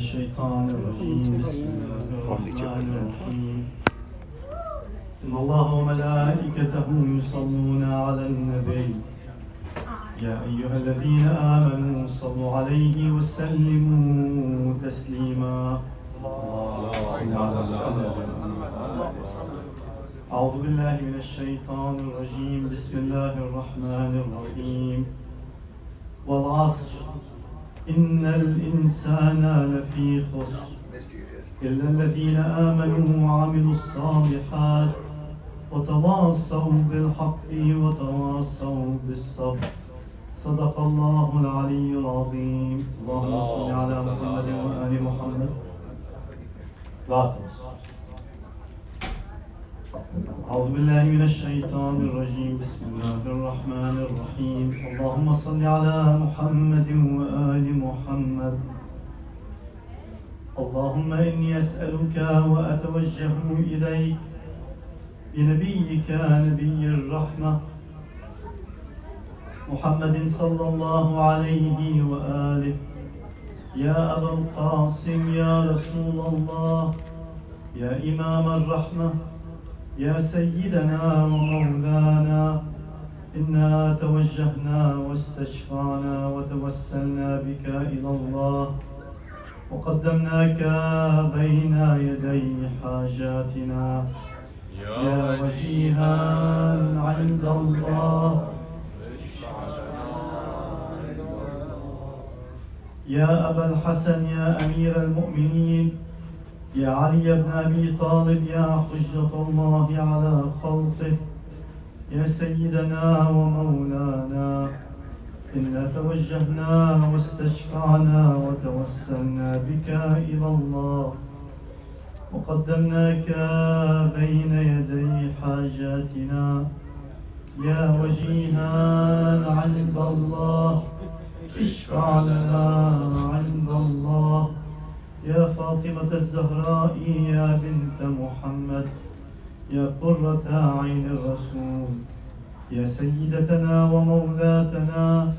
الشيطان الرجيم. بسم الله الرحمن الرحيم. إن الله وملائكته يصلون على النبي يا أيها الذين آمنوا صلوا عليه وسلموا تسليما. أعوذ بالله من الشيطان الرجيم. بسم الله الرحمن الرحيم. والعصر إن الإنسان لفي خسر إلا الذين آمنوا وعملوا الصالحات وتواصوا بالحق وتواصوا بالصبر. صدق الله العلي العظيم. اللهم صل على محمد وآل محمد. أعوذ بالله من الشيطان الرجيم. بسم الله الرحمن الرحيم. اللهم صل على محمد وآل محمد. اللهم إني أسألك وأتوجه إليك بنبيك نبي الرحمة محمد صلى الله عليه وآله. يا أبا القاسم، يا رسول الله، يا إمام الرحمة، يا سيدنا ومولانا، إنا توجهنا واستشفعنا وتوسلنا بك إلى الله وقدمناك بين يدي حاجاتنا يا وجيها عند الله. يا أبا الحسن، يا أمير المؤمنين، يا علي بن أبي طالب، يا حجة الله على خلقه، يا سيدنا ومولانا، إنا توجهنا واستشفعنا وتوسلنا بك إلى الله وقدمناك بين يدي حاجاتنا يا وجيها عند الله. اشفع لنا عند الله. يا فاطمة الزهراء، يا بنت محمد، يا قرة عين الرسول، يا سيدتنا ومولاتنا،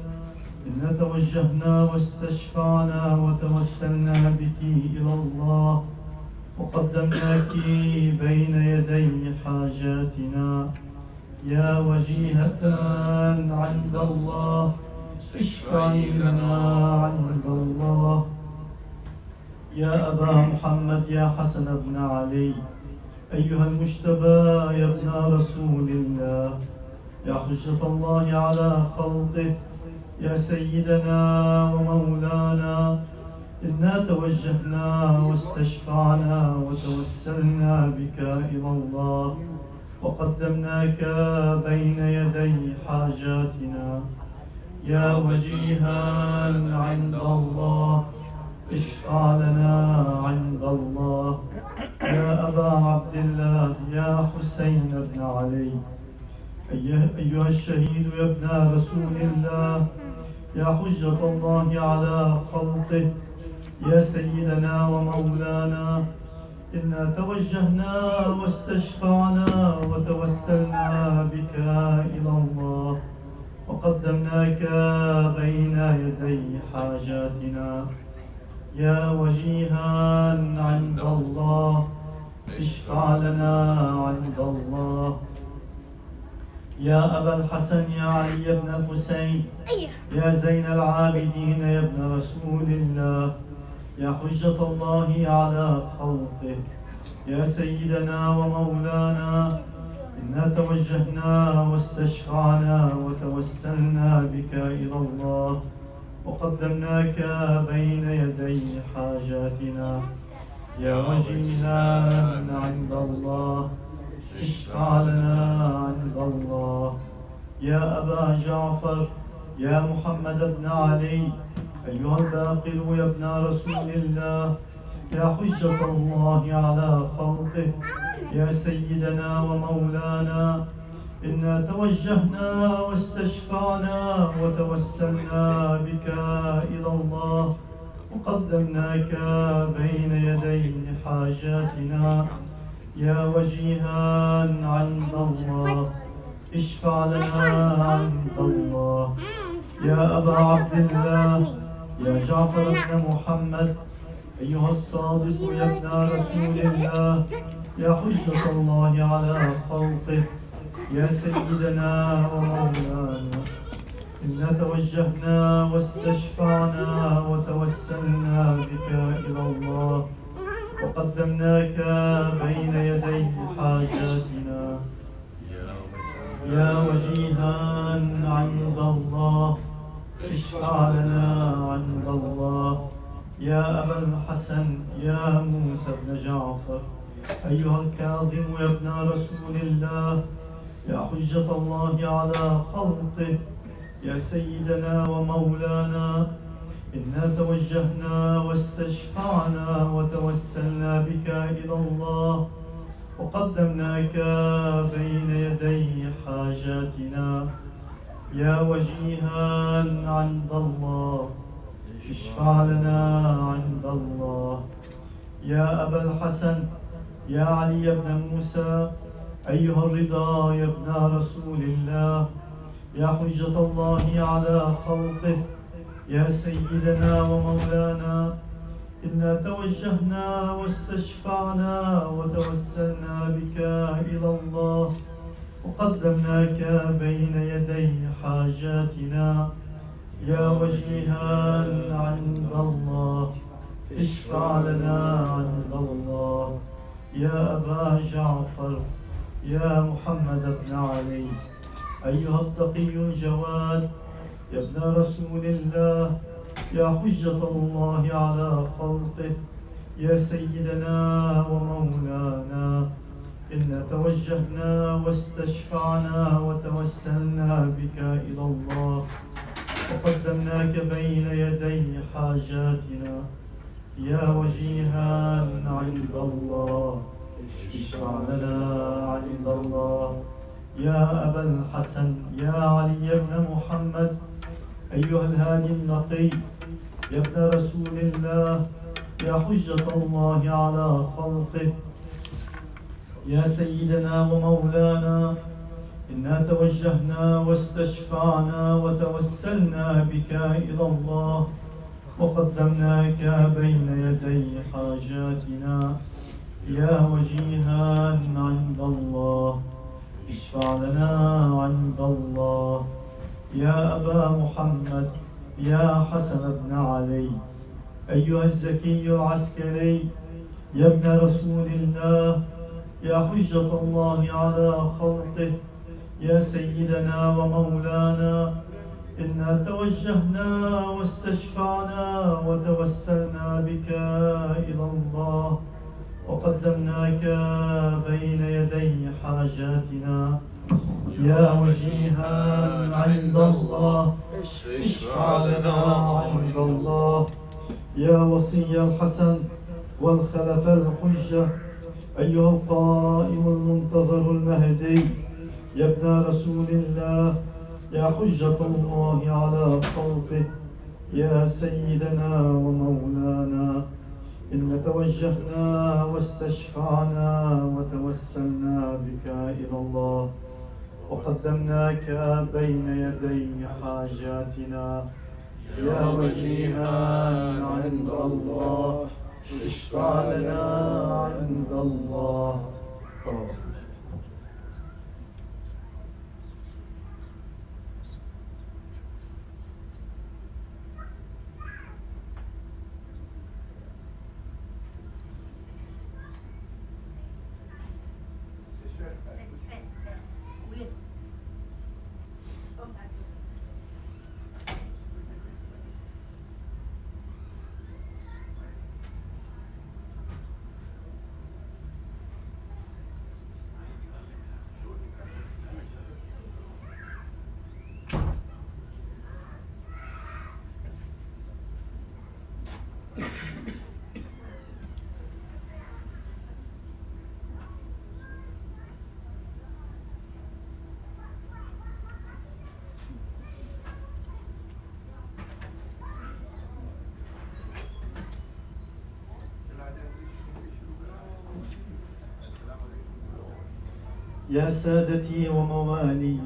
إنا توجهنا واستشفعنا وتوسلنا بك إلى الله وقدمناك بين يدي حاجاتنا يا وجيهة عند الله. اشفعي لنا عند الله. يا أبا محمد، يا حسن بن علي، أيها المجتبى يا ابن رسول الله، يا حجة الله على خلقه، يا سيدنا ومولانا، إنا توجهنا واستشفعنا وتوسلنا بك إلى الله وقدمناك بين يدي حاجاتنا يا وجيها عند الله. اشفع لنا عند الله. يا أبا عبد الله، يا حسين بن علي، أيها الشهيد يا ابن رسول الله، يا حجة الله على خلقه، يا سيدنا ومولانا، إنا توجهنا واستشفعنا وتوسلنا بك إلى الله وقدمناك بين يدي حاجاتنا يا وجيها عند الله. اشفع لنا عند الله. يا أبا الحسن، يا علي بن الحسين، يا زين العابدين، يا ابن رسول الله، يا حجة الله على خلقه، يا سيدنا ومولانا، إنا توجهنا واستشفعنا وتوسلنا بك إلى الله وقدمناك بين يدي حاجاتنا يا وجيها عند الله. اشفع لنا عند الله. يا أبا جعفر، يا محمد بن علي، أيها الباقر يا ابن رسول الله، يا حجة الله على خلقه، يا سيدنا ومولانا، إنا توجهنا واستشفعنا وتوسلنا بك إلى الله وقدمناك بين يدي حاجاتنا يا وجيها عند الله. اشفع لنا عند الله. يا أبا عبد الله، يا جعفر بن محمد، أيها الصادق يا ابن رسول الله يا حجة الله على خلقه يا سيدنا ومولانا إنا توجهنا واستشفعنا وتوسلنا بك إلى الله وقدمناك بين يدي حاجاتنا يا وجيها عند الله اشفع لنا عند الله يا أبا الحسن يا موسى بن جعفر أيها الكاظم يا ابن رسول الله يا حجة الله على خلقه يا سيدنا ومولانا إنا توجهنا واستشفعنا وتوسلنا بك إلى الله وقدمناك بين يدي حاجاتنا يا وجيها عند الله اشفع لنا عند الله يا أبا الحسن يا علي بن موسى أيها الرضا يا ابن رسول الله يا حجة الله على خلقه يا سيدنا ومولانا إنا توجهنا واستشفعنا وتوسلنا بك إلى الله وقدمناك بين يدي حاجاتنا يا وجيها عند الله اشفع لنا عند الله يا أبا جعفر يا محمد بن علي أيها التقي الجواد يا ابن رسول الله يا حجة الله على خلقه يا سيدنا ومولانا إنا توجهنا واستشفعنا وتوسلنا بك إلى الله وقدمناك بين يدي حاجاتنا يا وجيها عند الله اشفع لنا عند الله يا أبا الحسن يا علي بن محمد أيها الهادي النقي يا ابن رسول الله يا حجة الله على خلقه يا سيدنا ومولانا إنا توجهنا واستشفعنا وتوسلنا بك إلى الله وقدمناك بين يدي حاجاتنا يا وجيها عند الله اشفع لنا عند الله يا أبا محمد يا حسن بن علي أيها الزكي العسكري يا ابن رسول الله يا حجة الله على خلقه يا سيدنا ومولانا إنا توجهنا واستشفعنا وتوسلنا بك إلى الله وقدمناك بين يدي حاجاتنا يا وجيها عند الله اشفع لنا عند الله يا وصي الحسن والخلف الحجة أيها القائم المنتظر المهدي يا ابن رسول الله يا حجة الله على خلقه يا سيدنا ومولانا إن توجهنا واستشفعنا وتوسلنا بك إلى الله وقدمناك بين يدي حاجاتنا يا وجيها عند الله اشفع لنا عند الله. يا سادتي وموالي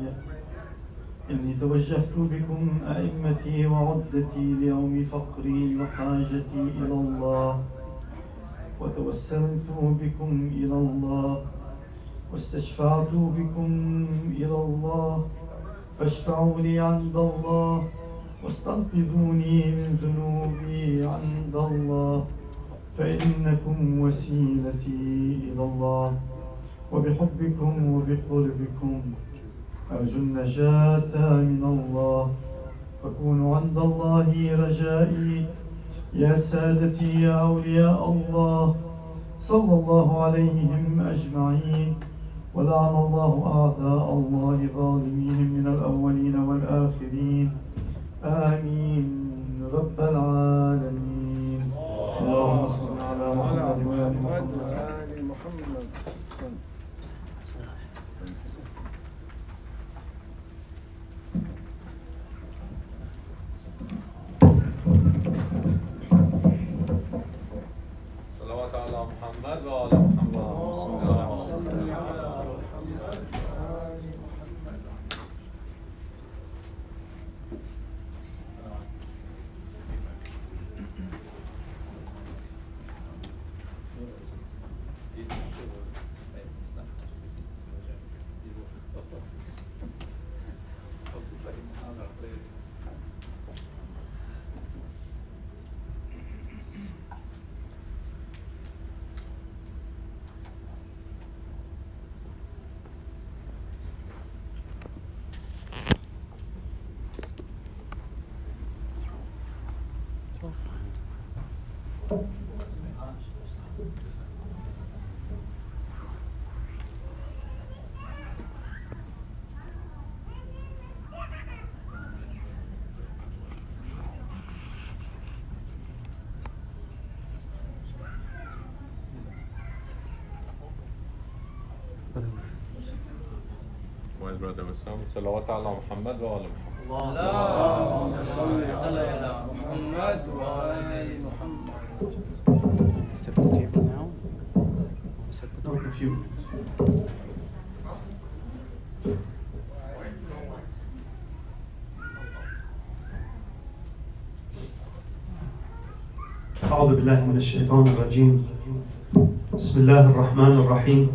إني توجهت بكم أئمتي وعدتي ليوم فقري وحاجتي إلى الله وتوسلت بكم إلى الله واستشفعت بكم إلى الله فاشفعوا لي عند الله واستنقذوني من ذنوبي عند الله فإنكم وسيلتي إلى الله وبحبكم وبقربكم أرجو النجاة من الله فكونوا عند الله رجائي يا سادتي يا أولياء الله صلى الله عليهم أجمعين ولعن الله أعداء الله ظالمين من الأولين والآخرين آمين رب العالمين. اللهم صل على محمد وآل محمد. صلوات على محمد وآل محمد. My brother Hussain, صلوات على محمد وآل محمد. اللهم صل على محمد وآل محمد. Set the table now. Set the In a few minutes. أعوذ بالله من الشيطان الرجيم. بسم الله الرحمن الرحيم.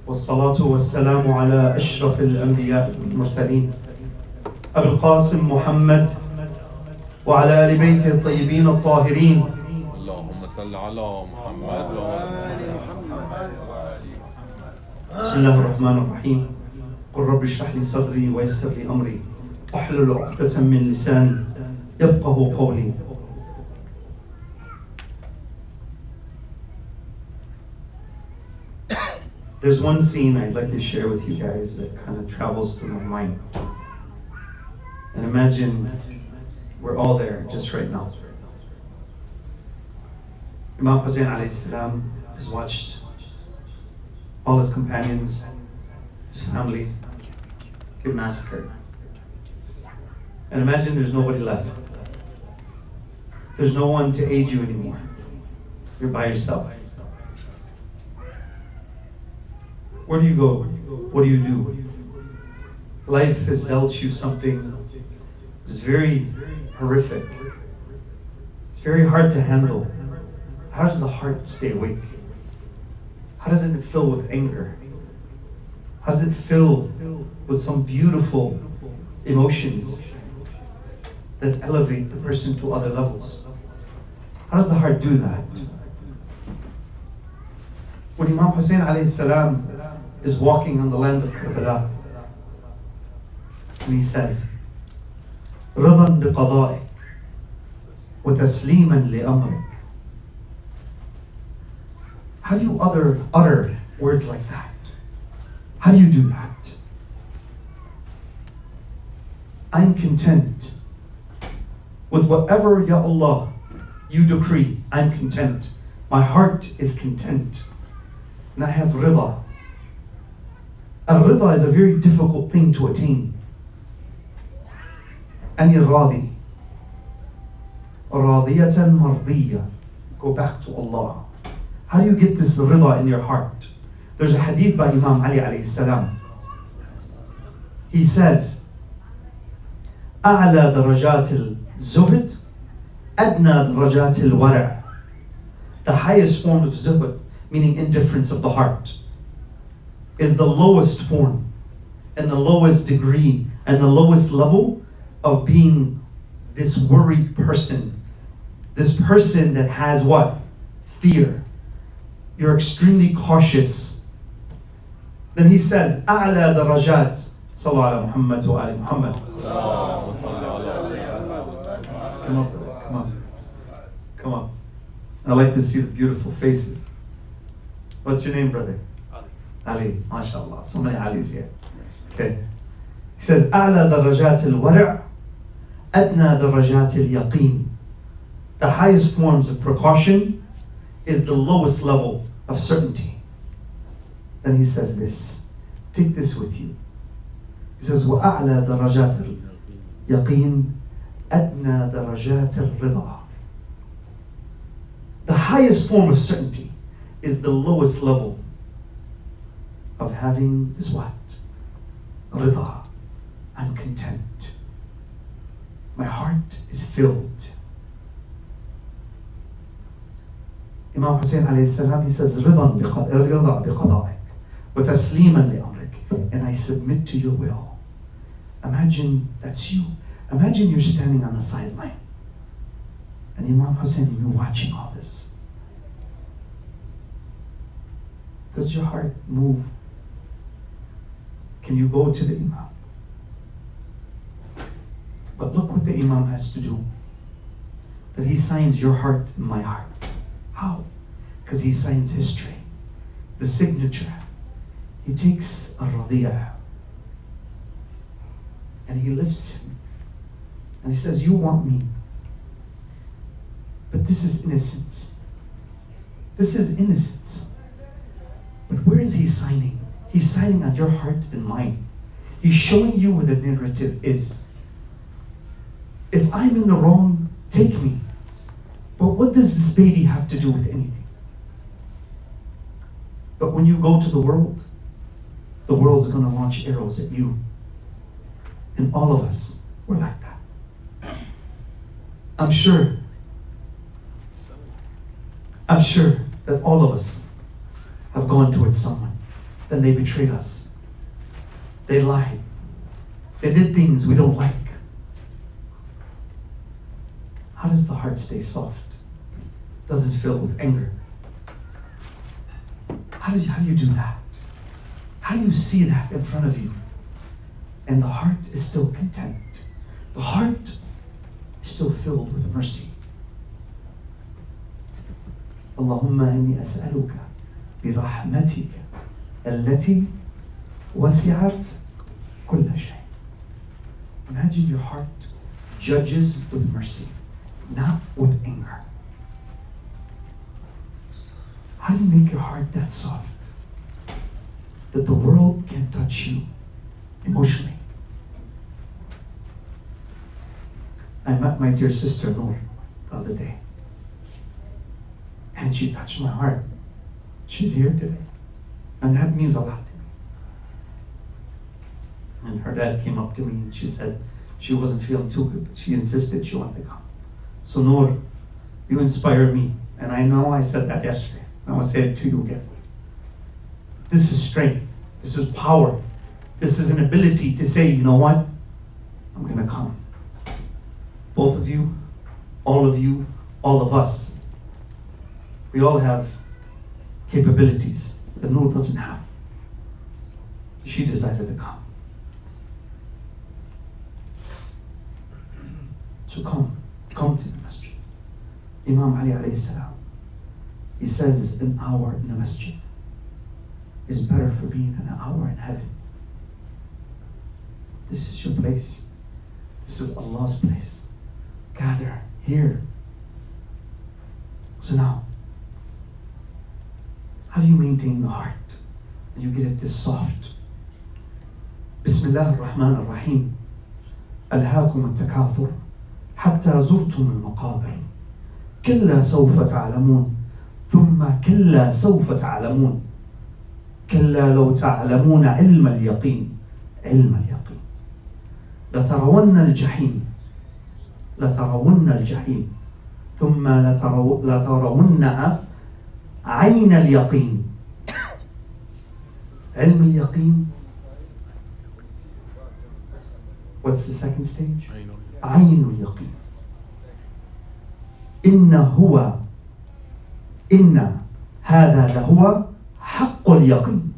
والصلاة والسلام على أشرف الأنبياء والمرسلين أبي القاسم محمد وعلى آل بيته الطيبين الطاهرين. اللهم صل على محمد وآل محمد. بسم الله الرحمن الرحيم. قل رب اشرح لي صدري ويسر لي أمري واحلل عقدة من لساني يفقه قولي. There's one scene I'd like to share with you guys that kind of travels through my mind. And imagine we're all there just right now. Imam Hussain alayhi salam has watched all his companions, his family get massacred. And imagine there's nobody left. There's no one to aid you anymore. You're by yourself. Where do you go? What do you do? Life has dealt you something that's very horrific. It's very hard to handle. How does the heart stay awake? How does it fill with anger? How does it fill with some beautiful emotions that elevate the person to other levels? How does the heart do that? When Imam Hussain alayhi salam is walking on the land of Karbala, and he says, Raza بقضائك وتسليما لأمرك. How do you utter words like that? How do you do that? I'm content with whatever, Ya Allah, you decree. I'm content. My heart is content. And I have rida. Al-rida is a very difficult thing to attain. أني راضي راضية مرضية. Go back to Allah. How do you get this rida in your heart? There's a hadith by Imam Ali alayhi salam. He says, أعلى درجات الزهد أدنى درجات الورع. The highest form of zuhud, meaning indifference of the heart, is the lowest form and the lowest degree and the lowest level of being this worried person. This person that has what? Fear. You're extremely cautious. Then he says, أعلى درجات صلى على محمد وآل محمد. Come up, brother. Come up. Come up. I like to see the beautiful faces. What's your name, brother? Ali. MashaAllah. So many Alis here. Okay. He says, أعلى درجات الورع أدنى درجات اليقين. The highest forms of precaution is the lowest level of certainty. Then he says this. Take this with you. He says, وأعلى درجات اليقين أدنى درجات الرضا. The highest form of certainty is the lowest level of having this what? Rida. I'm content. My heart is filled. Imam Hussain alayhi salam, he says, Raza بقضائك وتسليما لأمرك. And I submit to your will. Imagine that's you. Imagine you're standing on the sideline. And Imam Hussain, you're watching all this. Does your heart move? Can you go to the Imam? But look what the Imam has to do. That he signs your heart in my heart. How? Because he signs history. The signature. He takes a radiyah and he lifts him. And he says, you want me. But this is innocence. This is innocence. But where is he signing? He's signing on your heart and mind. He's showing you where the narrative is. If I'm in the wrong, take me. But what does this baby have to do with anything? But when you go to the world's going to launch arrows at you. And all of us, we're like that. I'm sure that all of us have gone towards someone. Then they betrayed us. They lied. They did things we don't like. How does the heart stay soft? Doesn't fill with anger. How do you do that? How do you see that in front of you? And the heart is still content. The heart is still filled with mercy. اللهم إني أسألك برحمتك التي وسعت كل شيء. Imagine your heart judges with mercy, not with anger. How do you make your heart that soft that the world can't touch you emotionally? I met my dear sister Noor the other day, and she touched my heart. She's here today, and that means a lot to me. And her dad came up to me and she said she wasn't feeling too good, but she insisted she wanted to come. So Noor, you inspire me, and I know I said that yesterday. I want to say it to you again. This is strength. This is power. This is an ability to say, you know what? I'm going to come. Both of you, all of us. We all have capabilities that Noor doesn't have. She decided to come. So come to the masjid. Imam Ali alayhi salam, he says an hour in the masjid is better for me than an hour in heaven. This is your place. This is Allah's place. Gather here. So now, how do you maintain the heart and you get it this soft? Bismillah ar-Rahman ar-Rahim. ألهاكم التكاثر حتى زرتم المقابر كلا سوف تعلمون ثم كلا سوف تعلمون كلا لو تعلمون علم اليقين لترون الجحيم ثم لترونها عين اليقين. علم اليقين. What's the second stage? عين اليقين. إن هذا لهو حق اليقين.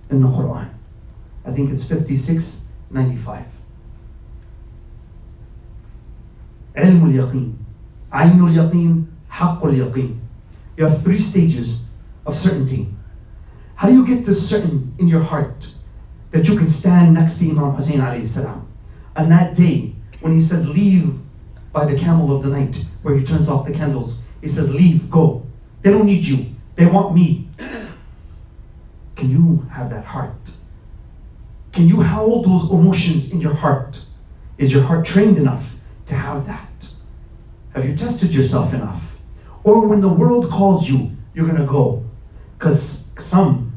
In the Quran. I think it's 5695. علم اليقين. عين اليقين. حق اليقين. You have 3 stages of certainty. How do you get this certain in your heart that you can stand next to Imam Hussain alayhi salam? On that day, when he says leave by the camel of the night, where he turns off the candles, he says leave, go. They don't need you, they want me. Can you have that heart? Can you hold those emotions in your heart? Is your heart trained enough to have that? Have you tested yourself enough? Or when the world calls you, you're gonna go? Because some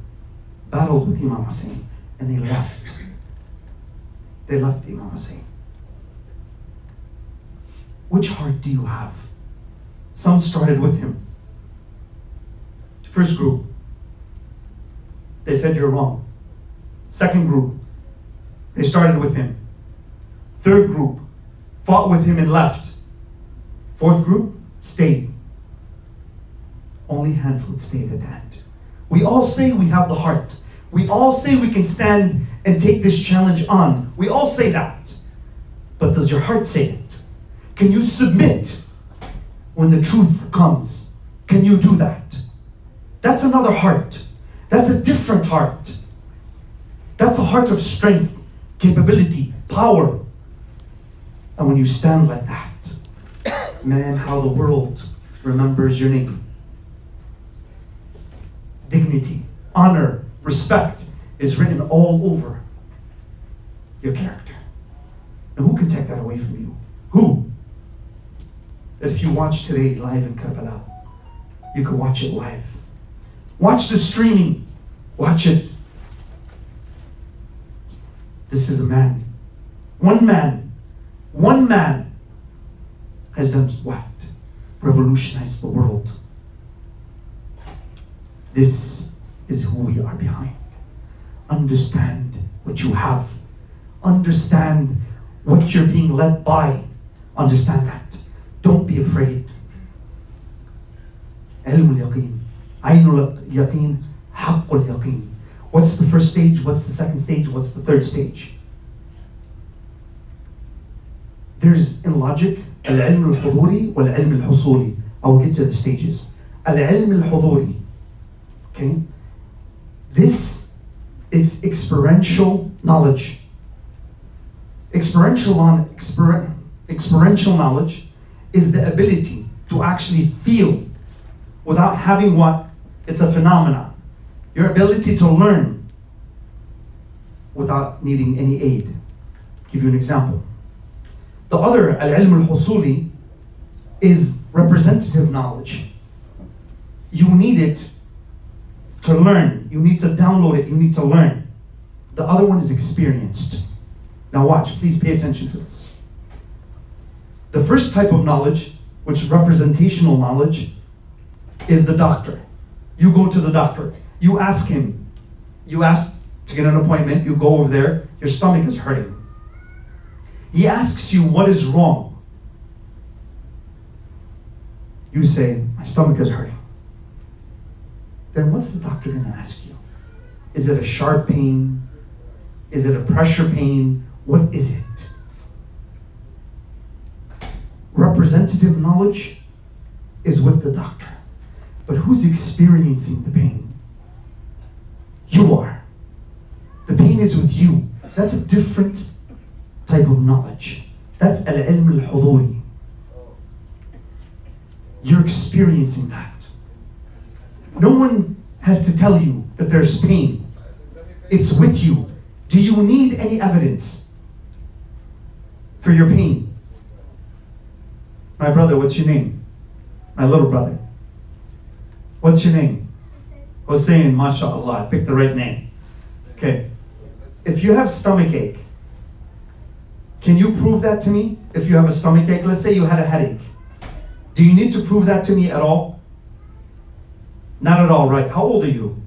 battled with Imam Hussain and they left. They left Imam Hussain. Which heart do you have? Some started with him. First group, they said you're wrong. Second group, they started with him. Third group, fought with him and left. Fourth group, stayed. Only handful stayed at the end. We all say we have the heart. We all say we can stand and take this challenge on. We all say that. But does your heart say it? Can you submit when the truth comes? Can you do that? That's another heart. That's a different heart. That's a heart of strength, capability, power. And when you stand like that, man, how the world remembers your name. Dignity, honor, respect is written all over your character. And who can take that away from you? Who? That if you watch today live in Karbala, you can watch it live. Watch the streaming. Watch it. This is a man. One man has done what? Revolutionized the world. This is who we are behind. Understand what you have. Understand what you're being led by. Understand that. Don't be afraid. علم اليقين. عين اليقين. حق اليقين. What's the first stage? What's the second stage? What's the third stage? There's in logic العلم الحضوري والعلم الحصولي. I will get to the stages. العلم الحضوري. Okay? This is experiential knowledge. Experiential knowledge is the ability to actually feel without having what? It's a phenomenon. Your ability to learn without needing any aid. I'll give you an example. The other, al-ilm al-husuli, is representative knowledge. You need it to learn. You need to download it. You need to learn. The other one is experienced. Now watch, please pay attention to this. The first type of knowledge, which is representational knowledge, is the doctor. You go to the doctor. You ask him. You ask to get an appointment. You go over there. Your stomach is hurting. He asks you what is wrong. You say, my stomach is hurting. Then what's the doctor going to ask you? Is it a sharp pain? Is it a pressure pain? What is it? Representative knowledge is with the doctor. But who's experiencing the pain? You are. The pain is with you. That's a different type of knowledge. That's al-ilm al-huduri. You're experiencing that. No one has to tell you that there's pain. It's with you. Do you need any evidence for your pain? My brother, what's your name? My little brother. What's your name? Hussain, mashallah. I picked the right name. Okay. If you have stomach ache, can you prove that to me? If you have a stomach ache, let's say you had a headache. Do you need to prove that to me at all? Not at all right. How old are you?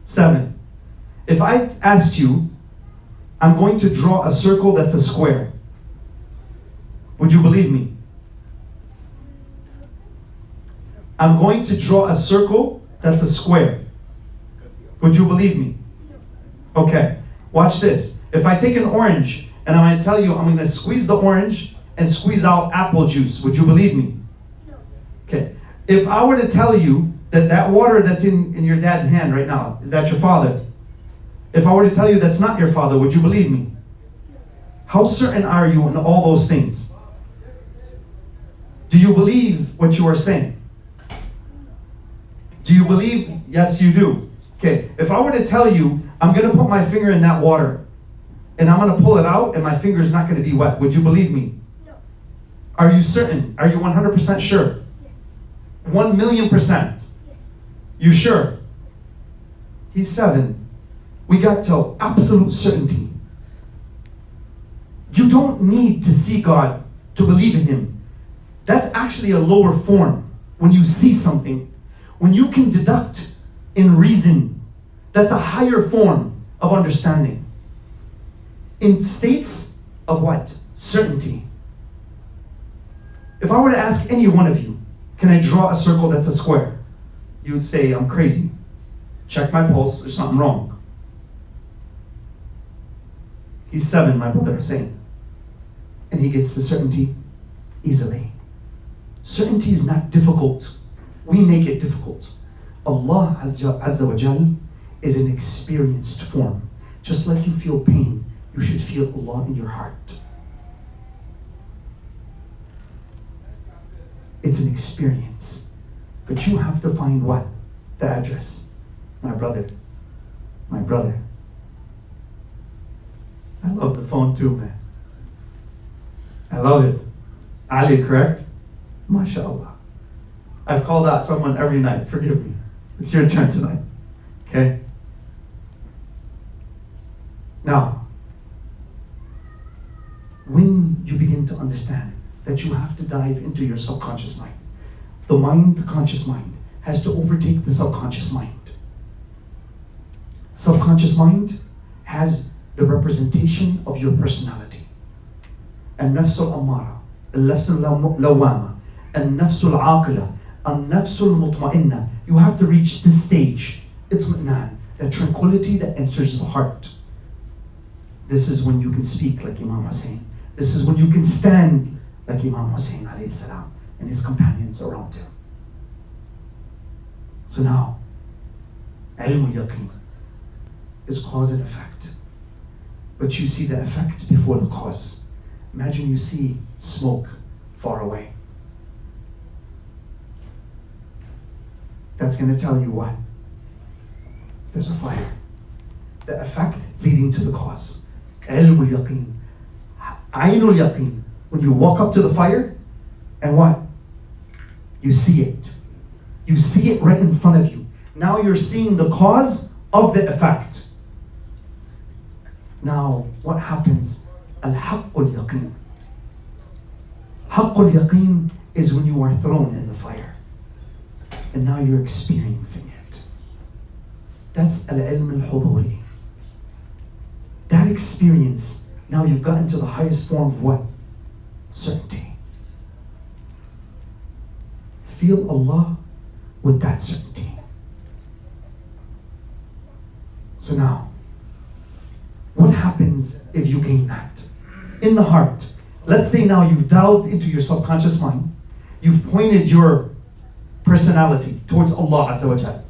7. If I asked you, I'm going to draw a circle that's a square, would you believe me? I'm going to draw a circle that's a square. Would you believe me? Okay, watch this. If I take an orange and I'm going to tell you I'm going to squeeze the orange and squeeze out apple juice, would you believe me? Okay. If I were to tell you that water that's in your dad's hand right now, is that your father? If I were to tell you that's not your father, would you believe me? How certain are you in all those things? Do you believe what you are saying? Do you believe? Yes, you do. Okay, if I were to tell you I'm going to put my finger in that water and I'm going to pull it out and my finger is not going to be wet, would you believe me? No. Are you certain? Are you 100% sure? Yes. 1,000,000%. Yes. You sure? He's 7. We got to absolute certainty. You don't need to see God to believe in Him. That's actually a lower form. When you see something, when you can deduct in reason, that's a higher form of understanding. In states of what? Certainty. If I were to ask any one of you, can I draw a circle that's a square? You would say, I'm crazy. Check my pulse, there's something wrong. He's 7, my brother Hussain. And he gets to certainty easily. Certainty is not difficult. We make it difficult. Allah Azza wa Jal is an experienced form. Just like you feel pain, you should feel Allah in your heart. It's an experience. But you have to find what? The address. My brother. My brother. I love the phone too, man. I love it. Ali, correct? MashaAllah. I've called out someone every night. Forgive me. It's your turn tonight. Okay? Now, when you begin to understand that you have to dive into your subconscious mind, the conscious mind, has to overtake the subconscious mind. Subconscious mind has the representation of your personality. النفس الأمارة, النفس اللوامة, النفس العاقلة, النفس المطمئنة. You have to reach this stage, اطمئنان, that tranquility that enters the heart. This is when you can speak like Imam Hussain. This is when you can stand like Imam Hussain alayhi salam and his companions around him. So now, ilm al-yaqeen is cause and effect. But you see the effect before the cause. Imagine you see smoke far away. That's going to tell you what? There's a fire. The effect leading to the cause. Ilm al-yaqeen. Ayn al-yaqeen. When you walk up to the fire, and what? You see it. You see it right in front of you. Now you're seeing the cause of the effect. Now, what happens? Al-haqq al-yaqeen. Haqq al-yaqeen is when you are thrown in the fire. And now you're experiencing it. That's al-ilm al-huduri. That experience, now you've gotten to the highest form of what? Certainty. Feel Allah with that certainty. So now, what happens if you gain that? In the heart. Let's say now you've delved into your subconscious mind. You've pointed your personality towards Allah Azza wa Jal.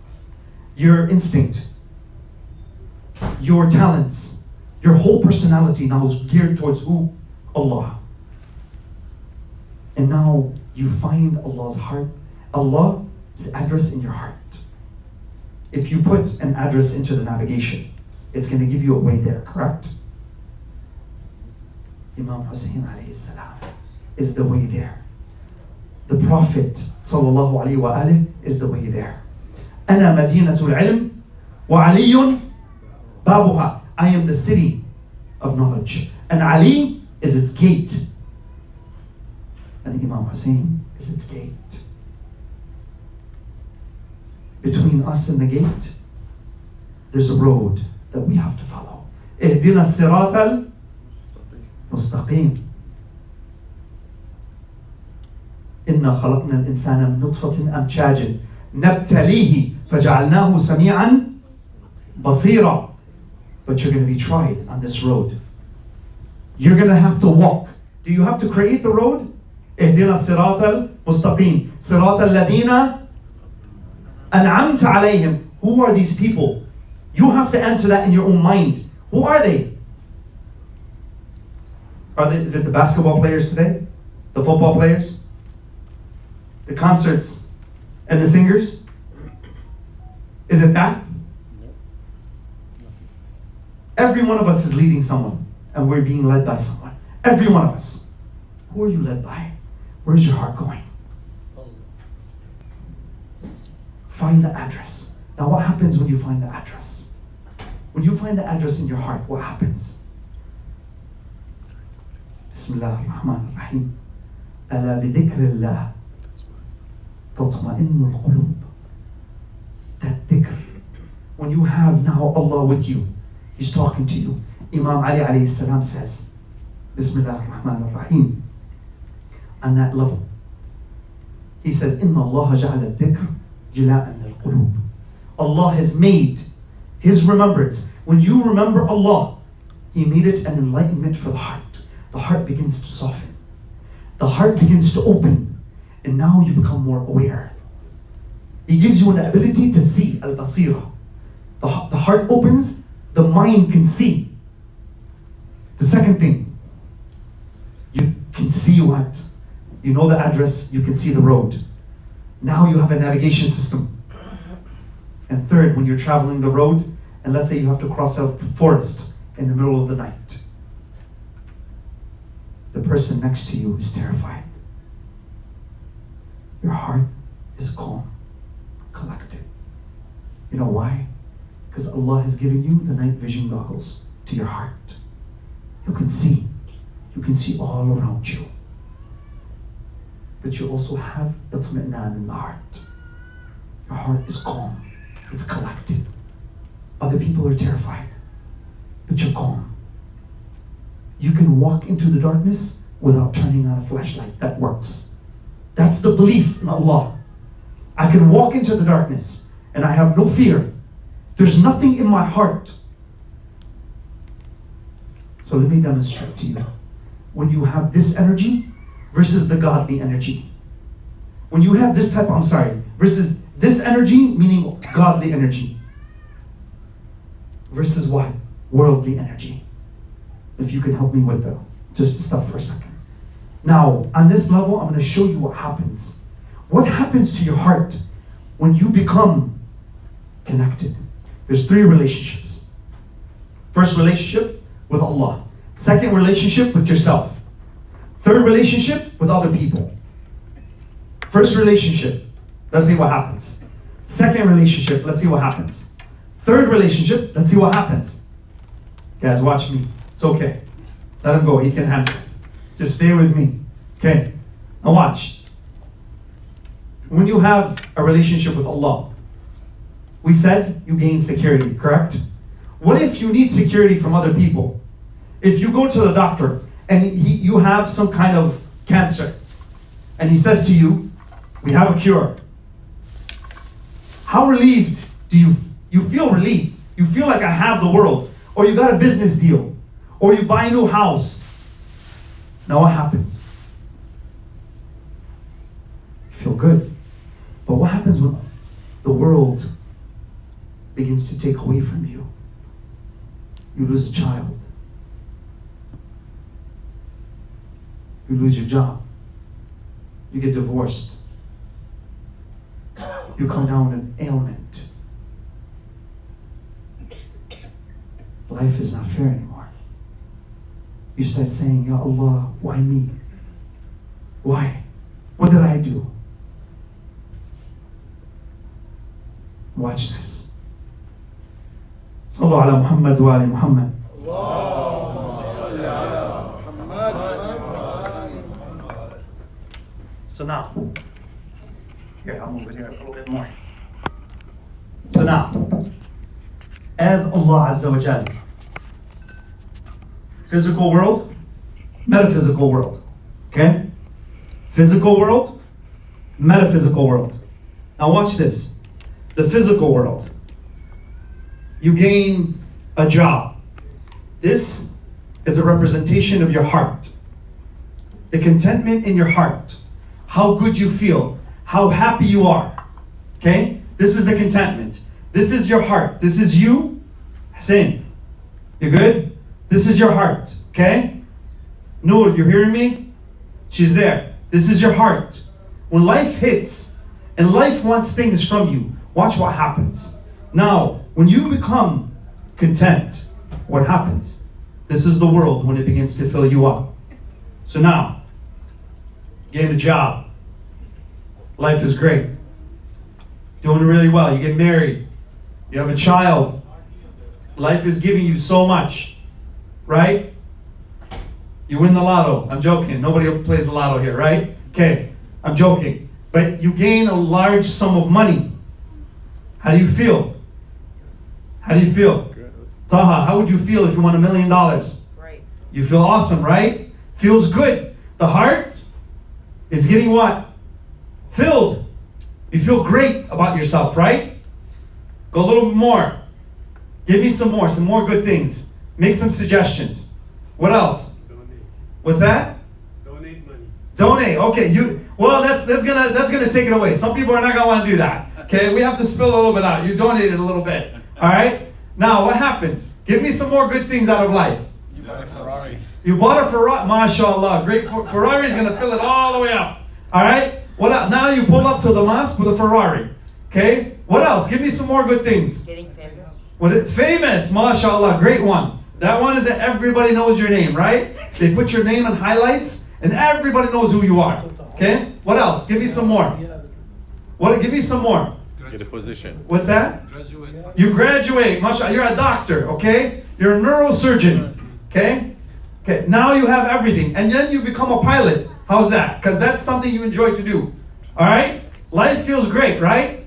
Your instinct, your talents, your whole personality now is geared towards who? Allah. And now you find Allah's heart. Allah's address in your heart. If you put an address into the navigation, it's going to give you a way there, correct? Imam Hussain alayhi salam is the way there. The Prophet sallallahu alayhi wa alihi is the way there. أنا مدينة العلم وعلي بابها. I am the city of knowledge. And Ali is its gate. And Imam Hussain is its gate. between us and the gate, there's a road that we have to follow. اهدنا الصراط المستقيم. إنا خلقنا الإنسان من نطفة أمشاج نبتليه فجعلناه Samia بصيرا. But you're going to be tried on this road. You're going to have to walk. Do you have to create the road? اهدنا الصراط المستقيم صراط الذين أنعمت عليهم. Who are these people? You have to answer that in your own mind. Who are they? Is it the basketball players today? The football players? The concerts and the singers? Is it that? Every one of us is leading someone, and we're being led by someone. Every one of us. Who are you led by? Where's your heart going? Find the address. Now what happens when you find the address? When you find the address in your heart, what happens? Bismillah ar-Rahman ar-Rahim. Ala bidhikr Allah tatma'innu al-qulub. That dhikr. When you have now Allah with you, He's talking to you. Imam Ali alayhi salam says, Bismillah ar-Rahman ar-Rahim. On that level, he says, Inna Allah ja'ala dhikr jila'an al-qulub. Allah has made His remembrance. When you remember Allah, He made it an enlightenment for the heart. The heart begins to soften. The heart begins to open. And now you become more aware. He gives you an ability to see, al-basira. The heart opens, the mind can see. The second thing, you can see what? You know the address, you can see the road. Now you have a navigation system. And third, when you're traveling the road, and let's say you have to cross a forest in the middle of the night, the person next to you is terrified. Your heart is calm, collected. You know why? Because Allah has given you the night vision goggles to your heart. You can see. You can see all around you. But you also have itmi'nan in the heart. Your heart is calm. It's collected. Other people are terrified, but you're calm. You can walk into the darkness without turning on a flashlight. That works. That's the belief in Allah. I can walk into the darkness and I have no fear. There's nothing in my heart. So let me demonstrate to you. When you have this energy versus the godly energy. When you have this type, versus this energy, meaning godly energy. Versus what? Worldly energy. If you can help me with just the stuff for a second. Now, on this level, I'm going to show you what happens. What happens to your heart when you become connected? There's 3 relationships. First relationship with Allah. Second relationship with yourself. Third relationship with other people. First relationship, let's see what happens. Second relationship, let's see what happens. Third relationship, let's see what happens. Guys, watch me. It's okay. Let him go. He can handle it. Just stay with me. Okay? Now watch. When you have a relationship with Allah, we said you gain security, correct? What if you need security from other people? If you go to the doctor and you have some kind of cancer, and he says to you, we have a cure. How relieved do you feel relieved? You feel like I have the world. Or you got a business deal. Or you buy a new house. Now what happens? You feel good. But what happens when the world begins to take away from you? You lose a child. You lose your job. You get divorced. You come down with an ailment. Life is not fair anymore. You start saying, Ya Allah, why me? Why? What did I do? Watch this. Sallu ala Muhammad wa ali Muhammad. So now, here, I'll move it here a little bit more. So now, as Allah Azza wa Jal, physical world, metaphysical world. Okay? Physical world, metaphysical world. Now watch this. The physical world. You gain a job. This is a representation of your heart. The contentment in your heart. How good you feel. How happy you are. Okay? This is the contentment. This is your heart. This is you. Hussain. You good? This is your heart. Okay? Noor, you're hearing me? She's there. This is your heart. When life hits and life wants things from you, watch what happens. Now, when you become content, what happens? This is the world when it begins to fill you up. So now, getting a job. Life is great. Doing really well. You get married. You have a child. Life is giving you so much. Right? You win the lotto. I'm joking. Nobody plays the lotto here, right? Okay. I'm joking. But you gain a large sum of money. How do you feel? How do you feel? Taha, how would you feel if you won $1 million? Great. You feel awesome, right? Feels good. The heart is getting what? Filled. You feel great about yourself, right? Go a little more. Give me some more good things. Make some suggestions. What else? Donate. What's that? Donate money. Donate. Okay, that's gonna take it away. Some people are not gonna want to do that. Okay, we have to spill a little bit out. You donated a little bit. All right. Now what happens? Give me some more good things out of life. You bought a Ferrari. You bought a Ferrari. MashaAllah. Great. Ferrari is gonna fill it all the way up. All right. What else? Now you pull up to the mosque with a Ferrari. Okay. What else? Give me some more good things. Getting famous. Famous. MashaAllah. Great one. That one is that everybody knows your name, right? They put your name in highlights and everybody knows who you are. Okay? What else? Give me some more. Give me some more. Get a position. What's that? Graduate. You graduate. MashaAllah. You're a doctor, okay? You're a neurosurgeon. Okay? Okay. Now you have everything. And then you become a pilot. How's that? Because that's something you enjoy to do. Alright? Life feels great, right?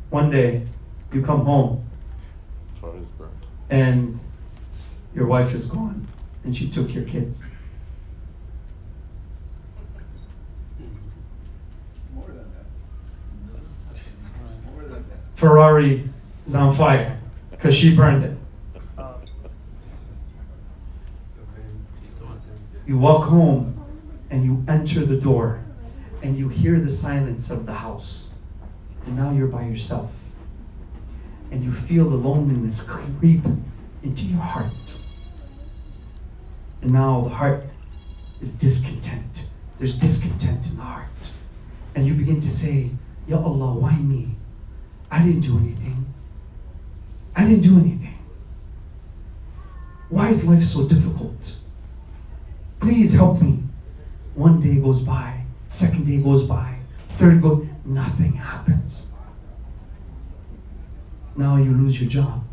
One day, you come home Fire is burnt. and your wife is gone and she took your kids. More than that. More than that. Ferrari is on fire because she burned it. You walk home and you enter the door and you hear the silence of the house. And now you're by yourself. And you feel the loneliness creep into your heart. And now the heart is discontent. There's discontent in the heart. And you begin to say, Ya Allah, why me? I didn't do anything. I didn't do anything. Why is life so difficult? Please help me. One day goes by, second day goes by, third goes, nothing happens. Now you lose your job.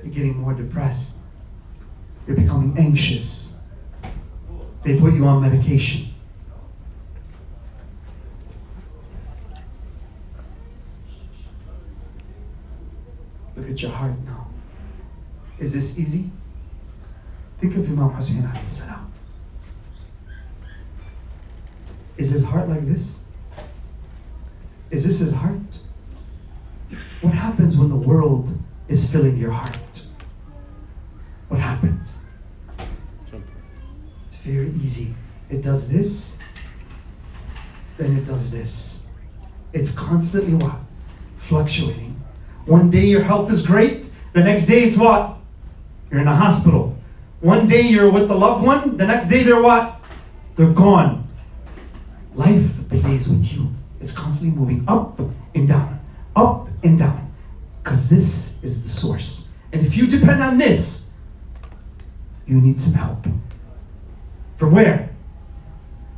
You're getting more depressed. You're becoming anxious. They put you on medication. Look at your heart now. Is this easy? Think of Imam Hussain alayhi salam. Is his heart like this? Is this his heart? What happens when the world is filling your heart? What happens? It's very easy. It does this, then it does this. It's constantly what? Fluctuating. One day your health is great, the next day it's what? You're in a hospital. One day you're with the loved one, the next day they're what? They're gone. Life plays with you. It's constantly moving up and down, up and down. Because this is the source. And if you depend on this, you need some help. From where?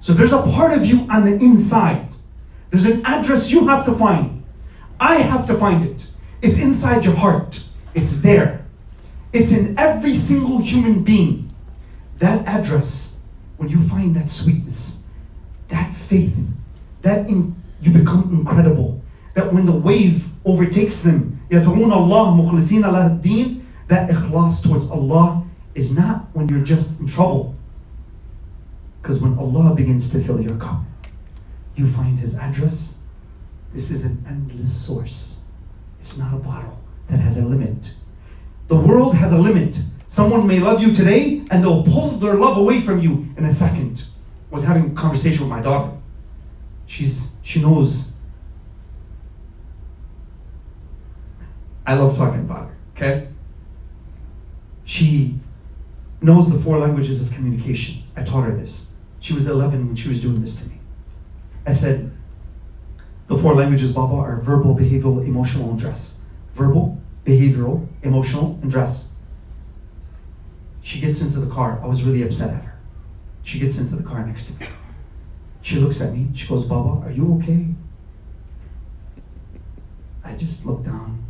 So there's a part of you on the inside. There's an address you have to find. I have to find it. It's inside your heart. It's there. It's in every single human being. That address, when you find that sweetness, that faith, you become incredible. That when the wave overtakes them, يَدْعُونَ اللَّهَ مُخْلِصِينَ لَهُ الدِّينَ, that ikhlas towards Allah is not when you're just in trouble. Because when Allah begins to fill your cup, you find His address. This is an endless source. It's not a bottle that has a limit. The world has a limit. Someone may love you today and they'll pull their love away from you in a second. I was having a conversation with my daughter. She knows. I love talking about her, okay? She knows the 4 languages of communication. I taught her this. She was 11 when she was doing this to me. I said, the 4 languages, Baba, are verbal, behavioral, emotional, and dress. Verbal, behavioral, emotional, and dress. She gets into the car. I was really upset at her. She gets into the car next to me. She looks at me. She goes, Baba, are you okay? I just looked down.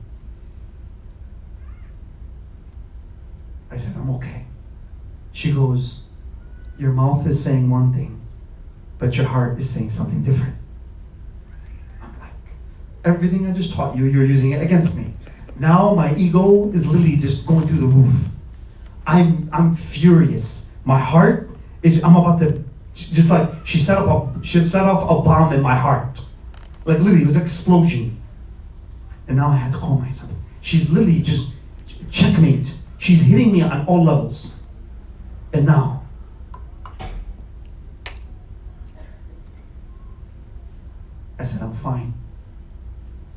I said, I'm okay. She goes, your mouth is saying one thing, but your heart is saying something different. I'm like, everything I just taught you, you're using it against me. Now my ego is literally just going through the roof. I'm furious. My heart I'm about to, just like she set off a bomb in my heart. Like literally, it was an explosion. And now I had to calm myself. She's literally just checkmate. She's hitting me on all levels. And now, I said, I'm fine.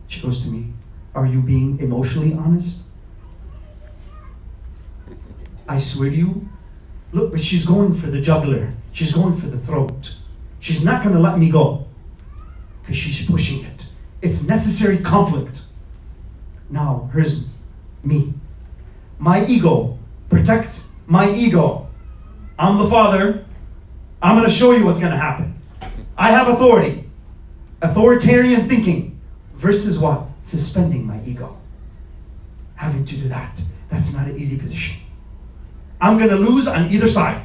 She goes to me, are you being emotionally honest? I swear to you, look, but she's going for the jugular. She's going for the throat. She's not going to let me go because she's pushing it. It's necessary conflict. Now, here's me. My ego. Protect my ego. I'm the father. I'm going to show you what's going to happen. I have authority. Authoritarian thinking versus what? Suspending my ego. Having to do that. That's not an easy position. I'm going to lose on either side.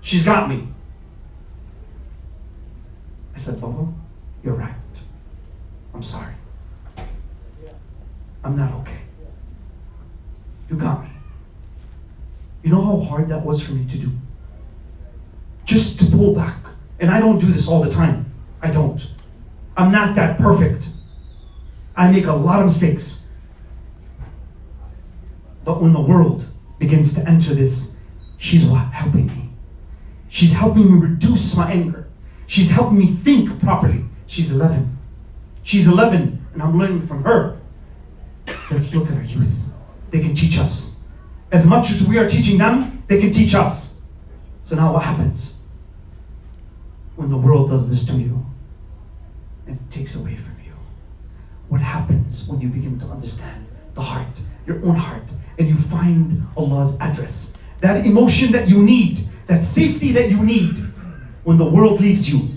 She's got me. I said, Baba, you're right. I'm sorry. I'm not okay. You got me. You know how hard that was for me to do? Just to pull back. And I don't do this all the time. I don't. I'm not that perfect. I make a lot of mistakes. But when the world begins to enter this, she's what? Helping me. She's helping me reduce my anger. She's helping me think properly. She's 11. She's 11, and I'm learning from her. Let's look at our youth. They can teach us. As much as we are teaching them, they can teach us. So now what happens? When the world does this to you, and it takes away from you. What happens when you begin to understand the heart, your own heart, and you find Allah's address? That emotion that you need, that safety that you need when the world leaves you.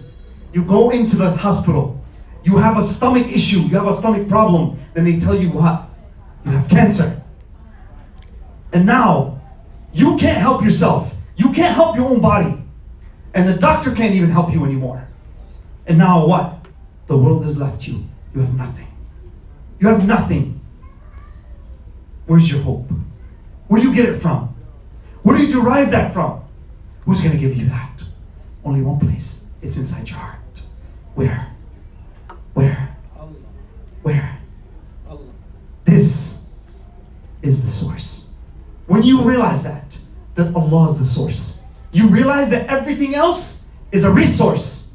You go into the hospital, you have a stomach issue, you have a stomach problem, then they tell you what? You have cancer. And now, you can't help yourself. You can't help your own body. And the doctor can't even help you anymore. And now what? The world has left you. You have nothing. You have nothing. Where's your hope? Where do you get it from? Where do you derive that from? Who's going to give you that? Only one place. It's inside your heart. Where? Where? Where? This is the source. When you realize that Allah is the source, you realize that everything else is a resource.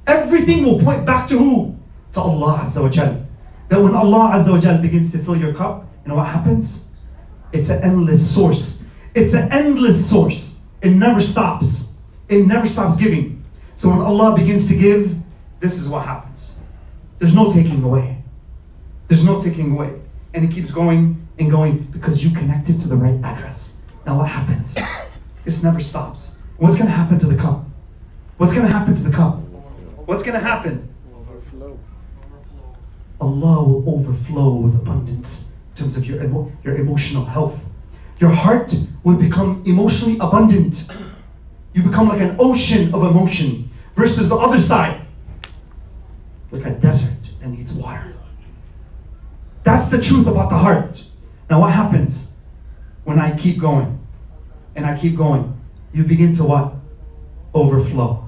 Everything will point back to who? To Allah Azza wa Jal. That when Allah Azza wa Jal begins to fill your cup, you know what happens? It's an endless source. It's an endless source. It never stops. It never stops giving. So when Allah begins to give, this is what happens. There's no taking away. There's no taking away. And it keeps going and going because you connected to the right address. Now what happens? This never stops. What's going to happen to the cup? What's going to happen to the cup? What's going to happen? Allah will overflow with abundance in terms of your emotional health. Your heart will become emotionally abundant. You become like an ocean of emotion versus the other side, like a desert that needs water. That's the truth about the heart. Now what happens when I keep going and I keep going? You begin to what? Overflow.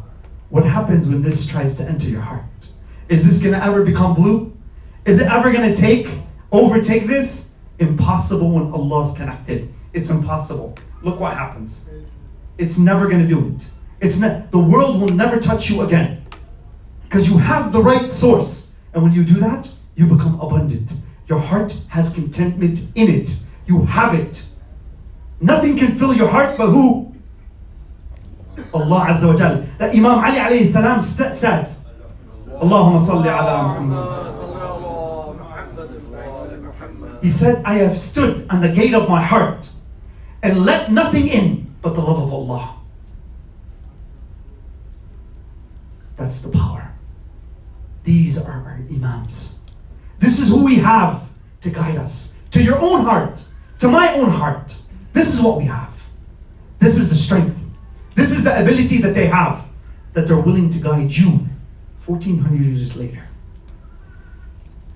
What happens when this tries to enter your heart? Is this gonna ever become blue? Is it ever gonna overtake this? Impossible when Allah's connected. It's impossible. Look what happens. It's never gonna do it. The world will never touch you again. Because you have the right source. And when you do that, you become abundant. Your heart has contentment in it. You have it. Nothing can fill your heart but who? Allah Azza wa Jal. That Imam Ali alayhi salam says, Allahumma salli ala Muhammad. He said, I have stood on the gate of my heart and let nothing in but the love of Allah. That's the power. These are our Imams. This is who we have to guide us to your own heart, to my own heart. This is what we have. This is the strength. This is the ability that they have, that they're willing to guide you 1400 years later.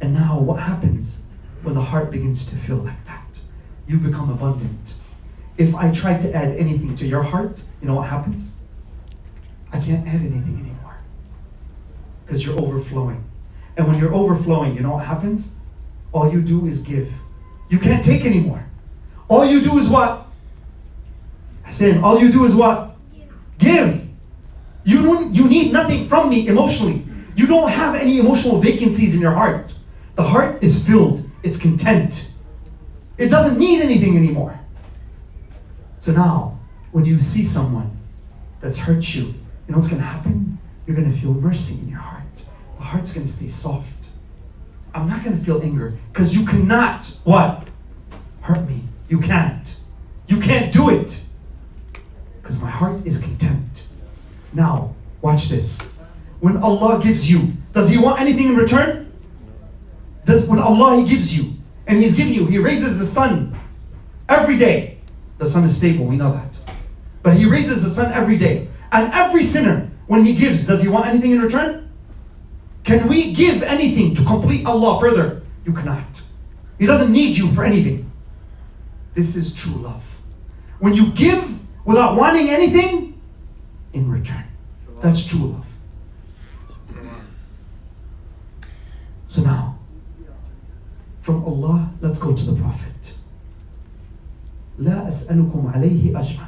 And now what happens when the heart begins to feel like that? You become abundant. If I try to add anything to your heart, you know what happens? I can't add anything anymore. Because you're overflowing. And when you're overflowing, you know what happens? All you do is give. You can't take anymore. All you do is what? Hussain, all you do is what? Give. You need nothing from me emotionally. You don't have any emotional vacancies in your heart. The heart is filled. It's content. It doesn't need anything anymore. So now, when you see someone that's hurt you, you know what's going to happen? You're going to feel mercy in your heart. The heart's going to stay soft. I'm not going to feel anger because you cannot, what? Hurt me. You can't. You can't do it because my heart is content. Now, watch this. When Allah gives you, does He want anything in return? When Allah He gives you, and He's giving you, He raises the sun every day. The sun is stable, we know that. But He raises the sun every day. And every sinner, when He gives, does He want anything in return? Can we give anything to complete Allah further? You cannot. He doesn't need you for anything. This is true love. When you give without wanting anything in return. That's true love. So now, from Allah, let's go to the Prophet. لا أسألكم عليه أجرا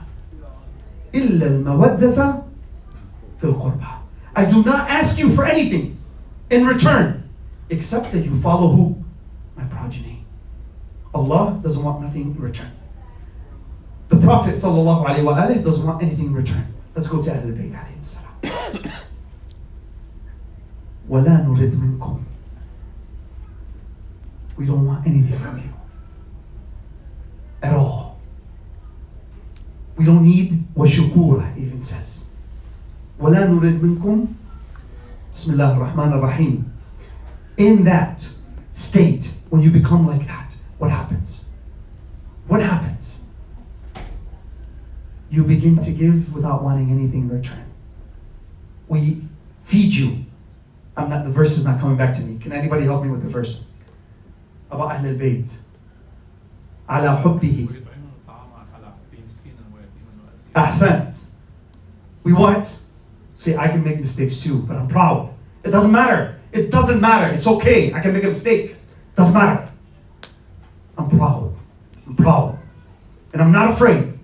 إلا المودة في القربى. I do not ask you for anything in return except that you follow who? My progeny. Allah doesn't want nothing in return. The Prophet sallallahu alaihi wasallam doesn't want anything in return. Let's go to Ahlul Bayt alayhi salam. ولا نريد منكم. We don't want anything from you at all. We don't need وشكورا, even says. ولا نريد منكم. بسم الله الرحمن الرحيم. In that state, when you become like that, what happens? What happens? You begin to give without wanting anything in return. We feed you. The verse is not coming back to me. Can anybody help me with the verse? About Ahl al-Bayt. على حبه. Ahsant. We what? See, I can make mistakes too, but I'm proud. It doesn't matter. It doesn't matter. It's okay. I can make a mistake. Doesn't matter. I'm proud. I'm proud. And I'm not afraid.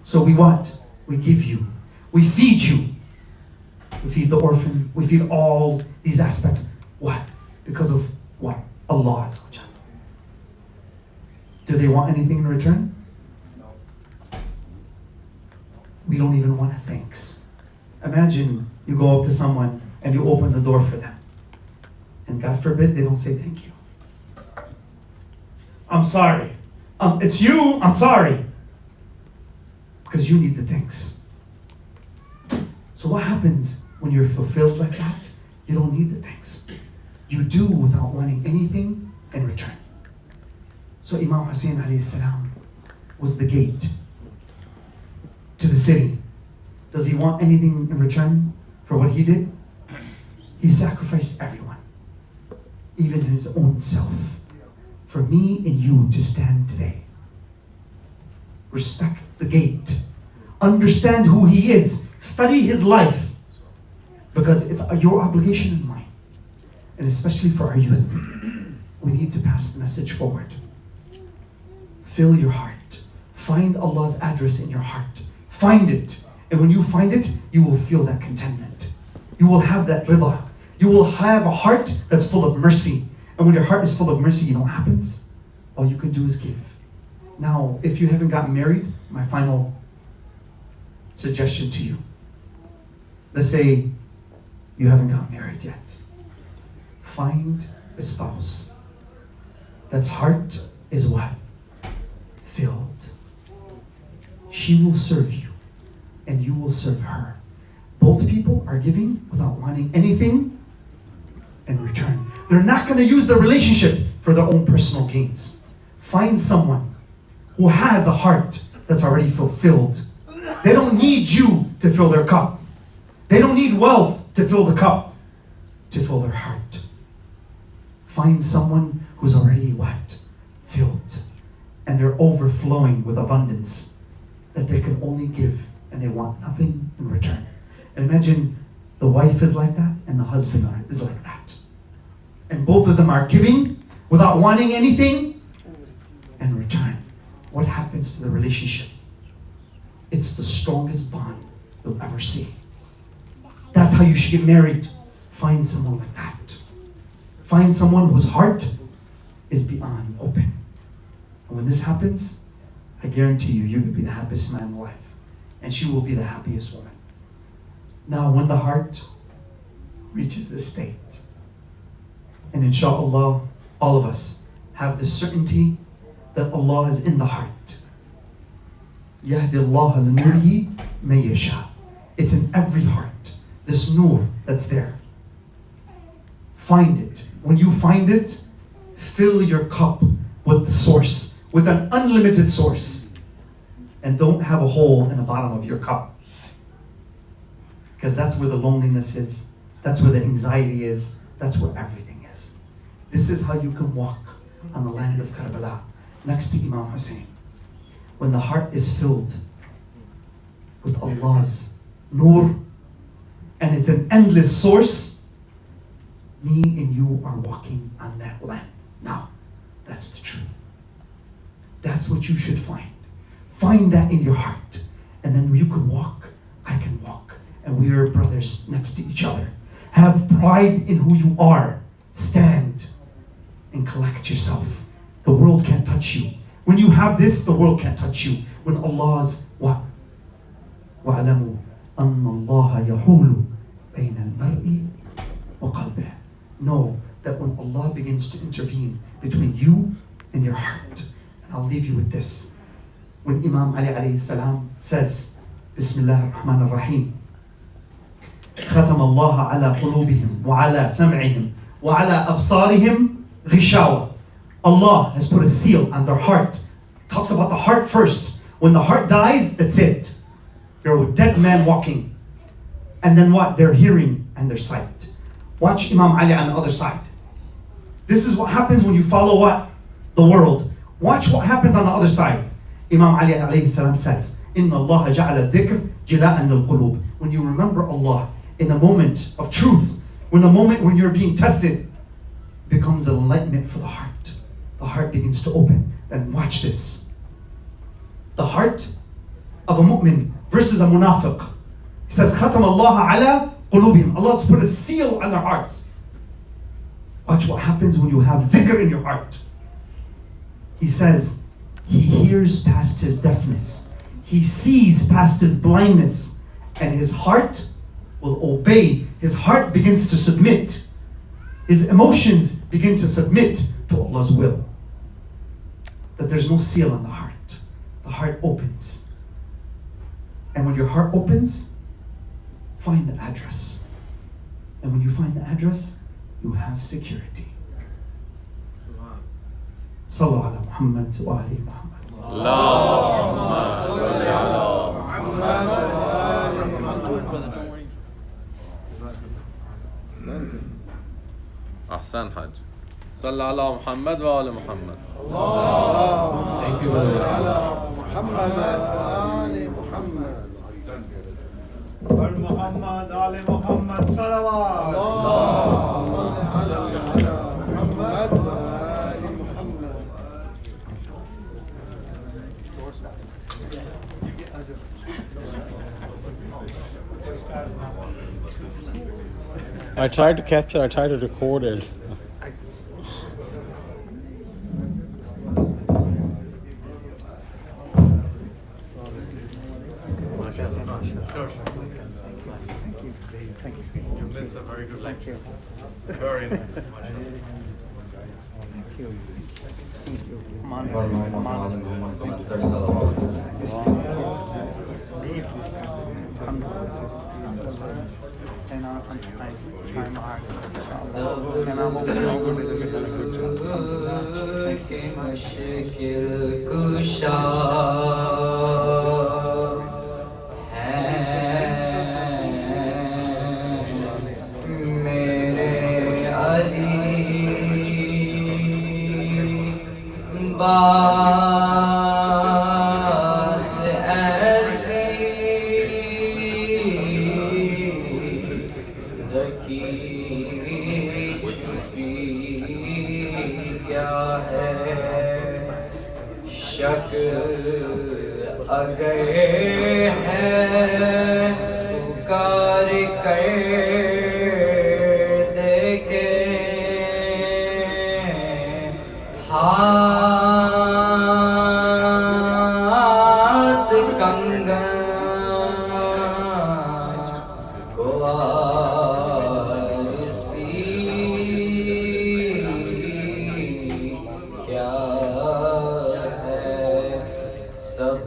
So we what? We give you. We feed you. We feed the orphan. We feed all these aspects. What? Because of what? Allah Azza wa Jalla. Do they want anything in return? No. We don't even want a thanks. Imagine you go up to someone and you open the door for them. And God forbid they don't say thank you. I'm sorry. It's you, I'm sorry. Because you need the thanks. So what happens when you're fulfilled like that? You don't need the thanks. You do without wanting anything in return. So Imam Hussain alayhi salam was the gate. to the city. Does he want anything in return for what he did? He sacrificed everyone, even his own self, for me and you to stand today. Respect the gate. Understand who he is. Study his life, because it's your obligation and mine. And especially for our youth, we need to pass the message forward. Fill your heart. Find Allah's address in your heart. Find it. And when you find it, you will feel that contentment. You will have that rida. You will have a heart that's full of mercy. And when your heart is full of mercy, you know what happens? All you can do is give. Now, if you haven't gotten married, my final suggestion to you. Let's say you haven't got married yet. Find a spouse that's heart is what? Filled. She will serve you and you will serve her. Both people are giving without wanting anything in return. They're not going to use the relationship for their own personal gains. Find someone who has a heart that's already fulfilled. They don't need you to fill their cup. They don't need wealth to fill the cup, to fill their heart. Find someone who's already what? Filled. And they're overflowing with abundance that they can only give and they want nothing in return. And imagine the wife is like that and the husband is like that. And both of them are giving without wanting anything in return. What happens to the relationship? It's the strongest bond you'll ever see. That's how you should get married. Find someone like that. Find someone whose heart is beyond open. And when this happens, I guarantee you, you're going to be the happiest man in life. And she will be the happiest woman. Now, when the heart reaches this state, and inshallah, all of us have the certainty that Allah is in the heart. يَهْدِ اللَّهَ لِنُورِهِ مَن يَشَاءُ. It's in every heart. This nur that's there. Find it. When you find it, fill your cup with the source, with an unlimited source. And don't have a hole in the bottom of your cup. Because that's where the loneliness is. That's where the anxiety is. That's where everything is. This is how you can walk on the land of Karbala, next to Imam Hussain. When the heart is filled with Allah's nur, and it's an endless source, me and you are walking on that land. Now, that's the truth. That's what you should find. Find that in your heart. And then you can walk, I can walk. And we are brothers next to each other. Have pride in who you are. Stand and collect yourself. The world can't touch you. When you have this, the world can't touch you. When Allah's what? وَعْلَمُوا أَنَّ اللَّهَ يَحُولُ بَيْنَ الْمَرْءِ وَقَلْبِهِ. Know that when Allah begins to intervene between you and your heart, and I'll leave you with this. When Imam Ali alayhi salam says, Bismillah ar-Rahman ar-Rahim, ختم الله على قلوبهم وعلى سمعهم وعلى أبصارهم غشاوة. Allah has put a seal on their heart. Talks about the heart first. When the heart dies, that's it. You're a dead man walking. And then what? Their hearing and their sight. Watch Imam Ali on the other side. This is what happens when you follow what? The world. Watch what happens on the other side. Imam Ali alayhi salam says, إِنَّ اللَّهَ جَعَلَ الذِّكْرِ جِلَاءً لِلْقُلُوبِ. When you remember Allah in a moment of truth, when the moment when you're being tested becomes enlightenment for the heart. The heart begins to open. Then watch this. The heart of a mu'min versus a munafiq. He says, ختم الله على قلوبهم. Allah has put a seal on their hearts. Watch what happens when you have dhikr in your heart. He says, he hears past his deafness. He sees past his blindness. And his heart will obey. His heart begins to submit. His emotions begin to submit to Allah's will. That there's no seal on the heart. The heart opens. And when your heart opens, find the address. And when you find the address, you have security. Sallallahu ala Muhammad wa ali Muhammad. اللهم صل على محمد أحسن حج صلى على محمد وآل محمد Thank you, brother. محمد آل محمد صلوات I tried to capture, I tried to record it. You missed a very good lecture. Very nice. بات ایسی دکی چھپی کیا ہے شک اگر ہے پکار کر دیکھے ہاتھ کنگن کو آرسی کیا ہے سب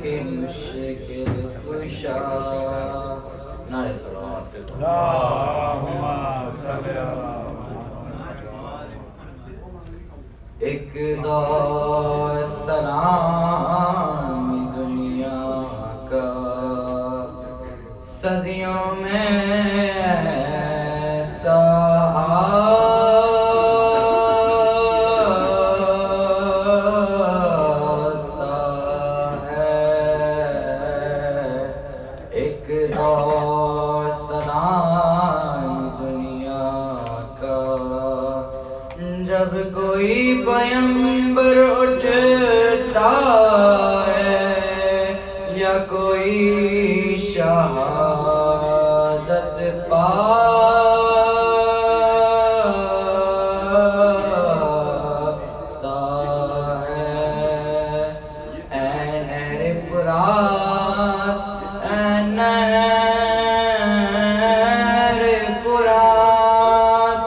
کے مشکل کشا نعرہ صلوات ایک دوستان دنیا کا صدیوں میں ایسا آتا ہے ایک دوستان دنیا کا جب کوئی پیمبر اٹھتا ہے یا کوئی شہادت پاتا ہے اے نہر فرات اے نہر فرات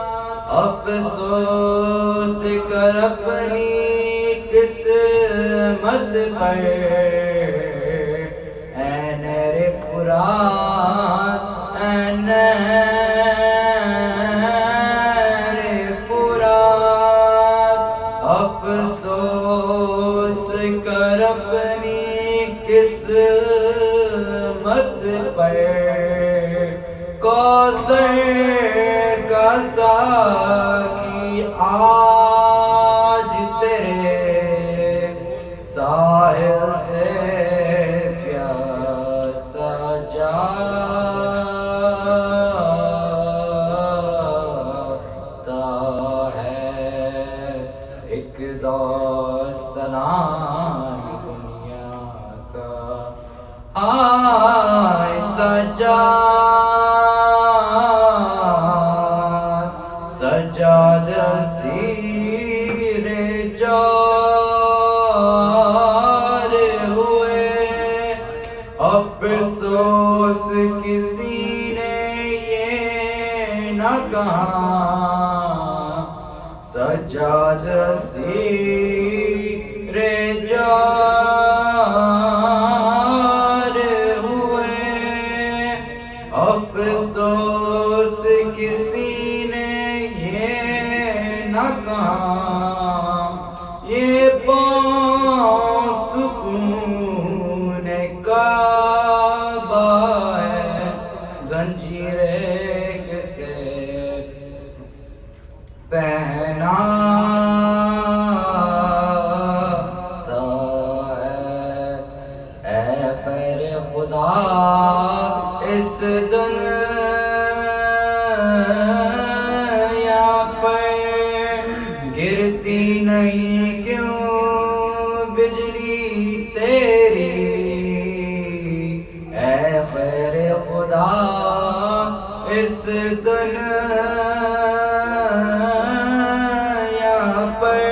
افسوس کر اپنی قسمت پر اے نہر فرات اے نہر فرات افسوس کر اپنی قسمت پر کوثر کا ساقی آج تیرے ساحل سے پیاسا جاتا ہے ایک دوستان دنیا کا سجاد اسیر جار ہوئے افسوس کسی نے یہ نہ کہا سجاد اسیر جار ہوئے افسوس کسی نے یہ نہ کہا یہ پاؤں سکون خدا اس دنیا پر گرتی نہیں کیوں بجلی تیری اے خیر خدا اس دنیا پر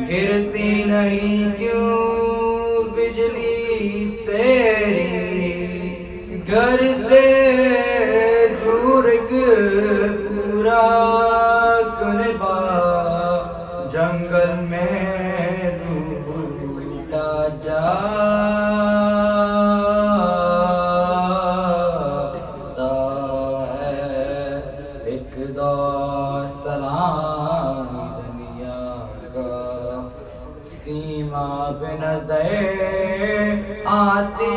گرتی نہیں کیوں بجلی تیری گھر سے دور پورا کنبا جنگل میں ڈوبا جاتا ہے ایک دو سلام دنیا کا سیما پہ نظر آتی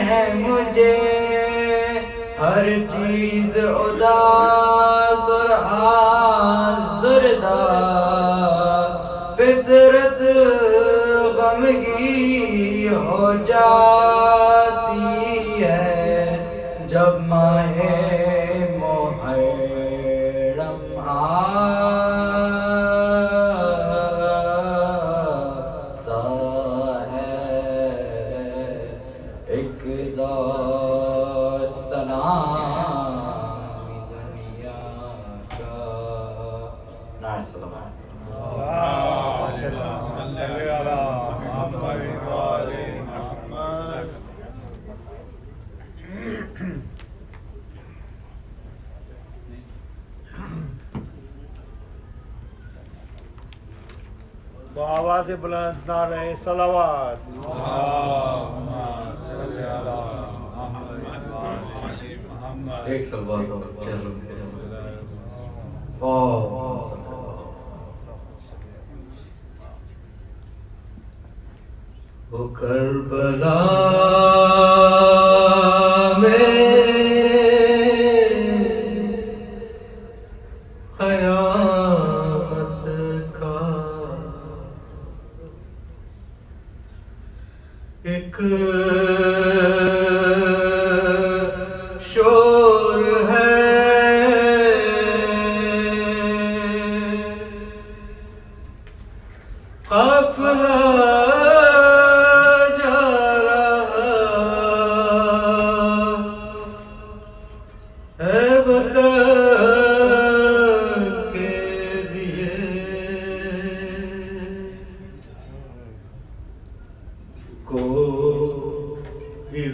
ہے مجھے ہر چیز اداس اور آزردہ فطرت غمگی ہو جاتی ہے جب ماہ محرم آتا ہے ایک دو سلام دنیا کا نعرہ سلام آواز بلند نعرہ صلوات ایک سلوات اور چہلم کے وہ کربلا میں قیامت کا ایک شور ہے قافلہ جا رہا ہے وطن کے لیے کوئی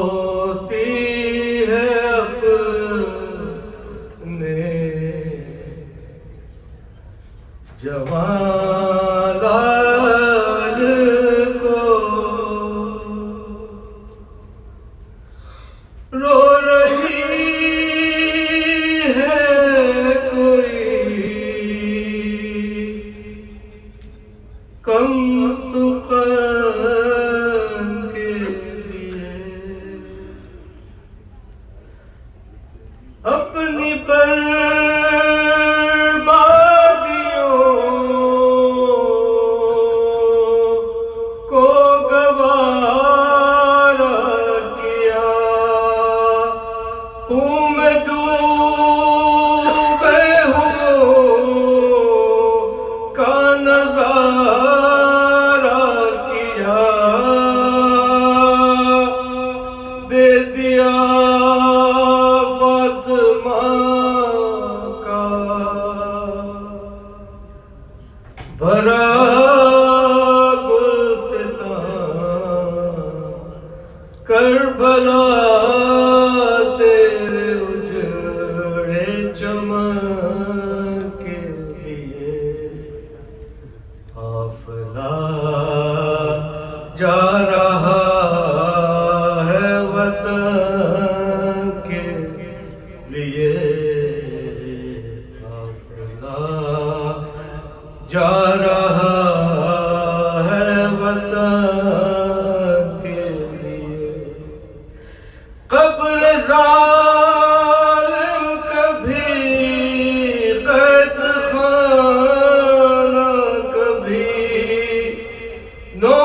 روتی ہے اپنے جوان لال کو رو رہی ہے کوئی کم سخن کے لیے اپنی بربادیوں کو گوارا کیا خون میں ڈوبے ہوں کا نظارہ کیا دے دیا فاطمہ کا بھرا گلستان کربلا تیرے اجڑے چمن کے لیے قافلہ جا رہا ہے وطن کے لیے قافلہ جا رہا ہے وطن کے لیے قبر ظالم کبھی قید خانہ کبھی نو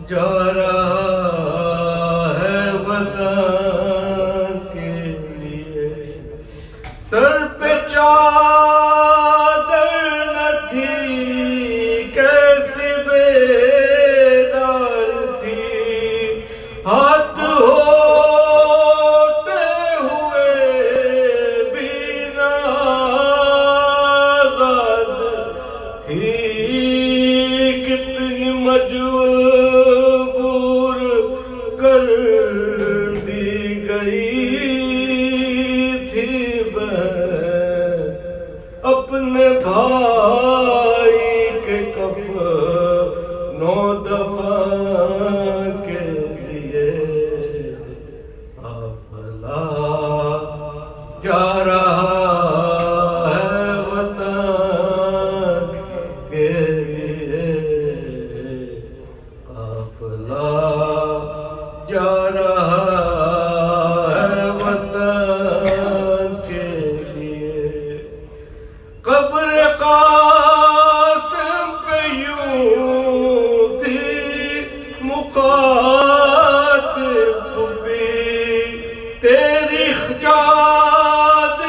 جا رہا ہے وطن کے لیے. سر پہ چادر نہ تھی کیسی بیدار تھی, ہاتھ ہوتے ہوئے بھی نازاد تھی, کتنی مجبور کر دی گئی تھی بہن اپنے بھائی کے کفن و دفن کے لیے. قافلہ جا رہا ہے وطن کے لیے, قافلہ جا رہا ہے وطن کے لیے. قبر قاسم پہ یوں تھی مخاطب بھی, تیری خجاد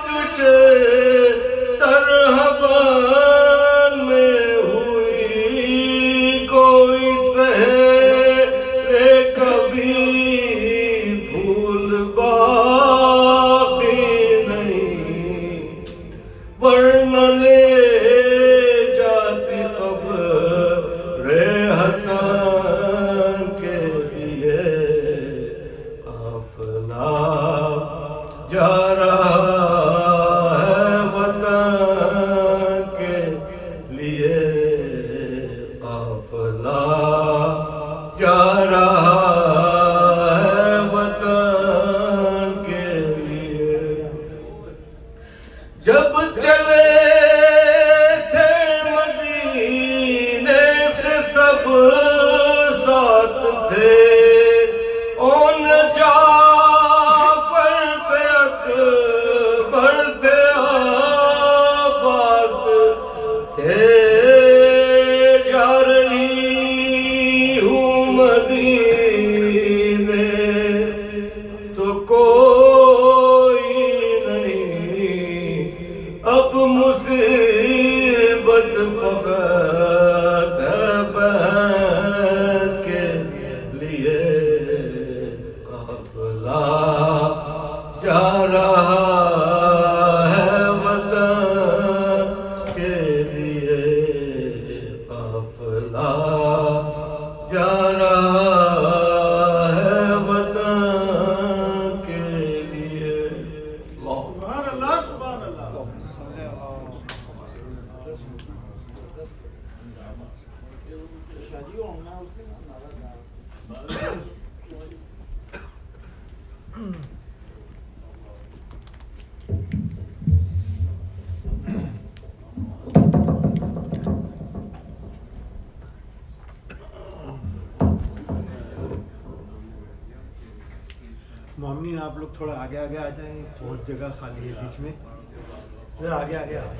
تجھے ترہبان میں ہوئی, کوئی سہرے کبھی بھول باقی نہیں, ورنہ لے جاتی قبر حسن کے لیے. قافلہ جا رہا ہے وطن کے لیے, قافلہ جا رہا ہے وطن کے لیے. جب چلے تھے مدینے سے سب ساتھ تھے, اون جعفر پہ اکبر تھے عباس تھے, جا رہی ہوں مدینے تو کوئی نہیں, اب مصیبت فقط ہے بہن کے لیے. قافلہ جا رہا ہے وطن کے لیے, قافلہ جا رہا ہے وطن کے لیے. سبحان اللہ سبحان اللہ. مومنین آپ لوگ تھوڑا آگے آگے آ جائیں, بہت جگہ خالی ہے بیچ میں, ذرا آگے آگے آ جائیں.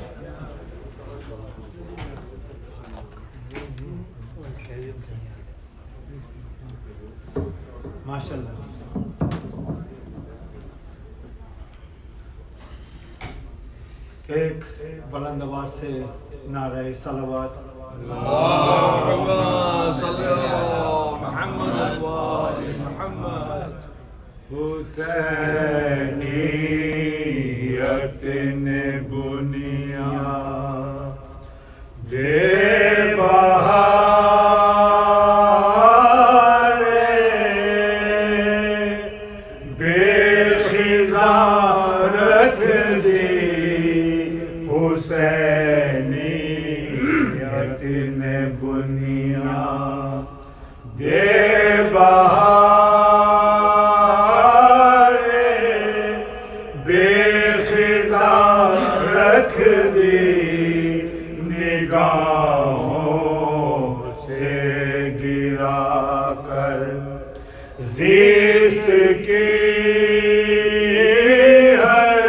ماشاء اللہ. ایک بلند آواز سے نعرہ صلوات. اللهم صل على محمد وآل محمد. حسینیت نے بنیاد بے بہار بے خزاں رکھ دی, حسینیت نے بنیاد بے بہار بے خزاں رکھ دی, نگاہوں سے گرا کر زیست کی ہر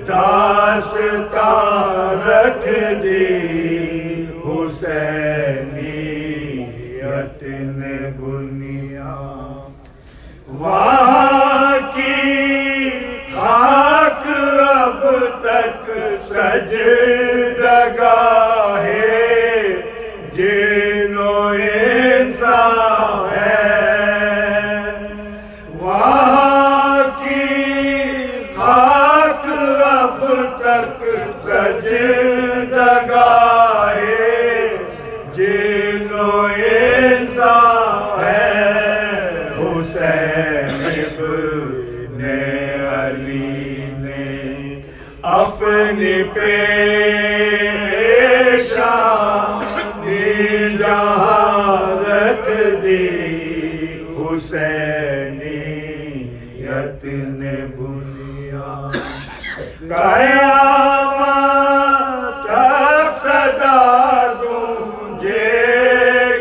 داستان رکھ دی, حسینیت نے جن و انسان ہے وہاں کی خاک اب تک سجدگاہ جن و انسان ہے حسین ابن علی نے اپنی پیشانی جہاں رکھ دی حسینیت نے بنیاد قیامت تک صدا گونجے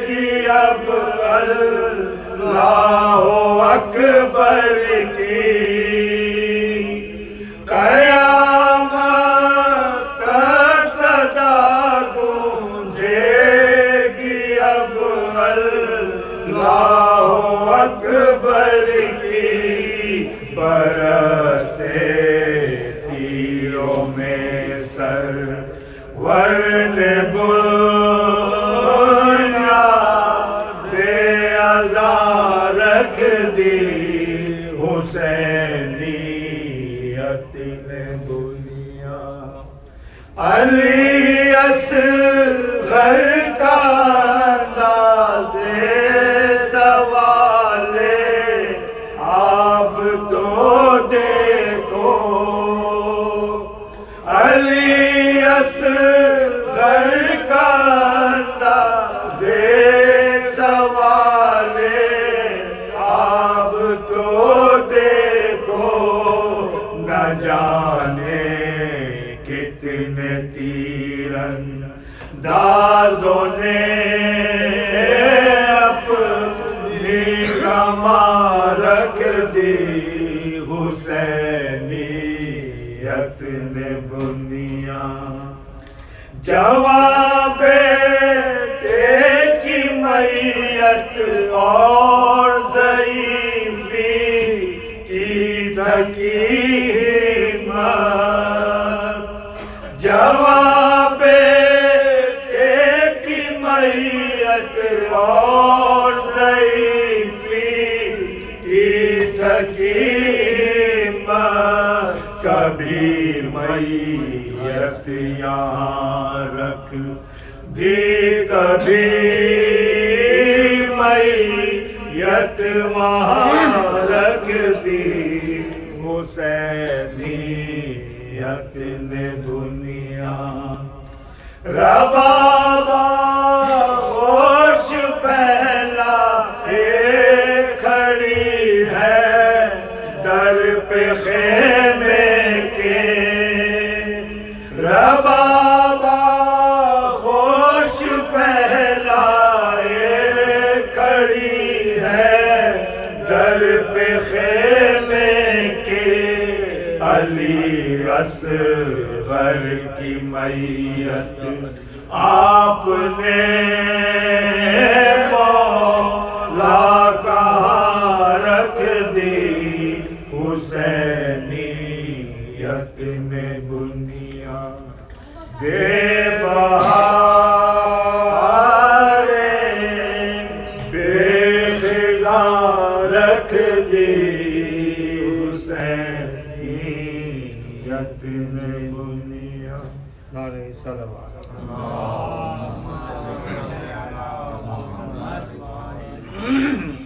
گی اب اللہ اکبر کی قیامت تک صدا گونجے گی اب اللہ اکبر کی برستے تیروں میں سر ورن بنیاد ازاں رکھ دی حسینیت نے بنیاد علی اصغر کا انداز سوال آپ تو دیکھو علی اصغر کا انداز سوال آپ تو دیکھو نہ جانے کتنے تیراندازوں نے اپنی کماں رکھ دی حسینیت نے بنیاد جواب بیٹے کی میت اور ضعیفی کی تھکی ہمت جواب بیٹے کی میت اور ضعیفی کی تھکی ہمت کبھی میت یہاں رکھ دی کبھی میت وہاں رکھ دی حسینیت نے بنیاد ربابا خوش پہلا ایک کھڑی ہے در پہ خیمے کے ربابا خوش پہلا ایک کھڑی ہے در پہ خیمے کے علی اصغر کی میت آپ نے مولا کہاں رکھ دی حسینیت نے بنیاد بے بہاریں بے خزاں رکھ دی حسینیت نے بنیاد نعرہ صلوات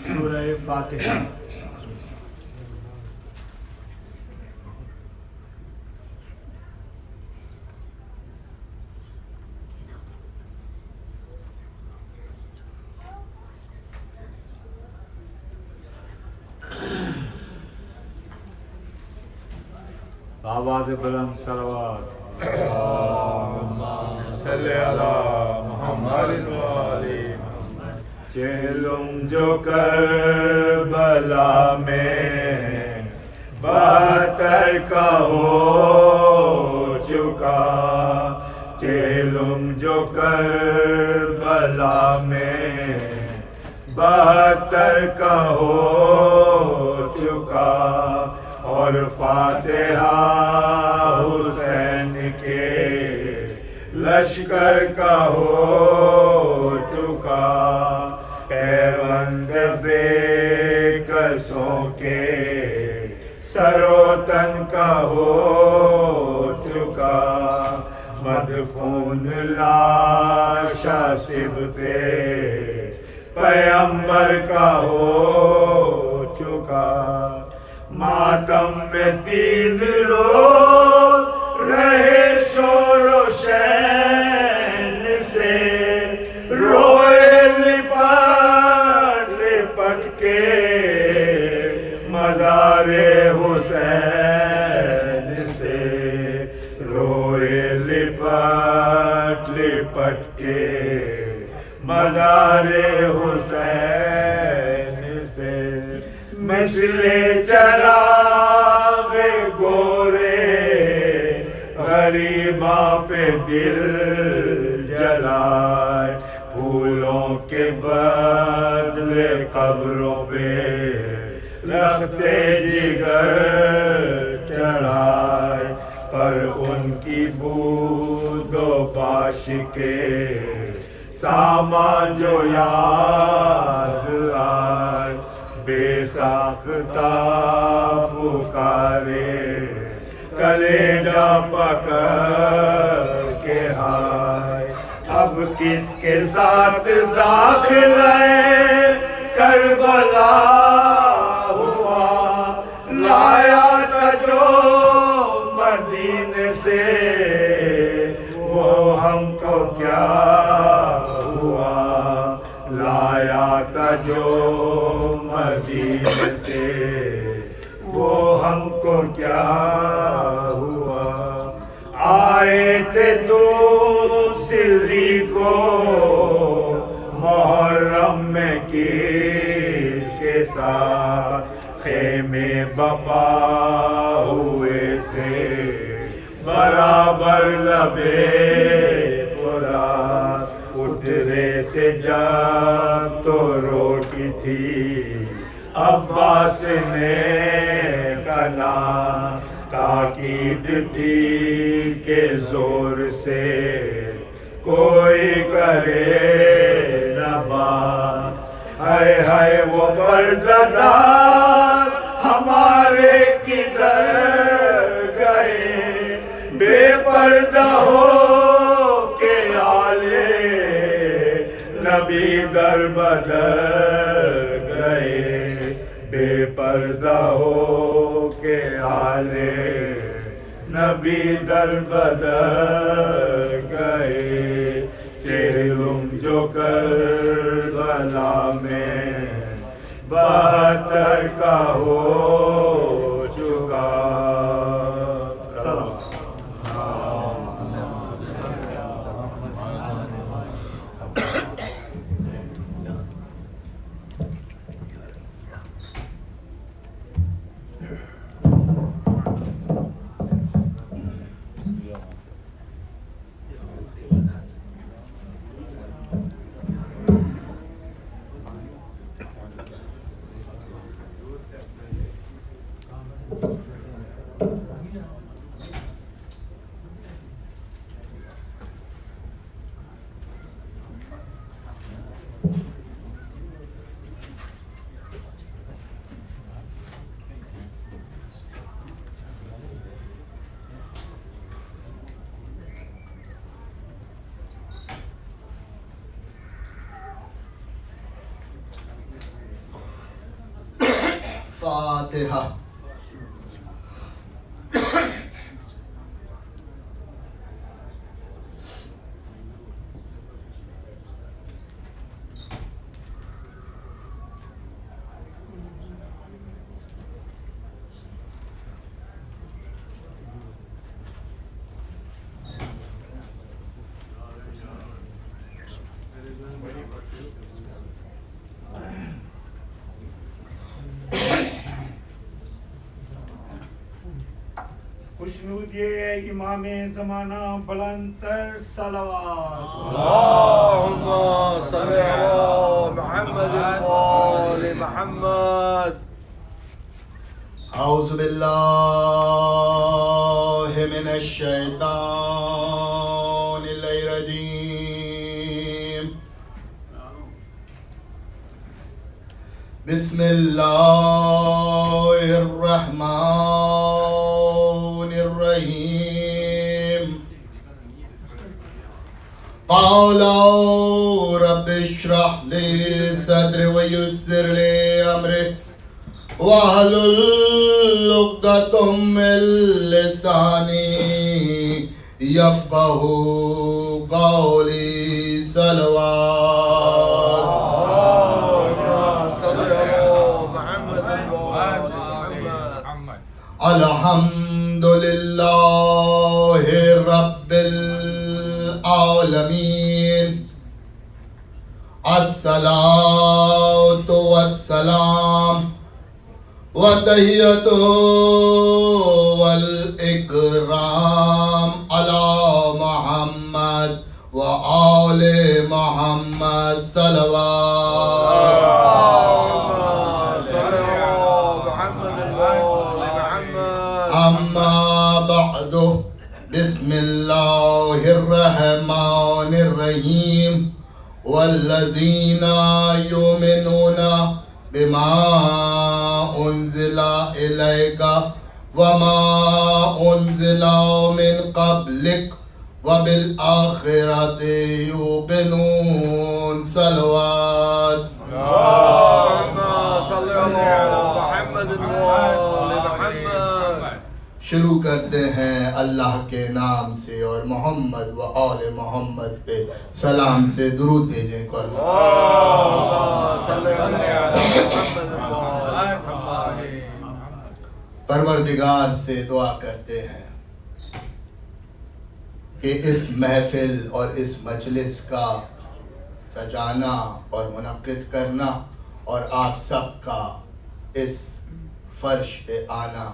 سورہ فاتحہ آواز بلند صلوات صلی علی محمد چہلم جو کربلا میں 72 کا ہو چکا چہلم جو کربلا میں 72 کا ہو چکا اور فاتحہ حسین کے لشکر کا ہو سے پیغمبر کا ہو چکا ماتم میں 3 روز رہے شور و شین سے روئے لپٹ لپٹ کے مزار حسین سے روئے لپٹ لپٹ کے مزار حسین سے مثل چراغ گورے غریباں پہ دل جلائے پھولوں کے بدلے قبروں پہ رکھتے جگر چڑھائے پر ان کی بود و باش کے سامان جو یاد آئے بے ساختہ پکارے کلیجہ پکڑ کے ہائے اب کس کے ساتھ داخلے کربلا ہوا لایا تھا جو مدینے سے وہ ہم کو کیا ہوا لایا تھا جو مدینے سے وہ ہم کو کیا ہوا آئے تھے دوسری کو محرم میں کس کے ساتھ خیمے بپا ہوئے تھے برابر لبے فرات اٹھ رہے تھے جب تو روٹی تھی عباس نے کنا تاکید تھی کہ زور سے کوئی کرے نہ بات ہائے ہائے وہ پردہ ہمارے کدھر گئے بے پردہ ہو کے آلے نبی در بدر گئے بے پردہ ہو کے آلے نبی در بدر گئے چہلم جو کربلا میں 72 کا ہو چکا سلام فاتحہ خوشنود یہ ہے امام زمانہ بلند تر صلوات اللهم صل على محمد وآل محمد اعوذ باللہ من الشیطان الرجیم بسم اللہ الرحمن الرحیم قالوا رب اشرح لي صدري ويسر لي أمري واحلل عقدة من لساني يفقهوا قولي صلوات الحمد لله رب العالمين الصلاة والسلام وتحية والإكرام على محمد وآل محمد صلوات أما بعد بسم الله الرحمن الرحيم والذين يؤمنون بما أنزل إليك وما أنزل من قبلك وبالآخرة يوقنون صلوات شروع کرتے ہیں اللہ کے نام سے اور محمد و آل محمد پہ سلام سے درود بھیجیں پروردگار سے دعا کرتے ہیں کہ اس محفل اور اس مجلس کا سجانا اور منعقد کرنا اور آپ سب کا اس فرش پہ آنا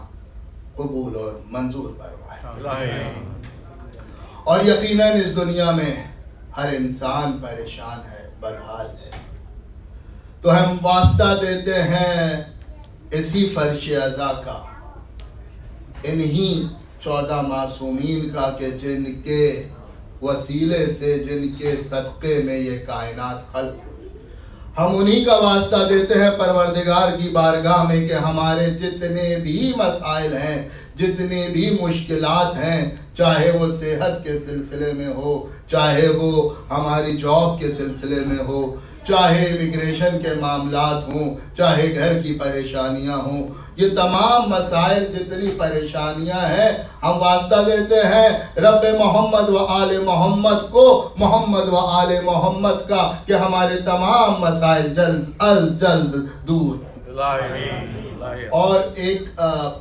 قبول اور منظور فرمائے اور یقیناً اس دنیا میں ہر انسان پریشان ہے، بدحال ہے، تو ہم واسطہ دیتے ہیں اسی فرش عزا کا، انہی 14 معصومین کا کہ جن کے وسیلے سے، جن کے صدقے میں یہ کائنات خلق ہوئی، ہم انہی کا واسطہ دیتے ہیں پروردگار کی بارگاہ میں کہ ہمارے جتنے بھی مسائل ہیں، جتنے بھی مشکلات ہیں، چاہے وہ صحت کے سلسلے میں ہو، چاہے وہ ہماری جاب کے سلسلے میں ہو، چاہے امیگریشن کے معاملات ہوں، چاہے گھر کی پریشانیاں ہوں، یہ تمام مسائل جتنی پریشانیاں ہیں ہم واسطہ دیتے ہیں رب محمد و آل محمد کو، محمد و آل محمد کا، کہ ہمارے تمام مسائل جلد از جلد دور۔ اور ایک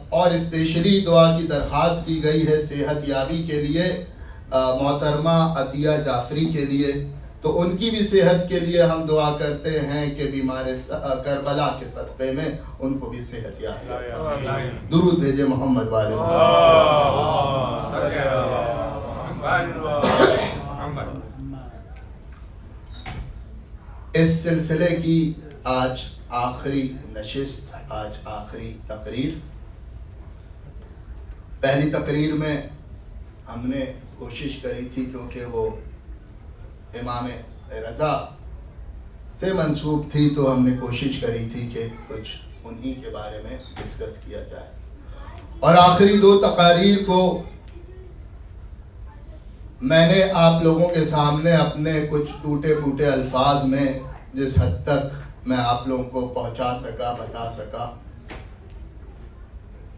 اور اسپیشلی دعا کی درخواست کی گئی ہے صحت یابی کے لیے، محترمہ عطیہ جعفری کے لیے، تو ان کی بھی صحت کے لیے ہم دعا کرتے ہیں کہ بیمار کربلا کے صدقے میں ان کو بھی صحت یابی۔ درود بھیجے محمد والے اس سلسلے کی آج آخری نشست، آج آخری تقریر۔ پہلی تقریر میں ہم نے کوشش کری تھی، کیونکہ وہ امام رضا سے منسوب تھی، تو ہم نے کوشش کری تھی کہ کچھ انہی کے بارے میں ڈسکس کیا جائے، اور آخری 2 تقاریر کو میں نے آپ لوگوں کے سامنے اپنے کچھ ٹوٹے پھوٹے الفاظ میں جس حد تک میں آپ لوگوں کو پہنچا سکا، بتا سکا،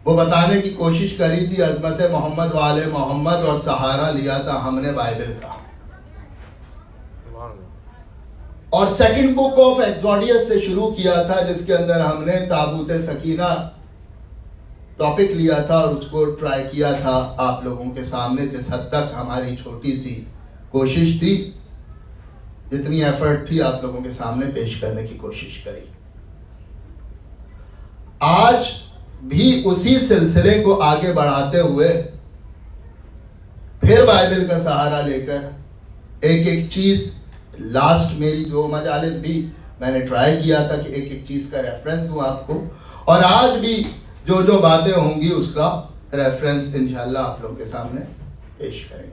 وہ بتانے کی کوشش کری تھی۔ عظمت محمد و آل محمد، اور سہارا لیا تھا ہم نے بائبل کا، اور سیکنڈ بک آف ایکسوڈیس سے شروع کیا تھا، جس کے اندر ہم نے تابوت سکینہ ٹاپک لیا تھا اور اس کو ٹرائی کیا تھا آپ لوگوں کے سامنے، جس حد تک ہماری چھوٹی سی کوشش تھی، جتنی ایفرٹ تھی آپ لوگوں کے سامنے پیش کرنے کی کوشش کری۔ آج بھی اسی سلسلے کو آگے بڑھاتے ہوئے پھر بائبل کا سہارا لے کر ایک ایک چیز، لاسٹ میری 2 مجالس بھی میں نے ٹرائی کیا تھا کہ ایک ایک چیز کا ریفرنس دوں آپ کو، اور آج بھی جو جو باتیں ہوں گی اس کا ریفرنس انشاءاللہ آپ لوگوں کے سامنے پیش کریں گے،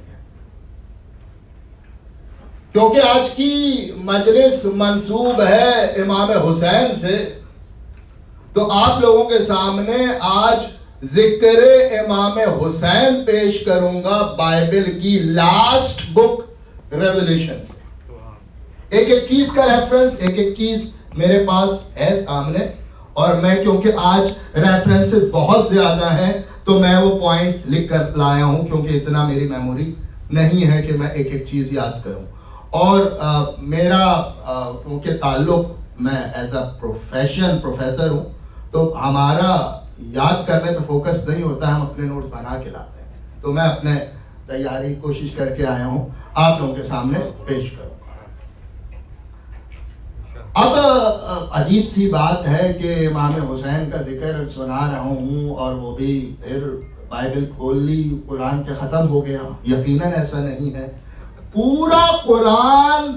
کیونکہ آج کی مجلس منسوب ہے امام حسین سے، تو آپ لوگوں کے سامنے آج ذکر امام حسین پیش کروں گا بائبل کی لاسٹ بک ریولیشن سے۔ ایک ایک چیز کا ریفرنس، ایک ایک چیز میرے پاس ہے سامنے، اور میں کیونکہ آج ریفرنسز بہت زیادہ ہیں تو میں وہ پوائنٹس لکھ کر لایا ہوں، کیونکہ اتنا میری میموری نہیں ہے کہ میں ایک ایک چیز یاد کروں. اور میرا کیونکہ تعلق، میں ایز اے پروفیسر ہوں، تو ہمارا یاد کرنے پہ فوکس نہیں ہوتا، ہم اپنے نوٹس بنا کے لاتے ہیں. تو میں اپنے تیاری کوشش کر کے آیا ہوں، آپ لوگوں کے سامنے پیش کروں. اب عجیب سی بات ہے کہ امام حسین کا ذکر سنا رہا ہوں اور وہ بھی پھر بائبل کھول لی، قرآن کے ختم ہو گیا. یقیناً ایسا نہیں ہے. پورا قرآن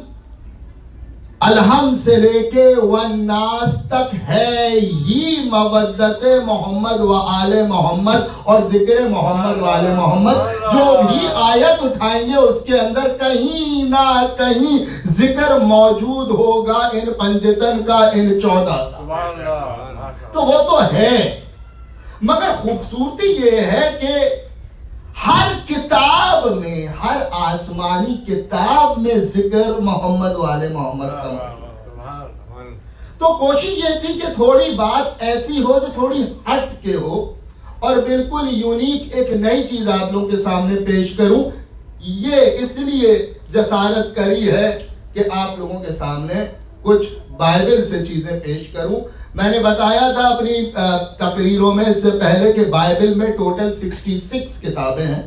الحمد سے لے کے والناس تک ہے ہی مودت محمد و آل محمد اور ذکر محمد و آل محمد. جو بھی آیت اٹھائیں گے اس کے اندر کہیں نہ کہیں ذکر موجود ہوگا ان پنجتن کا، ان 14 کا. تو وہ تو ہے، مگر خوبصورتی یہ ہے کہ ہر کتاب میں، ہر آسمانی کتاب میں ذکر محمد والے محمد کا. تو کوشش یہ تھی کہ تھوڑی بات ایسی ہو جو تھوڑی ہٹ کے ہو اور بالکل یونیک ایک نئی چیز آپ لوگوں کے سامنے پیش کروں. یہ اس لیے جسارت کری ہے کہ آپ لوگوں کے سامنے کچھ بائبل سے چیزیں پیش کروں. میں نے بتایا تھا اپنی تقریروں میں اس سے پہلے کہ بائبل میں ٹوٹل 66 کتابیں ہیں.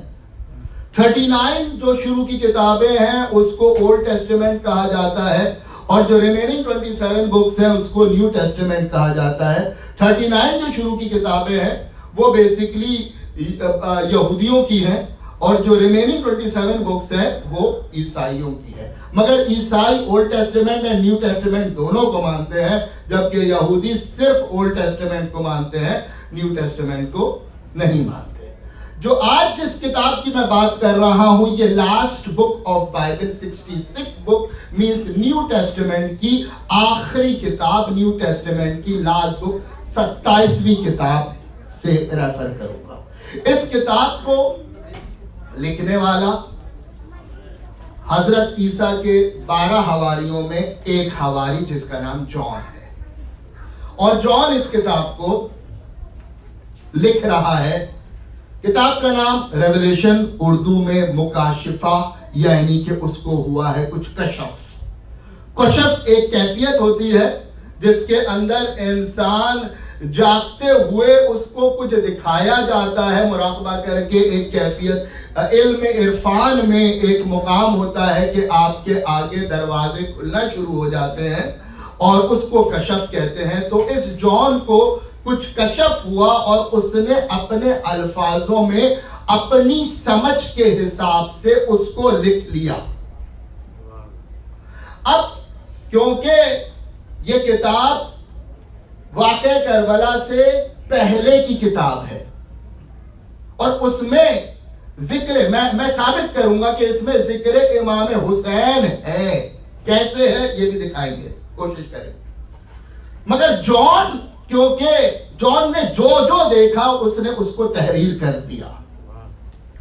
39 جو شروع کی کتابیں ہیں اس کو اولڈ ٹیسٹمنٹ کہا جاتا ہے، اور جو ریمیننگ 27 بکس ہیں اس کو نیو ٹیسٹمنٹ کہا جاتا ہے. 39 جو شروع کی کتابیں ہیں وہ بیسیکلی یہودیوں کی ہیں، اور جو ریمیننگ 27 بکس ہیں وہ عیسائیوں کی ہے. مگر عیسائی اولڈ ٹیسٹمنٹ اور نیو ٹیسٹمنٹ دونوں کو مانتے ہیں، جبکہ یہودی صرف اولڈ ٹیسٹمنٹ کو مانتے ہیں، نیو ٹیسٹمنٹ کو نہیں مانتے. جو آج جس کتاب کی میں بات کر رہا ہوں یہ last book of Bible, 66 book means new testament کی آخری کتاب، نیو ٹیسٹمنٹ کی لاسٹ بک 27ویں کتاب سے ریفر کروں گا. اس کتاب کو لکھنے والا حضرت عیسیٰ کے 12 حواریوں میں ایک حواری جس کا نام جان ہے، اور جان اس کتاب کو لکھ رہا ہے. کتاب کا نام ریولیشن، اردو میں مکاشفہ، یعنی کہ اس کو ہوا ہے کچھ کشف. کشف ایک کیفیت ہوتی ہے جس کے اندر انسان جاگتے ہوئے اس کو کچھ دکھایا جاتا ہے مراقبہ کر کے. ایک کیفیت علم عرفان میں ایک مقام ہوتا ہے کہ آپ کے آگے دروازے کھلنا شروع ہو جاتے ہیں اور اس کو کشف کہتے ہیں. تو اس جان کو کچھ کشف ہوا اور اس نے اپنے الفاظوں میں اپنی سمجھ کے حساب سے اس کو لکھ لیا. اب کیونکہ یہ کتاب واقع کربلا سے پہلے کی کتاب ہے اور اس میں ذکر، میں ثابت کروں گا کہ اس میں ذکر امام حسین ہے. کیسے ہے یہ بھی دکھائیں گے، کوشش کریں. مگر جان، کیونکہ جان نے جو دیکھا اس نے اس کو تحریر کر دیا.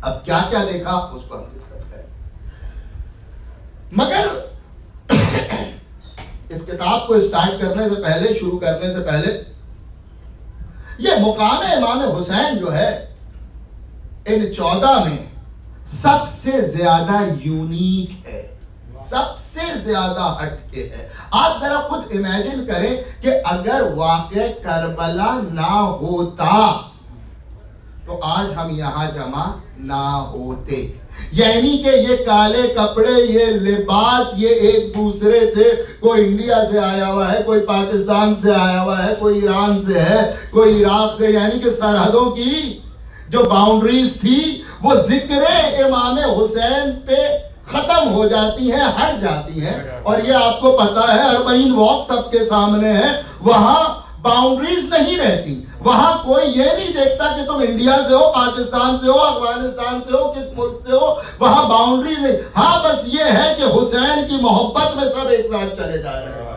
اب کیا کیا دیکھا اس کو ہم ڈسکس کریں. مگر اس کتاب کو اسٹارٹ کرنے سے پہلے، شروع کرنے سے پہلے، یہ مقام امام حسین جو ہے ان 14 میں سب سے زیادہ یونیک ہے، سب سے زیادہ ہٹ کے ہے. آپ ذرا خود امیجن کریں کہ اگر واقع کربلا نہ ہوتا تو آج ہم یہاں جمع نہ ہوتے. یعنی کہ یہ کالے کپڑے، یہ لباس، یہ ایک دوسرے سے، کوئی انڈیا سے آیا ہوا ہے، کوئی پاکستان سے آیا ہوا ہے، کوئی ایران سے ہے، کوئی عراق سے، یعنی کہ سرحدوں کی جو باؤنڈریز تھی وہ ذکر امام حسین پہ ختم ہو جاتی ہیں، ہٹ جاتی ہیں. اور یہ آپ کو پتا ہے 40 واک سب کے سامنے ہے، وہاں باؤنڈریز نہیں رہتی. وہاں کوئی یہ نہیں دیکھتا کہ تم انڈیا سے ہو، پاکستان سے ہو، افغانستان سے ہو، کس ملک سے ہو، وہاں باؤنڈری نہیں. ہاں بس یہ ہے کہ حسین کی محبت میں سب ایک ساتھ چلے جا رہے ہیں،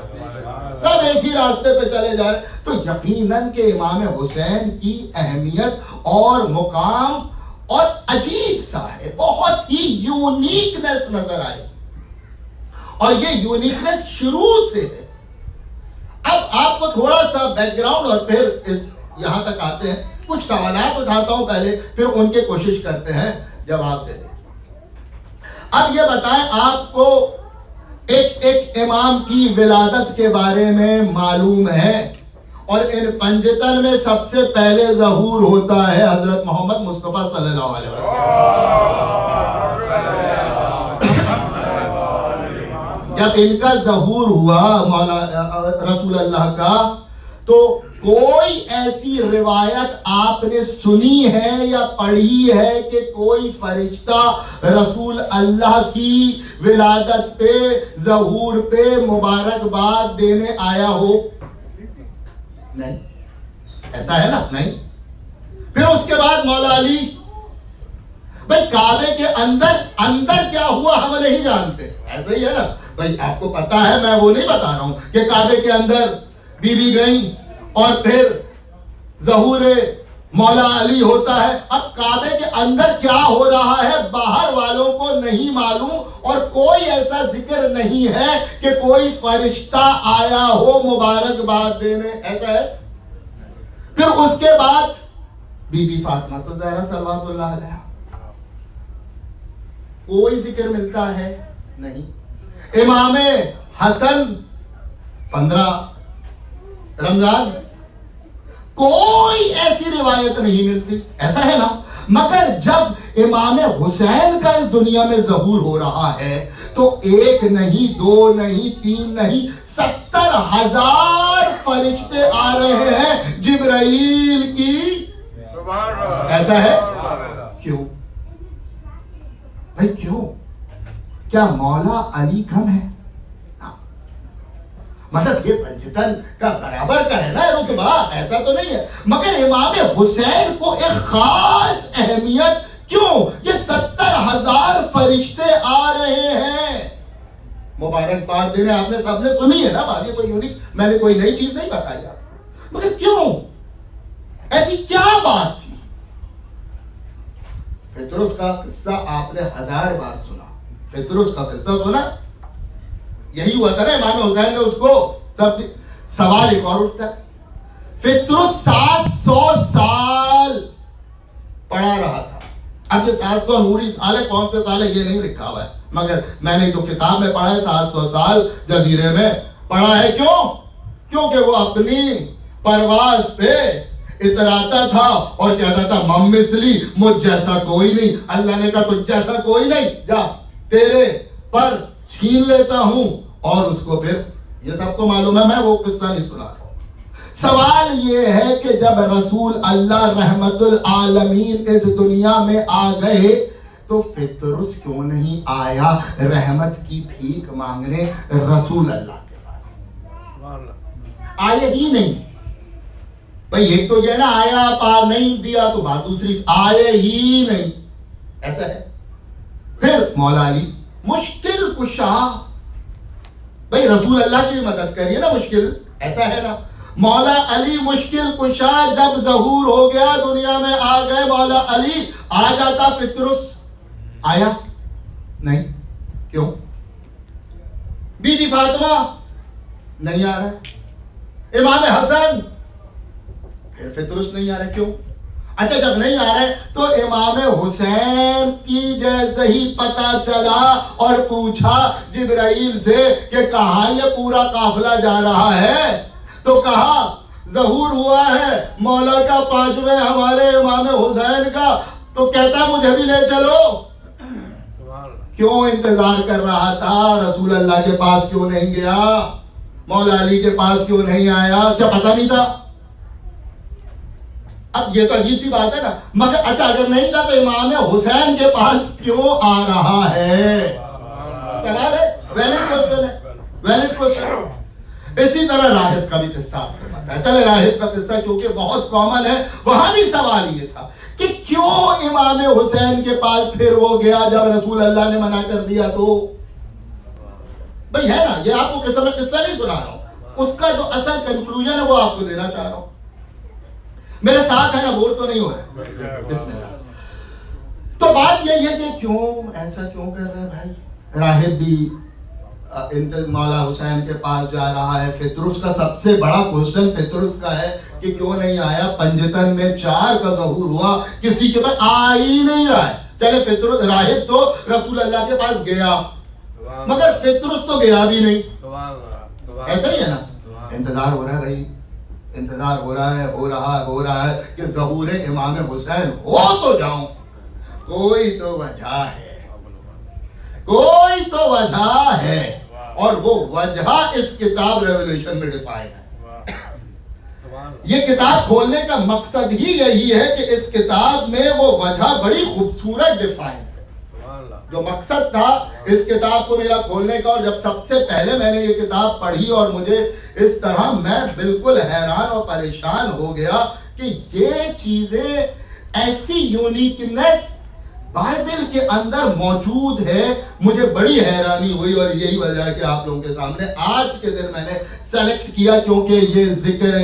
سب ایک ہی راستے پہ چلے جا رہے ہیں. تو یقیناً کہ امام حسین کی اہمیت اور مقام اور عجیب سا ہے، بہت ہی یونیکنیس نظر آئے. اور یہ یونیکنس شروع سے ہے. اب آپ کو تھوڑا سا بیک گراؤنڈ اور پھر اس یہاں تک آتے ہیں. کچھ سوالات اٹھاتا ہوں پہلے, پھر ان کے کوشش کرتے ہیں جواب دے دیں. اب یہ بتائیں, آپ کو ایک امام کی ولادت کے بارے میں معلوم ہے, اور ان پنجتن میں سب سے پہلے ظہور ہوتا ہے حضرت محمد مصطفیٰ صلی اللہ علیہ وسلم. جب ان کا ظہور ہوا مولا رسول اللہ کا, تو کوئی ایسی روایت آپ نے سنی ہے یا پڑھی ہے کہ کوئی فرشتہ رسول اللہ کی ولادت پہ, ظہور پہ مبارکباد دینے آیا ہو؟ نہیں, ایسا ہے نا, نہیں. پھر اس کے بعد مولا علی, بھائی کعبے کے اندر کیا ہوا ہم نہیں جانتے, ایسا ہی ہے نا بھائی, آپ کو پتا ہے, میں وہ نہیں بتا رہا ہوں کہ کعبے کے اندر بی بی گئیں اور پھر ظہور مولا علی ہوتا ہے. اب کعبے کے اندر کیا ہو رہا ہے باہر والوں کو نہیں معلوم, اور کوئی ایسا ذکر نہیں ہے کہ کوئی فرشتہ آیا ہو مبارکباد دینے, ایسا ہے. پھر اس کے بعد بی بی فاطمہ تو زہرا صلوات اللہ علیہا, کوئی ذکر ملتا ہے نہیں. امام حسن 15 رمضان, کوئی ایسی روایت نہیں ملتی, ایسا ہے نا. مگر جب امام حسین کا اس دنیا میں ظہور ہو رہا ہے تو ایک نہیں, دو نہیں, تین نہیں, 70,000 فرشتے آ رہے ہیں جبرائیل کی. ایسا ہے. کیوں بھائی, کیوں؟ کیا مولا علی کم ہے؟ مطلب یہ پنجتن کا برابر کا ہے نا رتبہ, ایسا تو نہیں ہے. مگر امام حسین کو ایک خاص اہمیت کیوں؟ یہ 70,000 فرشتے آ رہے ہیں مبارکباد دینے. آپ نے سب نے سنی ہے نا بات, یہ تو یونیک, میں نے کوئی نئی چیز نہیں بتائی آپ کو. مگر کیوں, ایسی کیا بات تھی؟ فطرس کا قصہ آپ نے 1000 بار سنا. فطرس کا قصہ سنا, یہی ہوا تھا نا امام حسین نے اس کو سب. سوال ایک اور اٹھتا ہے, فطرس 700 سال پڑھا رہا تھا. اب یہ 700 نوری سال ہے, کون سے سال ہے یہ نہیں لکھا ہوا ہے, مگر میں نے جو کتاب میں پڑھا ہے 700 سال جزیرے میں پڑھا ہے. کیوں؟ کیونکہ وہ اپنی پرواز پہ اتراتا تھا اور کہتا تھا مم مثلی, مجھ جیسا کوئی نہیں. اللہ نے کہا تجھ جیسا کوئی نہیں, جا تیرے پر چھین لیتا ہوں. اور اس کو پھر, یہ سب کو معلوم ہے, میں وہ قصہ نہیں سنا رہا ہوں. سوال یہ ہے کہ جب رسول اللہ رحمت العالمین اس دنیا میں آ گئے تو فطرس کیوں نہیں آیا رحمت کی بھیک مانگنے رسول اللہ کے پاس؟ آئے ہی نہیں بھائی. ایک تو یہ نا آیا پار نہیں دیا تو بات دوسری, آئے ہی نہیں, ایسا ہے. پھر مولا علی مشکل کشا, بھائی رسول اللہ کی بھی مدد کریے نا, مشکل, ایسا ہے نا. مولا علی مشکل کشا, جب ظہور ہو گیا دنیا میں آ گئے مولا علی, آ جاتا فطرس, آیا نہیں. کیوں؟ بی بی فاطمہ نہیں آ رہا ہے, امام حسن, پھر فطرس نہیں آ رہا. کیوں؟ اچھا جب نہیں آ رہے تو امام حسین کی جیسے ہی پتہ چلا اور پوچھا جبرائیل سے کہ کہاں یہ پورا قافلہ جا رہا ہے, تو کہا ظہور ہوا ہے مولا کا 5ویں ہمارے امام حسین کا. تو کہتا مجھے بھی لے چلو. کیوں انتظار کر رہا تھا؟ رسول اللہ کے پاس کیوں نہیں گیا؟ مولا علی کے پاس کیوں نہیں آیا؟ کیا پتہ نہیں تھا؟ اب یہ تو عجیب سی بات ہے نا. مگر اچھا اگر نہیں تھا تو امام حسین کے پاس کیوں آ رہا ہے؟ سوال ہے, ویلڈ کوسچن ہے, ویلڈ کوسچن. اسی طرح راہب کا بھی قصہ آپ کو پتا ہے. چلے راہب کا قصہ کیونکہ بہت کامن ہے, وہاں بھی سوال یہ تھا کہ کیوں امام حسین کے پاس پھر وہ گیا جب رسول اللہ نے منع کر دیا. تو بھئی ہے نا, یہ آپ کو قصہ, میں قصہ نہیں سنا رہا ہوں, اس کا جو اصل کنکلوژن ہے وہ آپ کو دینا چاہ رہا ہوں. میرے ساتھ ہے نا, بور تو نہیں ہو رہا؟ بسم اللہ. تو بات یہی ہے کہ کیوں ایسا کیوں کر رہے ہیں بھائی؟ راہب بھی مولا حسین کے پاس جا رہا ہے. فطرس کا سب سے بڑا کوشچن فطرس کا ہے کہ کیوں نہیں آیا. پنجتن میں 4 کا ظہور ہوا, کسی کے پاس آ ہی نہیں رہا ہے. چلے فطرس راہب تو رسول اللہ کے پاس گیا, مگر فطرس تو گیا بھی نہیں. ایسا ہی ہے نا. انتظار ہو رہا ہے بھائی, انتظار ہو رہا ہے کہ ظہور امام حسین ہو تو جاؤں. کوئی تو وجہ ہے, کوئی تو وجہ ہے, اور وہ وجہ اس کتاب ریولیوشن میں ڈیفائن ہے. یہ کتاب کھولنے کا مقصد ہی یہی ہے کہ اس کتاب میں وہ وجہ بڑی خوبصورت ڈیفائن ہے. جو مقصد تھا اس کتاب کو میرا کھولنے کا, اور جب سب سے پہلے میں نے یہ کتاب پڑھی اور مجھے اس طرح میں بالکل حیران اور پریشان ہو گیا کہ یہ چیزیں ایسی یونیکنیس بائبل کے اندر موجود ہے. مجھے بڑی حیرانی ہوئی, اور یہی وجہ ہے کہ آپ لوگوں کے سامنے آج کے دن میں نے سلیکٹ کیا, کیونکہ یہ ذکر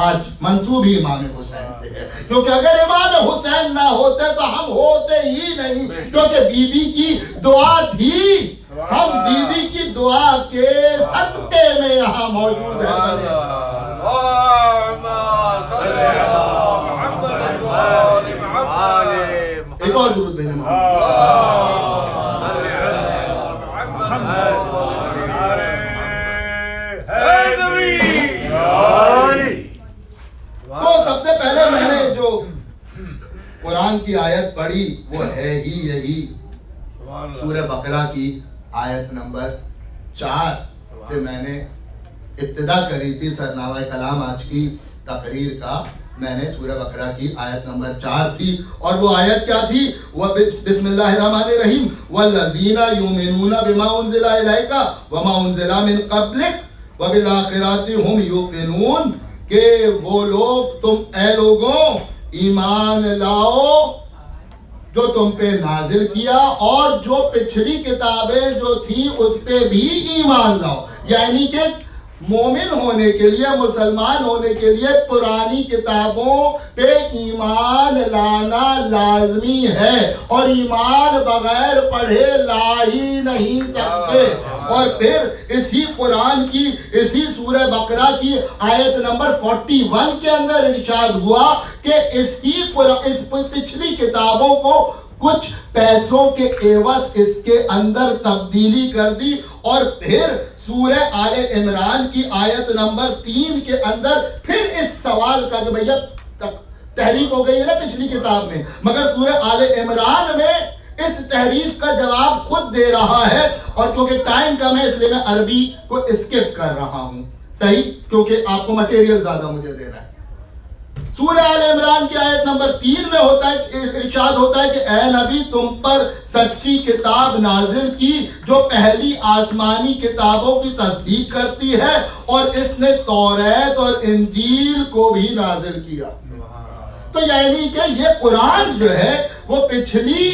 آج منسوب ہی امام حسین سے ہے. کیونکہ اگر امام حسین نہ ہوتے تو ہم ہوتے ہی نہیں, کیونکہ بی بی کی دعا تھی. ہم بی بی کی دعا کے صدقے میں یہاں موجود ہیں. ایک اور درود بھیجیں تو سب سے پہلے میں نے جو قرآن کی آیت پڑھی وہ ہے ہی یہی سورہ بقرہ کی آیت نمبر 4 سے میں نے ابتدا کری تھی. سرنامہ کلام آج کی تقریر کا میں نے سورہ بقرہ کی آیت نمبر 4 تھی, اور وہ آیت کیا تھی؟ بسم اللہ الرحمن الرحیم والذین یؤمنون بما انزل الیک وما انزل من قبلک وبالآخرۃ هم یوقنون. کہ وہ لوگ, تم اے لوگوں ایمان لاؤ جو تم پہ نازل کیا, اور جو پچھلی کتابیں جو تھیں اس پہ بھی ایمان لاؤ. یعنی کہ مومن ہونے کے لیے, مسلمان ہونے کے لیے پرانی کتابوں پہ ایمان لانا لازمی ہے, اور ایمان بغیر پڑھے لا ہی نہیں سکتے. اور پھر اسی قرآن کی اسی سورہ بقرہ کی آیت نمبر 41 کے اندر ارشاد ہوا کہ اس پچھلی کتابوں کو کچھ پیسوں کے عوض اس کے اندر تبدیلی کر دی. اور پھر سورہ آل عمران کی آیت نمبر 3 کے اندر پھر اس سوال کا کہ بھیا تحریف ہو گئی ہے نا پچھلی کتاب میں, مگر سورہ آل عمران میں اس تحریف کا جواب خود دے رہا ہے. اور کیونکہ ٹائم کم ہے اس لیے میں عربی کو اسکپ کر رہا ہوں, صحیح, کیونکہ آپ کو مٹیریل زیادہ مجھے دینا ہے. سورہ آل عمران کی آیت نمبر 3 میں ہوتا ہے, ارشاد ہوتا ہے کہ اے نبی تم پر سچی کتاب نازل کی جو پہلی آسمانی کتابوں کی تصدیق کرتی ہے, اور اس نے توریت اور انجیل کو بھی نازل کیا. تو یعنی کہ یہ قرآن جو ہے وہ پچھلی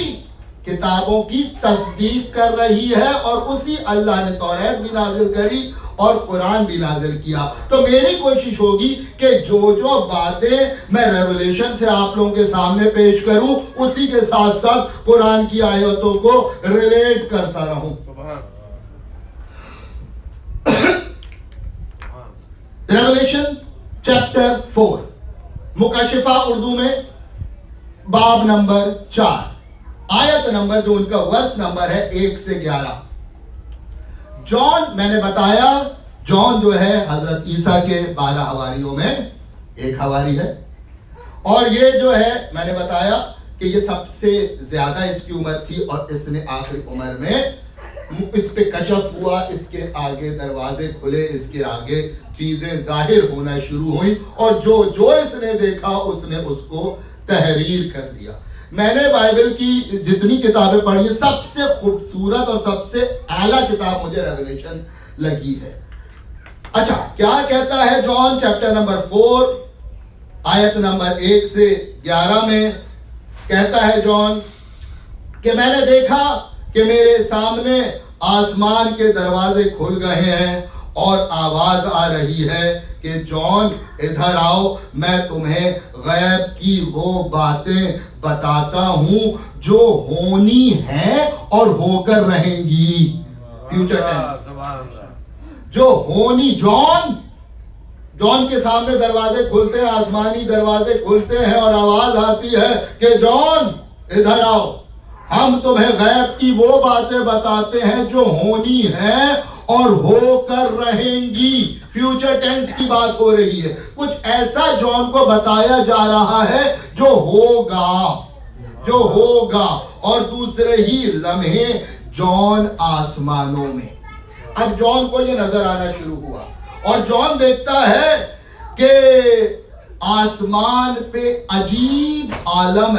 کتابوں کی تصدیق کر رہی ہے, اور اسی اللہ نے توریت بھی نازل کری اور قرآن بھی نازل کیا. تو میری کوشش ہوگی کہ جو باتیں میں ریولیشن سے آپ لوگوں کے سامنے پیش کروں اسی کے ساتھ ساتھ قرآن کی آیتوں کو ریلیٹ کرتا رہوں. ریولیشن چیپٹر 4 مکاشفہ اردو میں باب نمبر 4 آیت نمبر جو ان کا ورس نمبر ہے 1 سے 11. جان, میں نے بتایا جان جو ہے حضرت عیسیٰ کے 12 حواریوں میں ایک حواری ہے, اور یہ جو ہے میں نے بتایا کہ یہ سب سے زیادہ اس کی عمر تھی, اور اس نے آخری عمر میں اس پہ کشف ہوا, اس کے آگے دروازے کھلے, اس کے آگے چیزیں ظاہر ہونا شروع ہوئی, اور جو اس نے دیکھا اس نے اس کو تحریر کر دیا. میں نے بائبل کی جتنی کتابیں پڑھی ہیں سب سے خوبصورت اور سب سے اعلیٰ کتاب مجھے ریولیشن لگی ہے. اچھا, کیا کہتا ہے جان چیپٹر نمبر 4 آیت نمبر 1 سے 11 میں کہتا ہے جان کہ میں نے دیکھا کہ میرے سامنے آسمان کے دروازے کھل گئے ہیں, اور آواز آ رہی ہے کہ جان ادھر آؤ, میں تمہیں غیب کی وہ باتیں بتاتا ہوں جو ہونی ہیں اور ہو کر رہیں گی. Future tennis. جو ہونی جون کے سامنے دروازے کھلتے ہیں, آسمانی دروازے کھلتے ہیں اور آواز آتی ہے کہ جون ادھر آؤ, ہم تمہیں غیب کی وہ باتیں بتاتے ہیں جو ہونی ہیں اور ہو کر رہیں گی. فیوچر ٹینس کی بات ہو رہی ہے. کچھ ایسا جون کو بتایا جا رہا ہے جو ہوگا, اور دوسرے ہی لمحے جون آسمانوں میں. اب جون کو یہ نظر آنا شروع ہوا اور جون دیکھتا ہے کہ آسمان پہ عجیب عالم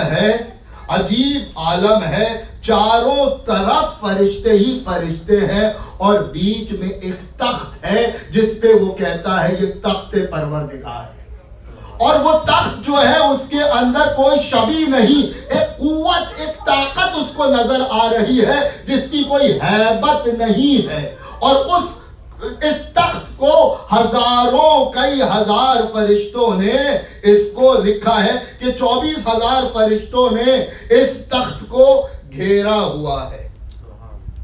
ہے, چاروں طرف فرشتے ہی فرشتے ہیں اور بیچ میں ایک تخت ہے جس پہ وہ کہتا ہے یہ تخت پروردگار ہے. اور وہ تخت جو ہے اس کے اندر کوئی شبیہ نہیں, ایک قوت, ایک طاقت اس کو نظر آ رہی ہے جس کی کوئی ہیبت نہیں ہے. اور اس تخت کو ہزاروں, کئی ہزار فرشتوں نے اس کو لکھا ہے کہ 24,000 فرشتوں نے اس تخت کو گھیرا ہوا ہے.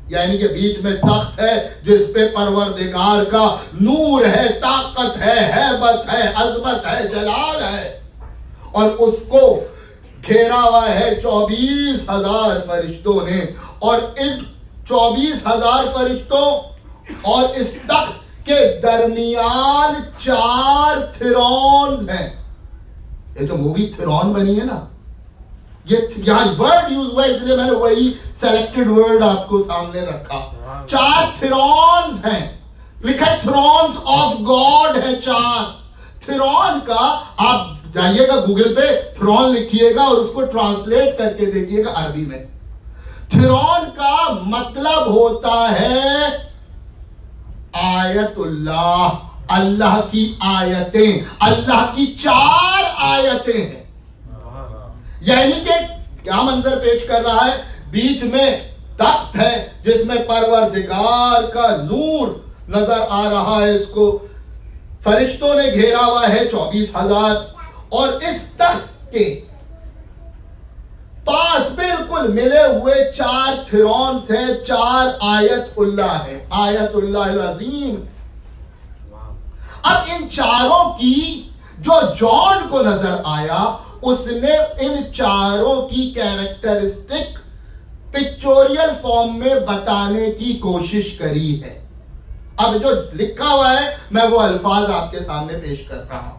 یعنی کہ بیچ میں تخت ہے جس پہ پروردگار کا نور ہے, طاقت ہے, ہیبت ہے, عظمت ہے, جلال ہے, اور اس کو گھیرا ہوا ہے 24,000 فرشتوں نے. اور ان 24,000 فرشتوں اور اس تخت کے درمیان 4 تھرونز ہیں. یہ جو مووی تھرون بنی ہے نا, یہ یہاں ورڈ یوز ہوا اس لیے میں نے وہی سلیکٹڈ ورڈ آپ کو سامنے رکھا. 4 تھرونز ہیں, لکھا تھرونز آف گاڈ ہے 4. تھرون کا آپ جائیے گا گوگل پہ, تھرون لکھیے گا اور اس کو ٹرانسلیٹ کر کے دیکھیے گا عربی میں. تھرون کا مطلب ہوتا ہے آیت اللہ, اللہ کی آیتیں, اللہ کی 4 آیتیں ہیں. یعنی کہ کیا منظر پیش کر رہا ہے, بیچ میں تخت ہے جس میں پروردگار کا نور نظر آ رہا ہے, اس کو فرشتوں نے گھیرا ہوا ہے 24,000, اور اس تخت کے پاس بالکل ملے ہوئے 4 تھرونز ہیں, 4 آیت اللہ ہے, آیت اللہ العظیم. اب ان چاروں کی جو جون کو نظر آیا, اس نے ان چاروں کی کیریکٹرسٹک پکچوریل فارم میں بتانے کی کوشش کری ہے. اب جو لکھا ہوا ہے میں وہ الفاظ آپ کے سامنے پیش کر رہا ہوں.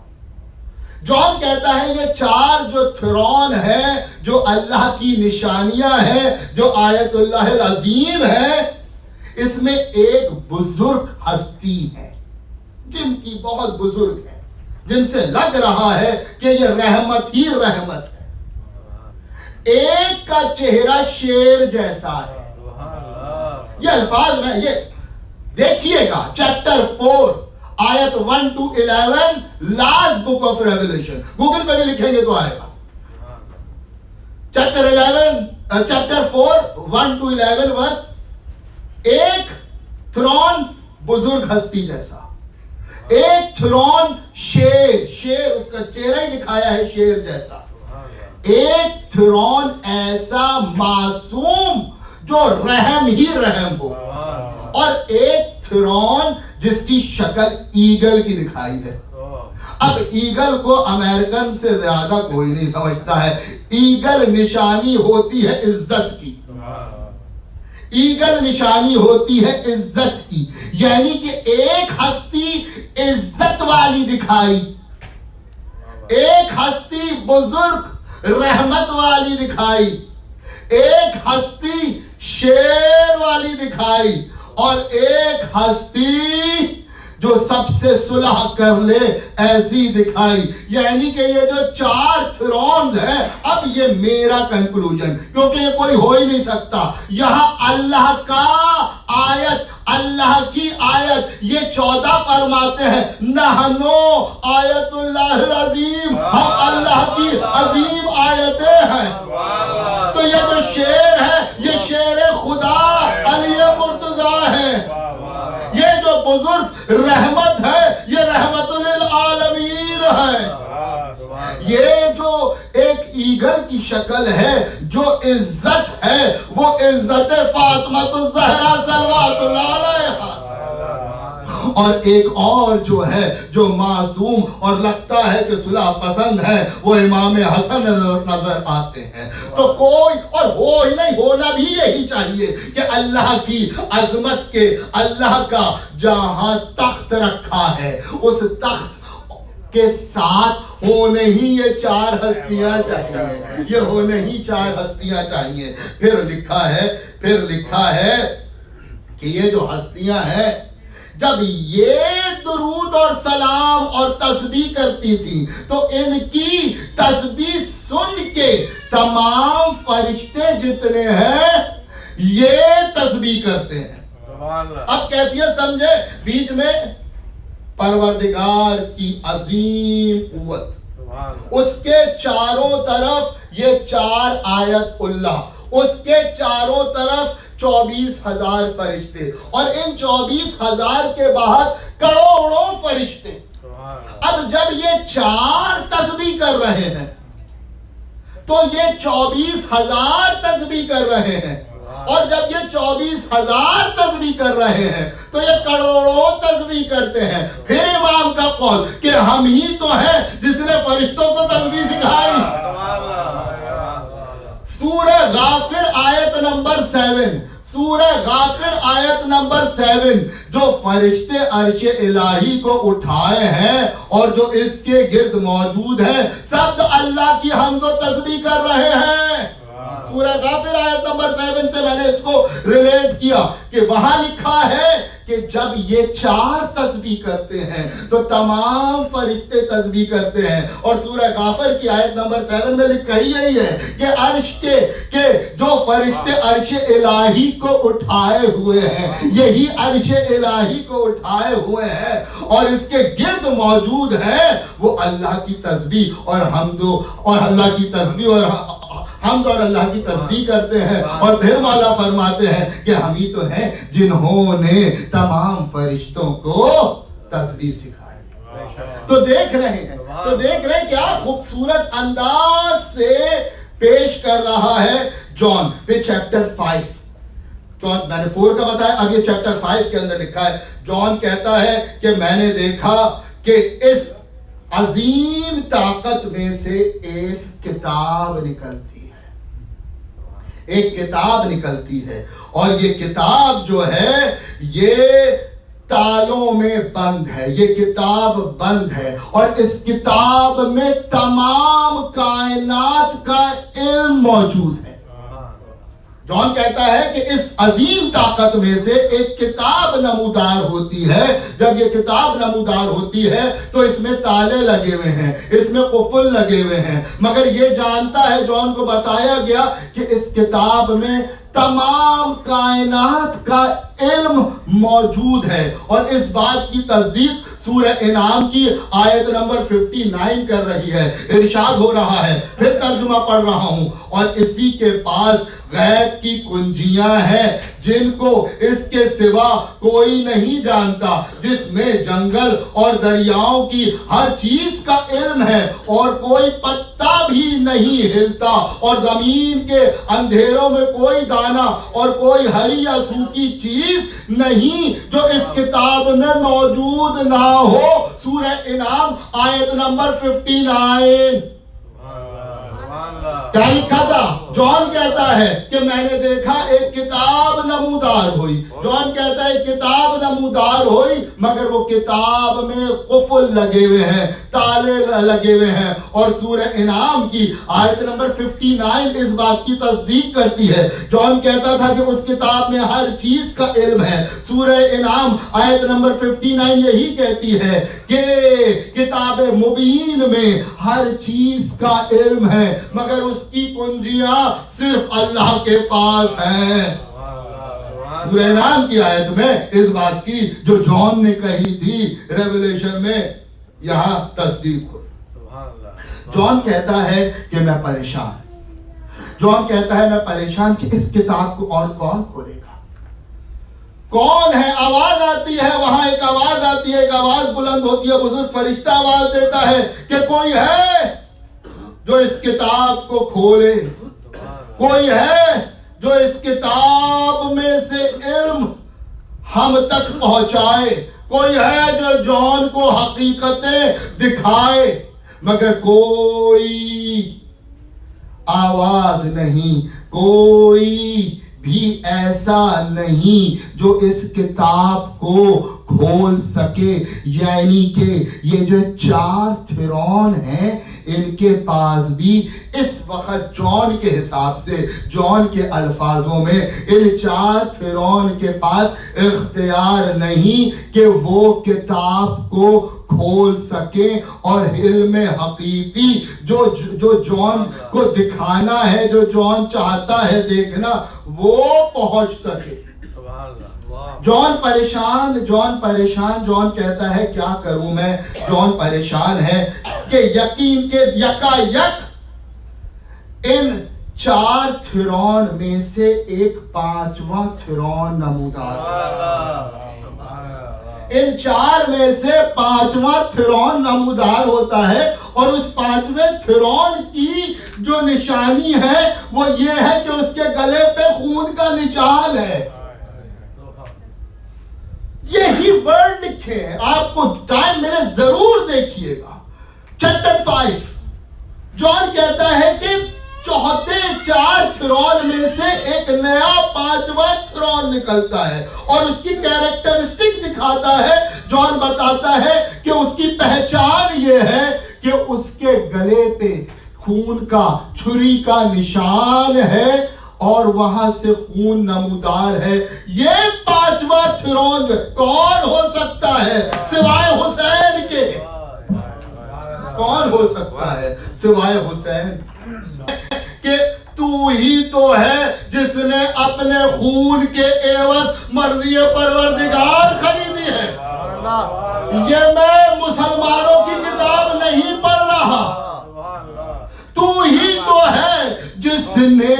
جون کہتا ہے یہ 4 جو تھرون ہیں, جو اللہ کی نشانیاں ہیں, جو آیت اللہ العظیم ہے, اس میں ایک بزرگ ہستی ہے جن کی بہت بزرگ ہے, جن سے لگ رہا ہے کہ یہ رحمت ہی رحمت ہے. ایک کا چہرہ شیر جیسا ہے. یہ الفاظ میں یہ دیکھیے گا, چیپٹر 4 آیت 1 to 11, last book of revelation, Google پہ بھی لکھیں گے تو آئے گا. چیپٹر 4 1 to 11 ورس. ایک تھرون بزرگ ہستی جیسا, ایک تھرون شیر اس کا چہرہ ہی دکھایا ہے شیر جیسا. ایک تھرون ایسا معصوم جو رحم ہی رحم ہو, اور ایک تھرون جس کی شکل ایگل کی دکھائی ہے. اب ایگل کو امریکن سے زیادہ کوئی نہیں سمجھتا ہے. ایگل نشانی ہوتی ہے عزت کی, ایگل نشانی ہوتی ہے عزت کی. یعنی کہ ایک ہستی عزت والی دکھائی, ایک ہستی بزرگ رحمت والی دکھائی, ایک ہستی شیر والی دکھائی, اور ایک ہستی جو سب سے صلح کر لے ایسی دکھائی. یعنی کہ یہ جو 4 تھرونز ہیں, اب یہ میرا کنکلوژن, کیونکہ یہ کوئی ہو ہی نہیں سکتا. یہاں اللہ کا آیت, اللہ کی آیت, یہ 14 فرماتے ہیں نحنو آیت اللہ العظیم, ہم اللہ کی عظیم آیتیں ہیں. تو یہ جو شیر ہے یہ شیر خدا علی مرتضیٰ ہے. یہ جو بزرگ رحمت ہے یہ رحمت للعالمین ہے. یہ جو ایک ایگل کی شکل ہے جو عزت ہے وہ عزت فاطمہ الزہرا صلوات اللہ علیہا. اور ایک اور جو ہے جو معصوم اور لگتا ہے کہ صلح پسند ہے وہ امام حسن نظر آتے ہیں. تو کوئی اور ہو ہی نہیں, ہونا بھی یہی چاہیے کہ اللہ کی عظمت کے, اللہ کا جہاں تخت رکھا ہے اس تخت کے ساتھ ہونے ہی یہ 4 ہستیاں چاہیے, یہ ہونے ہی 4 ہستیاں چاہیے. پھر لکھا ہے کہ یہ جو ہستیاں ہیں جب یہ درود اور سلام اور تسبیح کرتی تھیں تو ان کی تسبیح سن کے تمام فرشتے جتنے ہیں یہ تسبیح کرتے ہیں. اب کیفیت سمجھے, بیچ میں پروردگار کی عظیم قوت, اس کے چاروں طرف یہ 4 آیت اللہ, اس کے چاروں طرف 24,000 فرشتے, اور ان 24,000 کے بعد کروڑوں فرشتے. اب جب یہ 4 تسبیح کر رہے ہیں تو یہ 24,000 تسبیح کر رہے ہیں, اور جب یہ 24,000 تسبیح کر رہے ہیں تو یہ کروڑوں تسبیح کرتے ہیں. پھر امام کا قول کہ ہم ہی تو ہیں جس نے فرشتوں کو تسبیح سکھائی. سورہ غافر آیت نمبر 7, سورہ غافر آیت نمبر 7, جو فرشتے عرش الہی کو اٹھائے ہیں اور جو اس کے گرد موجود ہیں سب اللہ کی حمد و تسبیح کر رہے ہیں. سورہ غافر آیت نمبر 7 سے میں نے اس کو ریلیٹ کیا کہ وہاں لکھا ہے کہ جب یہ 4 تسبیح کرتے ہیں تو تمام فرشتے تسبیح کرتے ہیں. اور سورہ غافر کی آیت نمبر 7 میں لکھا ہی یہی ہے کہ عرش کے جو فرشتے عرش الہی کو اٹھائے ہوئے ہیں, یہی عرش الہی کو اٹھائے ہوئے ہیں اور اس کے گرد موجود ہیں, وہ اللہ کی تسبیح اور حمد اور اللہ کی تسبیح اور حمد اور اللہ کی تسبیح کرتے ہیں. اور پھر مولا فرماتے ہیں کہ ہم ہی تو ہیں جنہوں نے تمام فرشتوں کو تسبیح سکھائی. تو دیکھ رہے ہیں کیا خوبصورت انداز سے پیش کر رہا ہے جان. پہ چیپٹر 5, جان میں نے 4 کا بتایا, اب یہ چیپٹر 5 کے اندر لکھا ہے. جان کہتا ہے کہ میں نے دیکھا کہ اس عظیم طاقت میں سے ایک کتاب نکلتی ہے, ایک کتاب نکلتی ہے, اور یہ کتاب جو ہے یہ تالوں میں بند ہے, یہ کتاب بند ہے, اور اس کتاب میں تمام کائنات کا علم موجود ہے. جان کہتا ہے کہ اس عظیم طاقت میں سے ایک کتاب نمودار ہوتی ہے. جب یہ کتاب نمودار ہوتی ہے تو اس میں تالے لگے ہوئے ہیں, اس میں قفل لگے ہوئے ہیں, مگر یہ جانتا ہے, جان کو بتایا گیا کہ اس کتاب میں تمام کائنات کا علم موجود ہے. اور اس بات کی تصدیق سورہ انعام کی آیت نمبر 59 کر رہی ہے. ارشاد ہو رہا ہے, پھر ترجمہ پڑھ رہا ہوں, اور اسی کے پاس غیب کی کنجیاں ہیں جن کو اس کے سوا کوئی نہیں جانتا, جس میں جنگل اور دریاؤں کی ہر چیز کا علم ہے, اور کوئی پتا بھی نہیں ہلتا, اور زمین کے اندھیروں میں کوئی دانا اور کوئی ہری یا سوکھی چیز نہیں جو اس کتاب میں موجود نہ ہو. سورہ انعام آیت نمبر 59. کیا لکھا تھا؟ جان کہتا ہے کہ میں نے دیکھا ایک کتاب نمودار ہوئی. جان کہتا ہے کتاب نمودار ہوئی, مگر وہ کتاب میں قفل لگے ہوئے ہیں, تالے لگے ہوئے ہیں. اور سورہ انعام کی آیت نمبر 59 اس بات کی تصدیق کرتی ہے. جان کہتا تھا کہ اس کتاب میں ہر چیز کا علم ہے. سورہ انعام آیت نمبر 59 یہی کہتی ہے کہ کتاب مبین میں ہر چیز کا علم ہے, مگر اس کی کنجیاں صرف اللہ کے پاس ہیں. سورہ انعام کی آیت میں اس بات کی جو جان نے کہی تھی ریویلیشن میں یہاں تصدیق ہو. جان کہتا ہے کہ میں پریشان, جان کہتا ہے میں پریشان کہ اس کتاب کو اور کون کھولے گا, کون ہے. آواز آتی ہے, وہاں ایک آواز آتی ہے, ایک آواز بلند ہوتی ہے, بزرگ فرشتہ آواز دیتا ہے کہ کوئی ہے جو اس کتاب کو کھولے, کوئی ہے جو اس کتاب میں سے علم ہم تک پہنچائے. کوئی ہے جو جان کو حقیقتیں دکھائے، مگر کوئی آواز نہیں، کوئی بھی ایسا نہیں جو اس کتاب کو کھول سکے. یعنی کہ یہ جو 4 فرعون ہیں، ان کے پاس بھی اس وقت جان کے حساب سے، جان کے الفاظوں میں، ان 4 فرعون کے پاس اختیار نہیں کہ وہ کتاب کو کھول سکیں اور علم حقیقی جو جان کو دکھانا ہے، جو جان چاہتا ہے دیکھنا، وہ پہنچ سکے. جان پریشان، جان کہتا ہے کیا کروں میں. جان پریشان ہے کہ یقین کے یکا یک ان 4 فرعون میں سے ایک 5واں فرعون نمودار، ان 4 میں سے 5واں فرعون نمودار ہوتا ہے. اور اس 5ویں فرعون کی جو نشانی ہے وہ یہ ہے کہ اس کے گلے پہ خون کا نشان ہے. یہی ورڈ لکھے ہیں، آپ کو ٹائم ملے ضرور دیکھیے گا. چیپٹر 5 جان کہتا ہے کہ چوتھے 4 فرعون میں سے ایک نیا 5واں فرعون نکلتا ہے اور اس کی کیریکٹرسٹک دکھاتا ہے. جان بتاتا ہے کہ اس کی پہچان یہ ہے کہ اس کے گلے پہ خون کا، چھری کا نشان ہے اور وہاں سے خون نمودار ہے. یہ 5واں فرعون کون ہو سکتا ہے سوائے حسین کے؟ کون ہو سکتا ہے سوائے حسین کہ تو ہی تو ہے جس نے اپنے خون کے عوض مرضی پروردگار خریدی ہے. یہ میں مسلمانوں کی کتاب نہیں پڑھ رہا. تو ہی تو ہے جس نے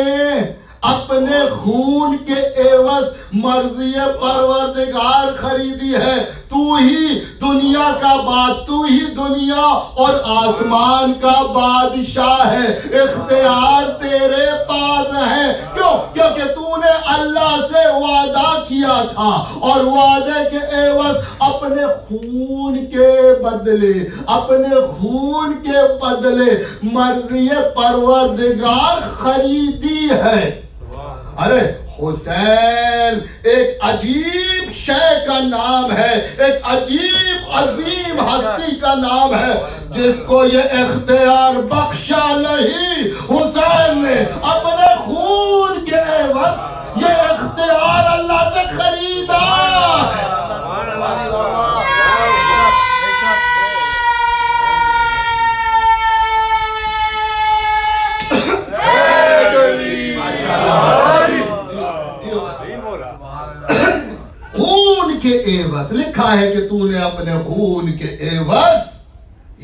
اپنے خون کے عوض مرضی پروردگار خریدی ہے. تو ہی دنیا کا تو ہی دنیا اور آسمان کا بادشاہ ہے. اختیار تیرے پاس ہے. کیوں؟ کیونکہ تو نے اللہ سے وعدہ کیا تھا اور وعدے کے عوض اپنے خون کے بدلے، اپنے خون کے بدلے مرضی پروردگار خریدی ہے. ارے حسین ایک عجیب شے کا نام ہے، ایک عجیب عظیم ہستی کا نام ہے جس کو یہ اختیار بخشا نہیں. حسین نے اپنے خون کے عوض یہ اختیار اللہ سے خریدا ہے. خون کے عوض لکھا ہے کہ تو نے اپنے خون کے عوض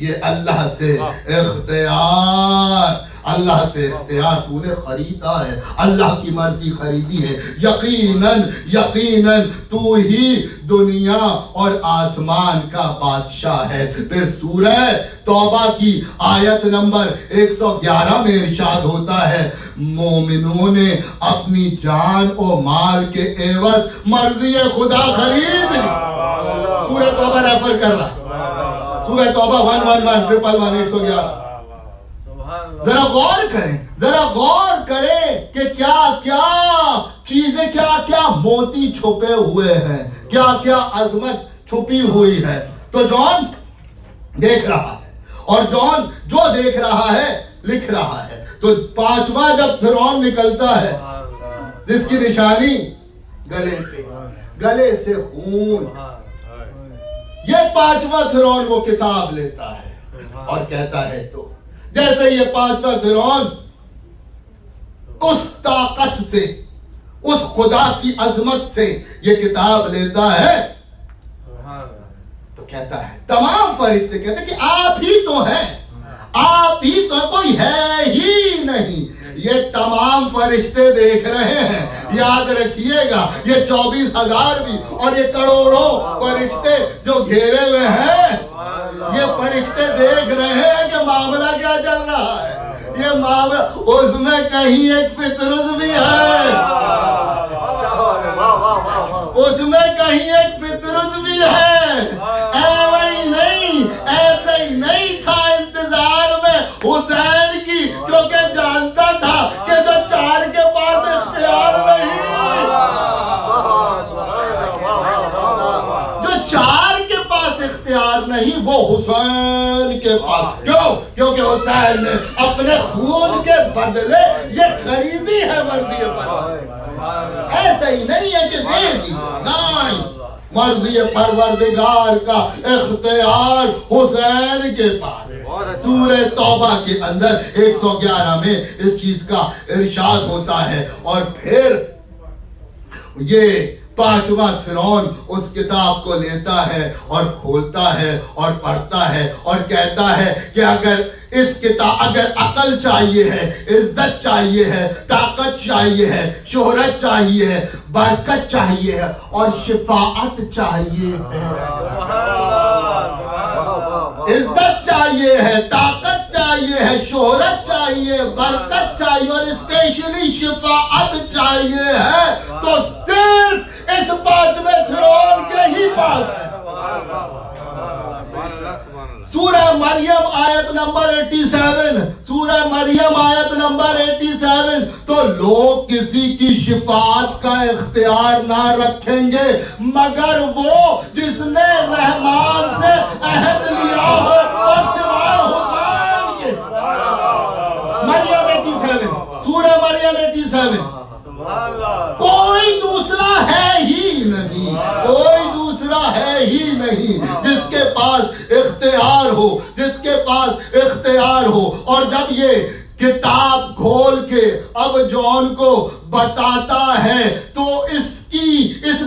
یہ اللہ سے اختیار، اللہ سے اختیار تو نے خریدا ہے. اللہ کی مرضی خریدی ہے. یقیناً تو ہی دنیا اور آسمان کا بادشاہ ہے. پھر سورہ توبہ کی آیت نمبر 111 میں ارشاد ہوتا ہے مومنوں نے اپنی جان و مال کے عوض مرضی خدا خرید لی. سورہ توبہ ریفر کر رہا، سورہ توبہ 111 111. ذرا غور کریں کہ کیا چیزیں، کیا موتی چھپے ہوئے ہیں، کیا عظمت چھپی ہوئی ہے. تو جان دیکھ رہا ہے اور جان جو دیکھ رہا ہے لکھ رہا ہے. تو 5واں جب فرعون نکلتا ہے جس کی نشانی گلے پہ، گلے سے خون، یہ 5واں فرعون وہ کتاب لیتا ہے اور کہتا ہے تو جیسے یہ 5واں فرعون اس طاقت سے، اس خدا کی عظمت سے یہ کتاب لیتا ہے تو کہتا ہے، تمام فرشتے کہتے ہیں کہ آپ ہی تو ہیں، آپ ہی تو، کوئی ہے ہی نہیں. یہ تمام فرشتے دیکھ رہے ہیں. یاد رکھیے گا یہ 24,000 بھی اور یہ کروڑوں فرشتے جو گھیرے ہوئے ہیں، یہ فرشتے دیکھ رہے ہیں کہ معاملہ کیا چل رہا ہے. یہ معاملہ، اس میں کہیں ایک فطرت بھی ہے، اس میں کہیں ایک فطرت بھی ہے. حسین کی، کیونکہ جانتا تھا کہ جو 4 کے پاس اختیار نہیں، جو 4 کے پاس اختیار نہیں وہ حسین کے پاس. کیوں؟ کیونکہ حسین نے اپنے خون کے بدلے یہ خریدی ہے مرضی پر. ایسا ہی نہیں ہے کہ دے دی، نہیں، مرضی پروردگار کا اختیار حسین کے پاس. سورہ توبہ کے اندر 111 میں اس چیز کا ارشاد ہوتا ہے. اور پھر یہ 5واں فرعون اس کتاب کو لیتا ہے اور کھولتا ہے اور پڑھتا ہے اور کہتا ہے کہ اگر اس کتاب، اگر عقل چاہیے ہے، عزت چاہیے ہے، طاقت چاہیے ہے، شہرت چاہیے ہے، برکت چاہیے ہے اور شفاعت چاہیے ہے، عزت چاہیے ہے، طاقت چاہیے ہے، شہرت چاہیے، برکت چاہیے اور اسپیشلی شفاعت چاہیے ہے، تو صرف اس 5ویں فرعون کے ہی پاس ہے. سورہ مریم آیت نمبر 87، سورہ مریم آیت نمبر 87، تو لوگ کسی کی شفاعت کا اختیار نہ رکھیں گے مگر وہ جس نے رحمان سے عہد لیا ہو اور سوائے حسین کے. مریم 87، سورہ مریم 87. کوئی دوسرا ہے ہی نہیں، کوئی دوسرا ہے ہی نہیں جس کے پاس اختیار ہو، جس کے پاس اختیار ہو. اور جب یہ کتاب کھول کے اب جون کو بتاتا ہے تو اس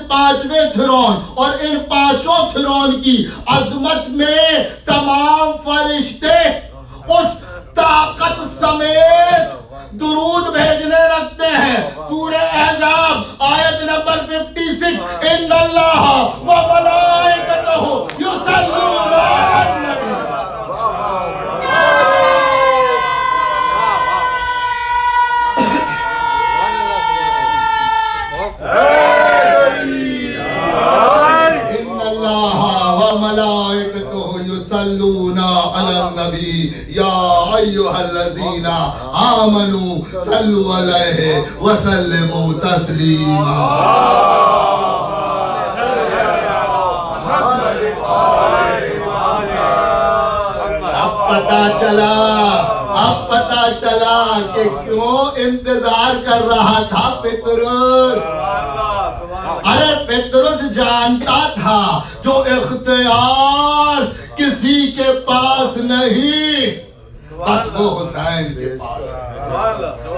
5ویں فرعون اور ان 5 فرعون کی عظمت میں تمام فرشتے اس طاقت سمیت درود بھیجنے رکھتے ہیں. سورہ احزاب آیت نمبر 56، ان اللہ و ملائکتہ یصلون علی النبی. ان اللہ و ملائکتہ یصلون علی النبی یا ایھا الذین آمنوا صلوا علیہ وسلموا تسلیما. اب پتا چلا کہ کیوں انتظار کر رہا تھا پطرس. ارے پطرس جانتا تھا جو اختیار کسی کے پاس نہیں بس وہ حسین کے پاس ہے.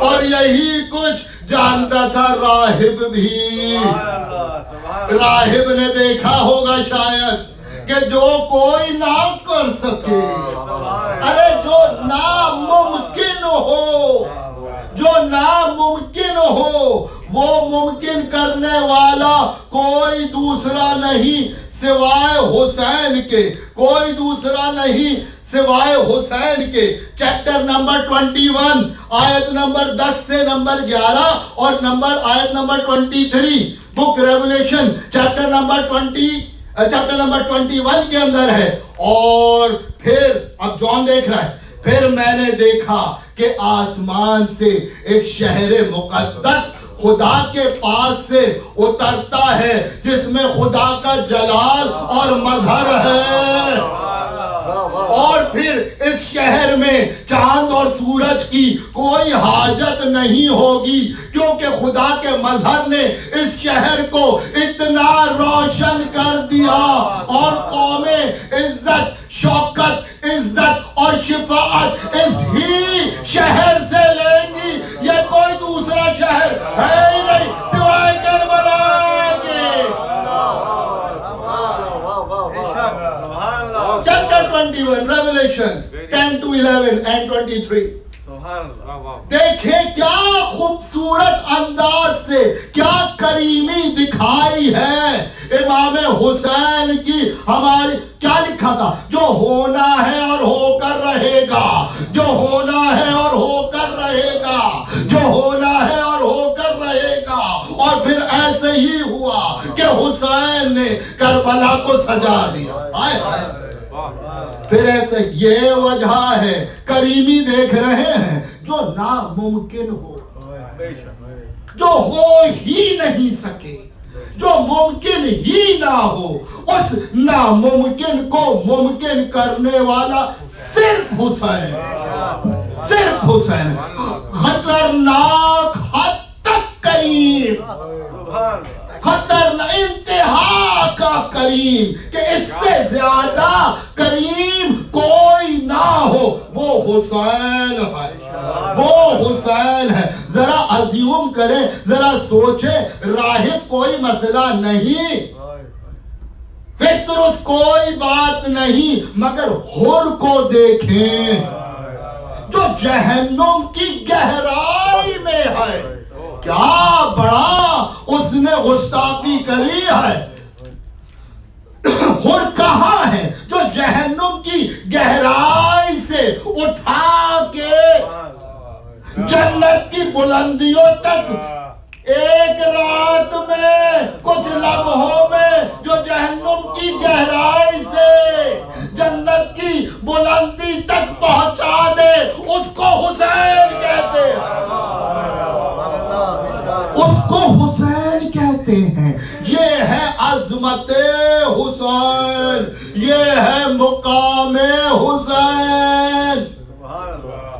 اور یہی کچھ جانتا تھا راہب بھی. راہب نے دیکھا ہوگا شاید کہ جو کوئی نہ کر سکے، ارے جو ناممکن ہو، جو ناممکن ہو وہ ممکن کرنے والا کوئی دوسرا نہیں سوائے حسین کے، کوئی دوسرا نہیں سوائے حسین کے. چیپٹر نمبر 21 آیت نمبر 10 سے نمبر 11 اور آیت نمبر 23 بک ریولیشن چیپٹر نمبر 21 کے اندر ہے. اور پھر اب جون دیکھ رہا ہے، پھر میں نے دیکھا کہ آسمان سے ایک شہر مقدس خدا کے پاس سے اترتا ہے جس میں خدا کا جلال اور مظہر ہے. اور پھر اس شہر میں چاند اور سورج کی کوئی حاجت نہیں ہوگی کیونکہ خدا کے مظہر نے اس شہر کو اتنا روشن کر دیا اور قومیں عزت، شوکت، عزت اور شفاعت اس ہی شہر سے لیں گی. یہ کوئی دوسرا شہر ہے ہی نہیں سوائے کربلا کے. Chapter 21 Revelation 10 to 11 and 23. دیکھیں کیا خوبصورت انداز سے کیا کریمی دکھائی ہے امام حسین کی. ہماری کیا لکھا تھا؟ جو ہونا ہے اور ہو کر رہے گا، جو ہونا ہے اور ہو کر رہے گا، جو ہونا ہے اور ہو کر رہے گا. اور پھر ایسے ہی ہوا کہ حسین نے کربلا کو سجا دیا. پھر ایسے یہ وجہ ہے کریمی دیکھ رہے ہیں جو ناممکن ہو، جو ہو ہی نہیں سکے، جو ممکن ہی نہ ہو، اس ناممکن کو ممکن کرنے والا صرف حسین، صرف حسین. خطرناک حد تک کریم، خطرناک انتہا کا کریم، کہ اس سے زیادہ کریم کوئی نہ ہو، وہ حسین ہے، وہ حسین ہے. ذرا ازیوم کریں، ذرا سوچیں، راہب کوئی مسئلہ نہیں، فطرس کوئی بات نہیں، مگر حر کو دیکھیں جو جہنم کی گہرائی میں ہے، کیا بڑا اس نے گستاخی کری ہے. حر کہاں ہے جو جہنم کی گہرائی سے اٹھا کے جنت کی بلندیوں تک ایک رات میں، کچھ لمحوں میں، جو جہنم کی گہرائی سے جنت کی بلندی تک پہنچا دے، اس کو حسین کہتے ہیں، اس کو حسین کہتے ہیں. یہ ہے عظمت حسین، یہ ہے مقام حسین.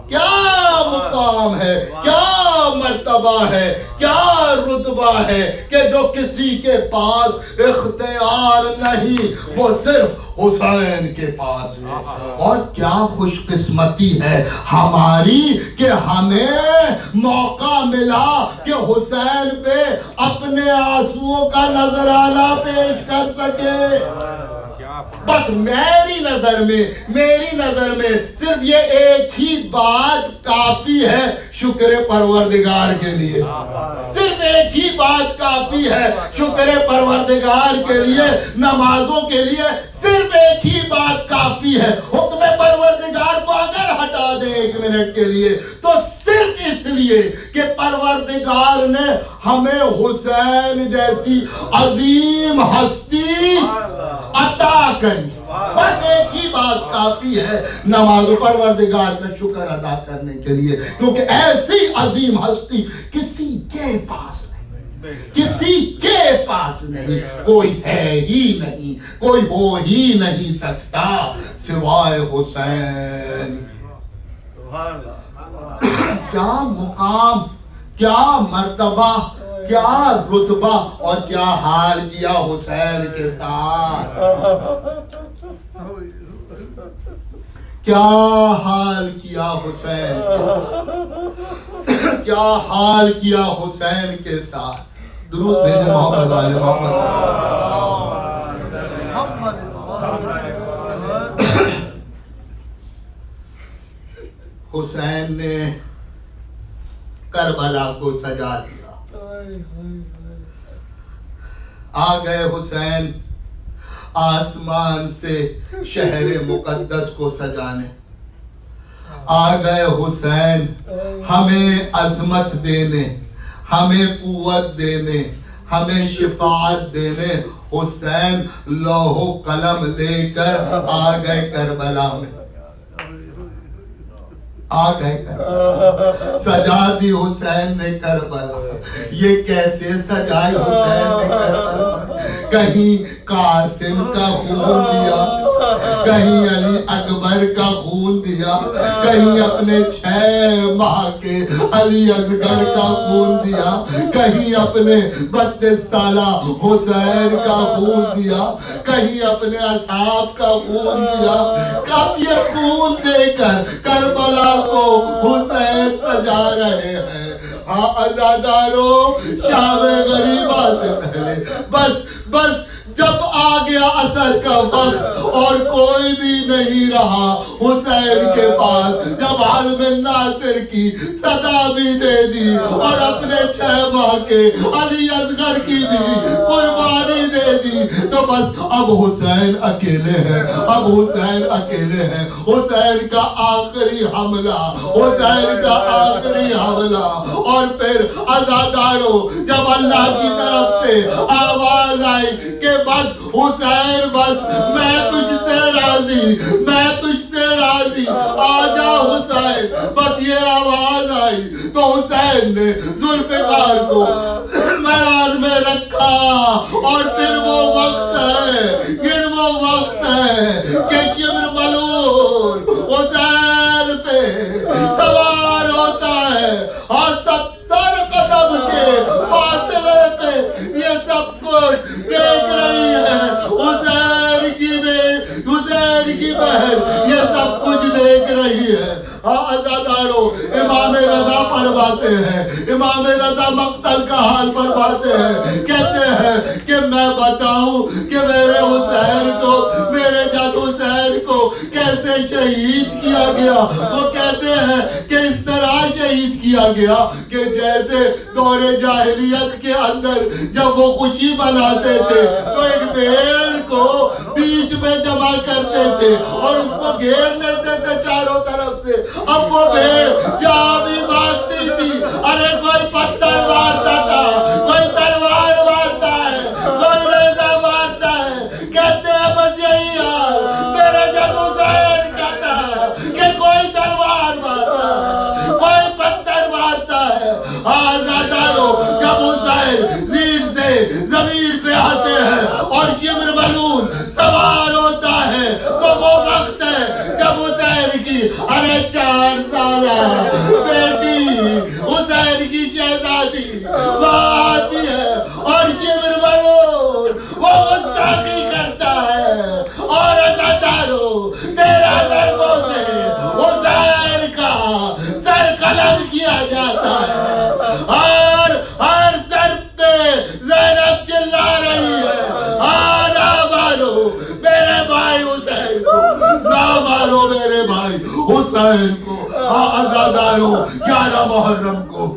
کیا مقام ہے، کیا مرتبہ ہے، کیا رتبہ ہے کہ جو کسی کے پاس اختیار نہیں، وہ صرف حسین کے پاس ہے. اور کیا خوش قسمتی ہے ہماری کہ ہمیں موقع ملا کہ حسین پہ اپنے آنسوؤں کا نذرانہ پیش کر سکے. بس میری نظر میں صرف یہ ایک ہی بات کافی ہے شکر پروردگار کے لیے، صرف ایک ہی بات کافی ہے شکر پروردگار کے لیے. نمازوں کے لیے صرف ایک ہی بات کافی ہے. حکم پروردگار کو اگر ہٹا دیں 1 منٹ کے لیے تو صرف اس لیے کہ پروردگار نے ہمیں حسین جیسی عظیم ہستی عطا کری. بس ایک ہی بات کافی ہے نماز پروردگار کا شکر ادا کرنے کے لیے، کیونکہ ایسی عظیم ہستی کسی کے پاس نہیں، کسی کے پاس نہیں، کوئی ہے ہی نہیں، کوئی ہو ہی نہیں سکتا سوائے حسین. کیا مقام، کیا مرتبہ، کیا رتبہ، اور کیا حال کیا حسین کے ساتھ، کیا حال کیا حسین کے ساتھ، کیا حال کیا حسین کے ساتھ. درود بھیجیں محمد والے محمد. حسین نے کربلا کو سجا دیا. آ گئے حسین آسمان سے شہر مقدس کو سجانے. آ گئے حسین ہمیں عظمت دینے، ہمیں قوت دینے، ہمیں شفاعت دینے. حسین لوح و قلم لے کر آ گئے کربلا میں، آ گئے کربلا. سجا دی حسین نے کربلا. یہ کیسے سجائی حسین نے کربلا؟ کہیں قاسم کا خون دیا، کہیں علی اکبر کا خون دیا، کہیں اپنے 6 ماہ کے علی اصغر کا خون دیا، کہیں اپنے 32 سالہ حسین کا خون دیا، کہیں اپنے اصحاب کا خون دیا. کب یہ خون دے کر کربلا کو حسین سجا رہے ہیں. ہاں عزاداروں، شام غریبہ سے پہلے بس جب آ گیا عصر کا وقت اور کوئی بھی نہیں رہا حسین کے پاس، جب عالم ناصر کی صدا بھی دے دی اور اپنے 6 ماہ کے علی اصغر کی بھی قربانی دے دی، تو بس اب حسین اکیلے ہیں، اب حسین اکیلے ہیں. حسین کا آخری حملہ، حسین کا آخری حملہ. اور پھر عزاداروں، جب اللہ کی طرف سے آواز آئی کہ بس حسین بس میں تجھ سے راضی میں تجھ سے راضی آجا حسین بس یہ آواز آئی تو حسین نے ذوالفقار کو میدان میں رکھا اور پھر وہ وقت ہے کہ شمر ملول حسین پہ سوار ہوتا ہے اور 70 قدم کے فاصلے پہ یہ سب کچھ دیکھ رہی ہے حسین کی بہن یہ سب کچھ دیکھ رہی ہے عزادارو امام رضا فرماتے ہیں امام رضا مقتل کا حال فرماتے ہیں کہتے ہیں کہ میں بتاؤں کہ میرے حسین کو میرے جد حسین کو کیسے شہید کیا گیا وہ کہتے ہیں کہ اس طرح شہید کیا گیا کہ جیسے دور جاہلیت کے اندر جب وہ خوشی مناتے تھے تو ایک بھیڑ کو بیچ میں جمع کرتے تھے اور اس کو گھیر لیتے تھے چاروں طرف سے اب وہ بھیڑ جہاں بھی بھاگتی تھی ارے کوئی پتھر مارتا تھا کوئی تلوار مارتا ہے کوئی ریزہ مارتا ہے کہتے ہیں بس یہی حال میرا جد حسین کہتا ہے کہ کوئی تلوار مارتا ہے کوئی پتھر مارتا ہے آزادارو جب حسین زیر سے زمین پہ آتے ہیں اور شمر ملول سوار ہوتا ہے تو وہ وقت ہے جب حسین کی ارے 4 سالہ بیٹی حسین کی شہزادی وہ آتی ہے اور شمر ملول وہ گستاخی کرتا ہے اور عزادارو 13 ضربوں سے حسین کا سر قلم کیا جاتا ہے اور ہر سر پہ زینب چلا رہی ہے نہ مارو میرے بھائی حسین کو نہ مارو میرے بھائی حسین کو عزادارو 11 محرم کو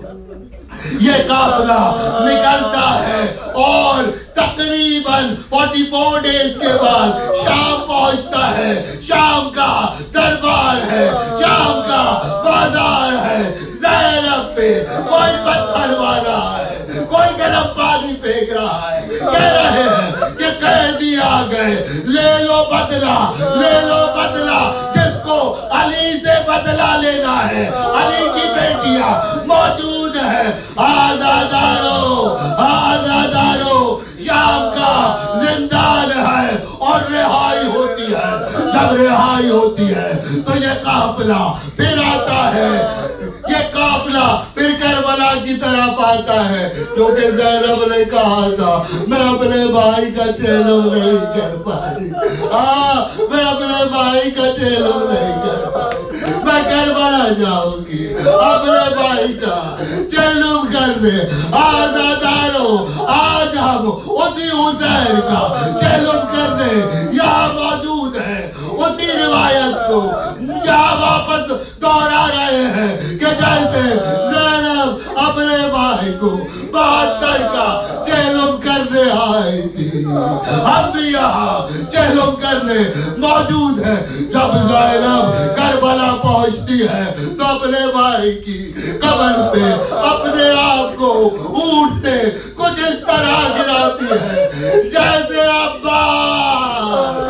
یہ قافلہ نکلتا ہے اور تقریباً 44 ڈیز کے بعد شام پہنچتا ہے شام کا دربار ہے شام کا بازار ہے زینب پہ کوئی پتھر مار رہا ہے کوئی گرم پانی پھینک رہا ہے کہہ رہے ہیں کہ قیدی آ گئے لے لو بدلہ جس کو علی سے بدلہ لینا ہے علی کی بیٹیاں موجود ہیں آزادارو شام کا زندان ہے اور رہائی ہوتی ہے جب رہائی ہوتی ہے تو یہ قافلہ پھر آتا ہے یہ قافلہ پھر کربلا کی طرف آتا ہے کیونکہ زینب نے کہا تھا میں اپنے بھائی کا چہلم نہیں کر پائی میں اپنے بھائی کا چہلم نہیں کر پائی میں کربلا جاؤں گی اپنے بھائی کا چہلم کرنے آزادارو آج ہم اسی حسین کا چہلم کرنے یہاں موجود ہے اسی روایت کو یہاں واپس دوہرا رہے ہیں کہ جیسے زینب اپنے بھائی کو 72 کا چہلم کرنے آئی تھی ہم بھی یہاں چہلم کرنے موجود ہیں جب زینب کربلا پہنچتی ہے تو اپنے بھائی کی قبر پہ اپنے آپ کو اونٹ سے کچھ اس طرح گراتی ہے جیسے عباس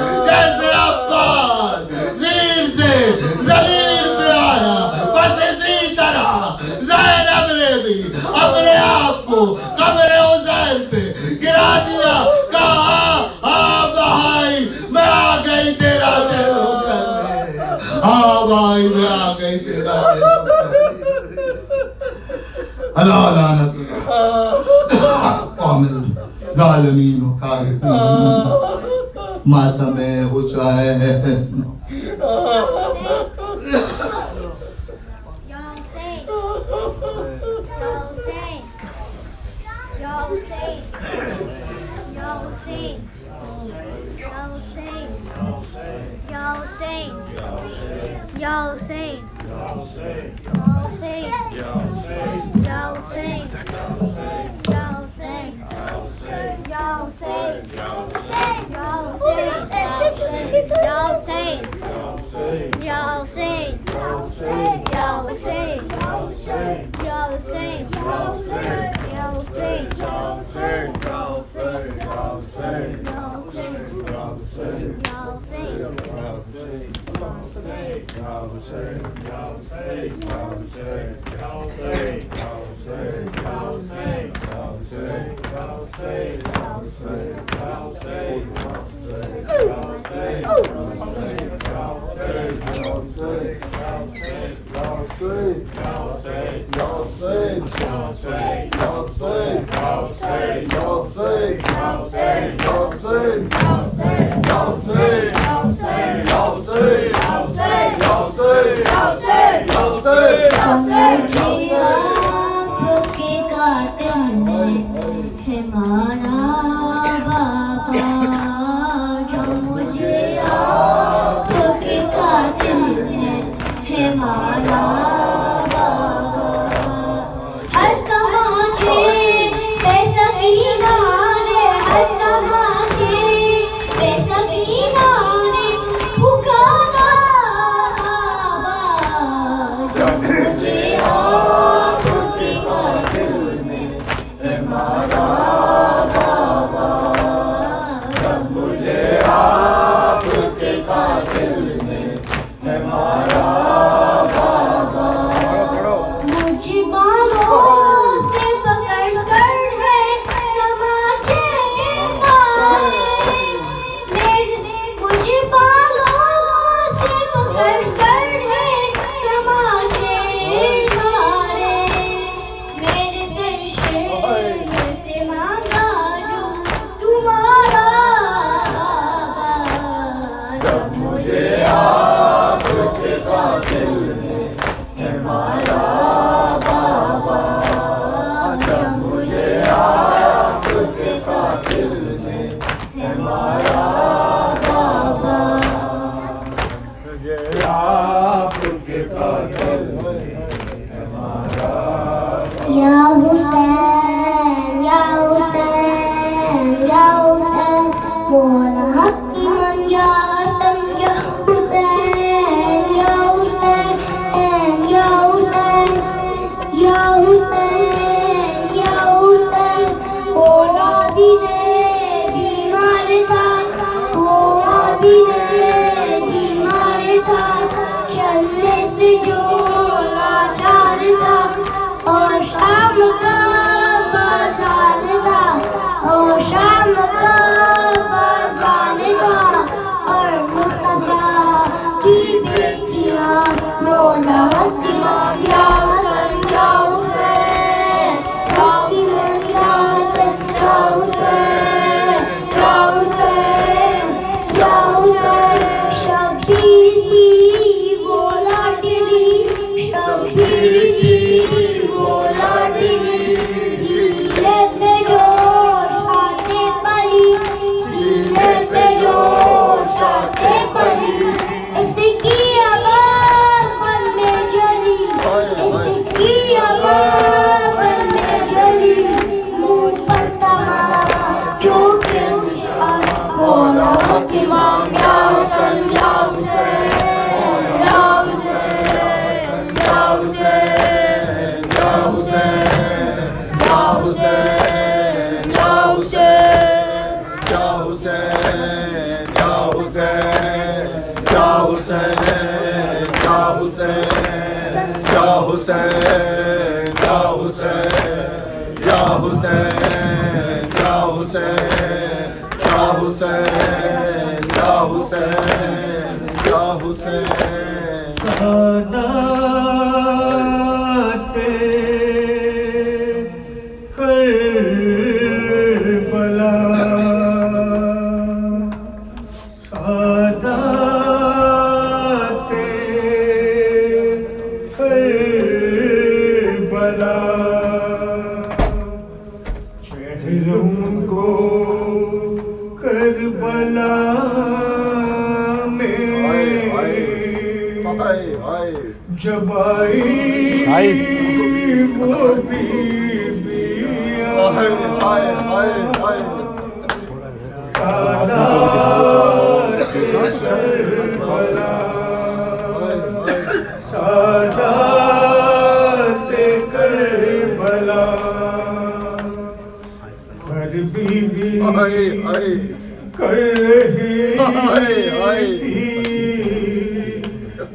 زیر سے زمین پہ آیا بس اسی طرح زینب نے بھی اپنے آپ کو قبر حسین پہ گرا دیا کہا بھائی میں آ گئی تیرا چہلم کرنے بھائی میں آ گئی تیرا چہلم کرنے اللہ لعنت قوم الظالمین و کاذبین ماتم حسین Hussain.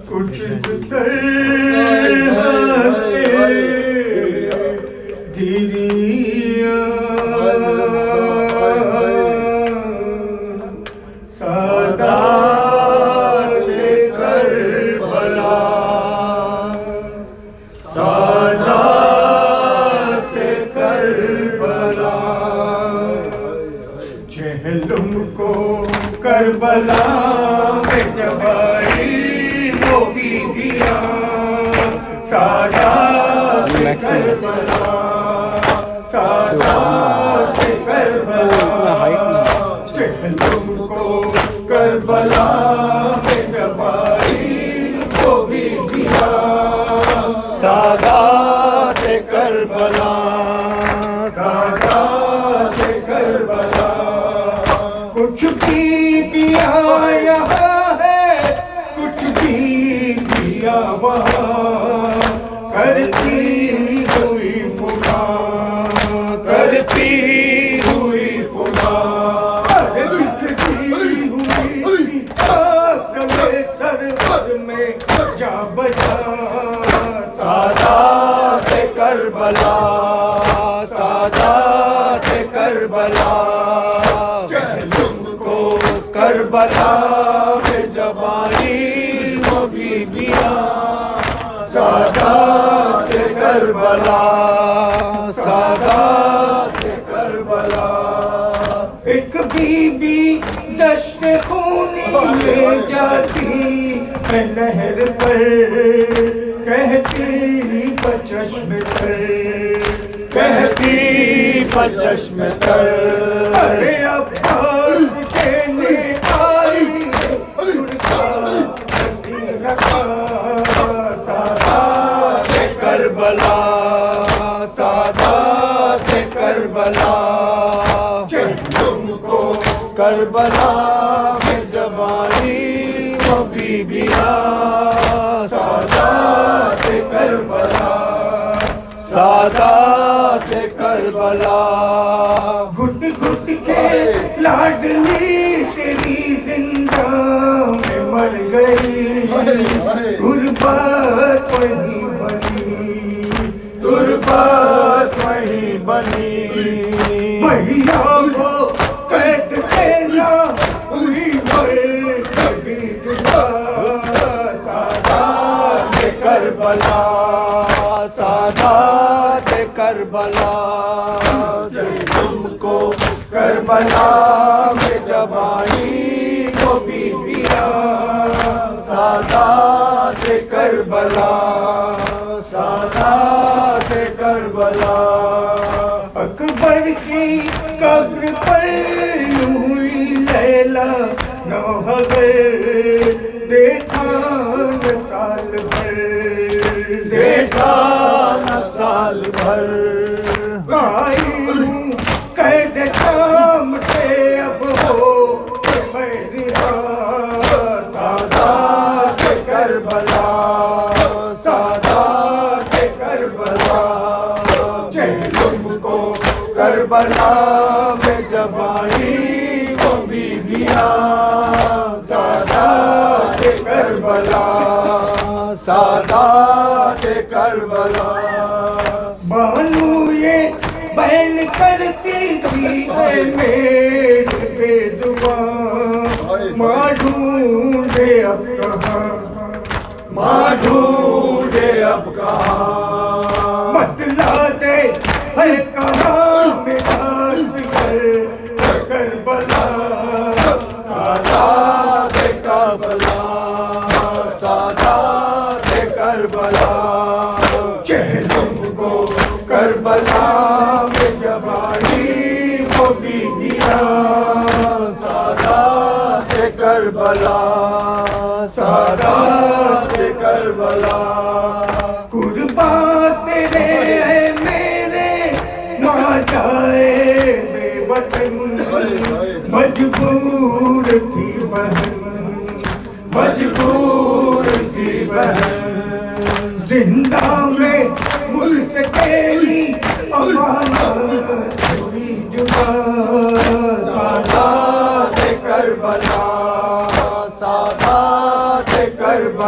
کچھ اس طرح سے گریاں سادات کربلا سادات کربلا چہلم کو کربلا میں جب آئی وہ بیویاں سادات کربلا سادات کربلا چہلم کو کربلا میں جب آئی وہ بیویاں سادات کربلا سادات کربلا کچھ بیویاں یہاں ہے کچھ بیویاں وہاں کرتی ہوئی فنا کرتی ہوئی فنا دکھتی ہوئی آگ میں سرور میں جا بجا سادات کربلا سادات کربلا چہلم کو کربلا میں جب آئی وہ بیویاں سادات کربلا سادات کربلا ایک بی بی دشت خونی میں جاتی ہے نہر پر کہتی بچشم تر کہتی بچشم تر ارے عباس دینے آئی مدینہ کا سادات کربلا سادات کربلا چہلم کو کربلا میں جب آئی وہ بیویاں سادات کربلا سادات کربلا گھٹ گھٹ کے لاڈلی تیری زندہ میں مر گئی غربت وہیں بنی غربت وہیں بنی بھیا کو قید دینا ہوئی کبھی جدا سادات کربلا سادات کربلا چہلم کو کربلا میں جب آئی وہ بیویاں سادات کربلا سادات کربلا اکبر کی قبر پر ہوئی لیلا نوحہ دیکھا نہ سال بھر دیکھا نہ سال بھر آئی ہوں قید شام سے اب ہو میں رہا سادات کربلا سادات کربلا چہلم کو کربلا میں جب آئی وہ بیویاں سادات کربلا سادات کربلا بانو یہ بین کرتی تھی اے میری بے زبان ماں ڈھونڈے اب کہاں ماں ڈھونڈے اب کہاں متلا دے ہے کہاں میرا کربلا سادات کربلا سادات کربلا چہلم کو کربلا میں جب آئی وہ بیویاں سادات کربلا سادات کربلا قربان تیرے اے میرے نہ جائے بے وطن مجبور تھی بہن مجبور تھی بہن زندہ میں ملک تیری امانت ہوئی جدا سادات کربلا سادات کربلا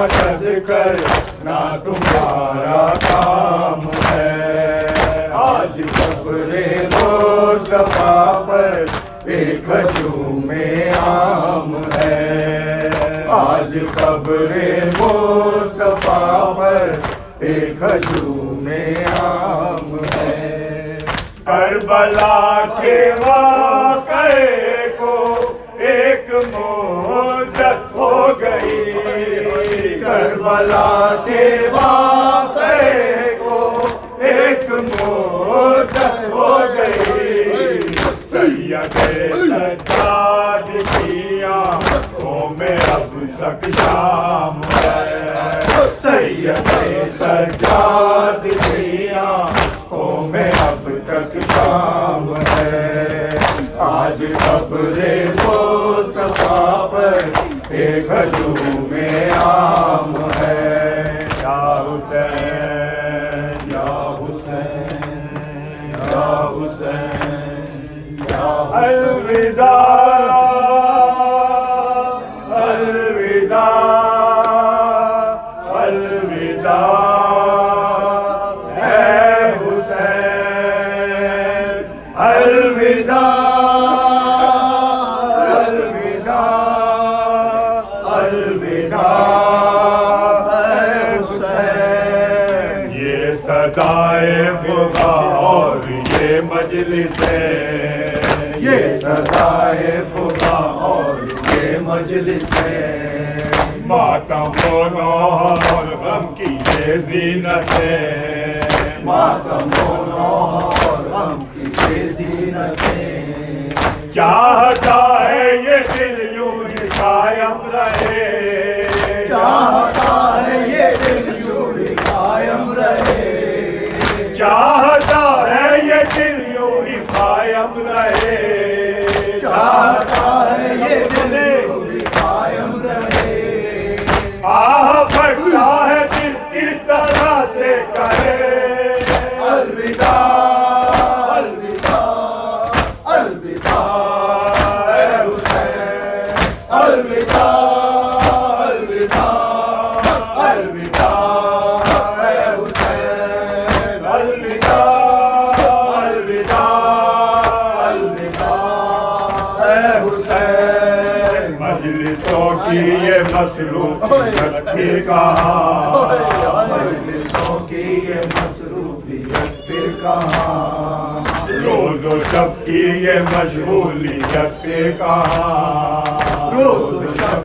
مدد کرنا تمہارا کام ہے. آج قبر مصطفیٰ پر ایک ہجوم عام ہے. آج قبر مصطفیٰ پر ایک ہجوم عام ہے. کربلا کے واقعے کو ایک مدت ہو گئی. کربلا کے واقعے کو ایک مدت ہو گئی. سید سجاد کی آنکھوں میں اب تک شام ہے. سید سجاد کی آنکھوں میں اب تک شام ہے. آج قبر مصطفیٰ پر ایک ہجوم عام ہے. یا حسین یا حسین یا حسین یا الوداع الوداع الوداع ہے حسین. الوداع الوداع الوداع ہے حسین. یہ صدائے فغا اور یہ مجلس ہے. یہ صدائے فغا اور یہ مجلس ہے. ماتم و نوح اور غم کی یہ زینت ہے. ماتم و نوح اور غم کی یہ زینت ہے. چاہتا ہے یہ دل یوں ہی قائم رہے. چاہتا ہے یہ دل یوں ہی قائم رہے. چاہتا ہے یہ دل یوں ہی قائم رہے. چاہتا ہے یہ دل یوں ہی قائم رہے. آہ بھٹتا ہے دل کس طرح سے کہے الوداع الوداع الوداع اے حسین. الوداع الوداع الوداع اے حسین. الوداع الوداع الوداع اے حسین. مجلسوں کی یہ مصروفیت پھر کہاں. مجلسوں کی یہ مصروفیت پھر کہاں. روز و شب کی یہ مشغولیت پھر کہاں. روز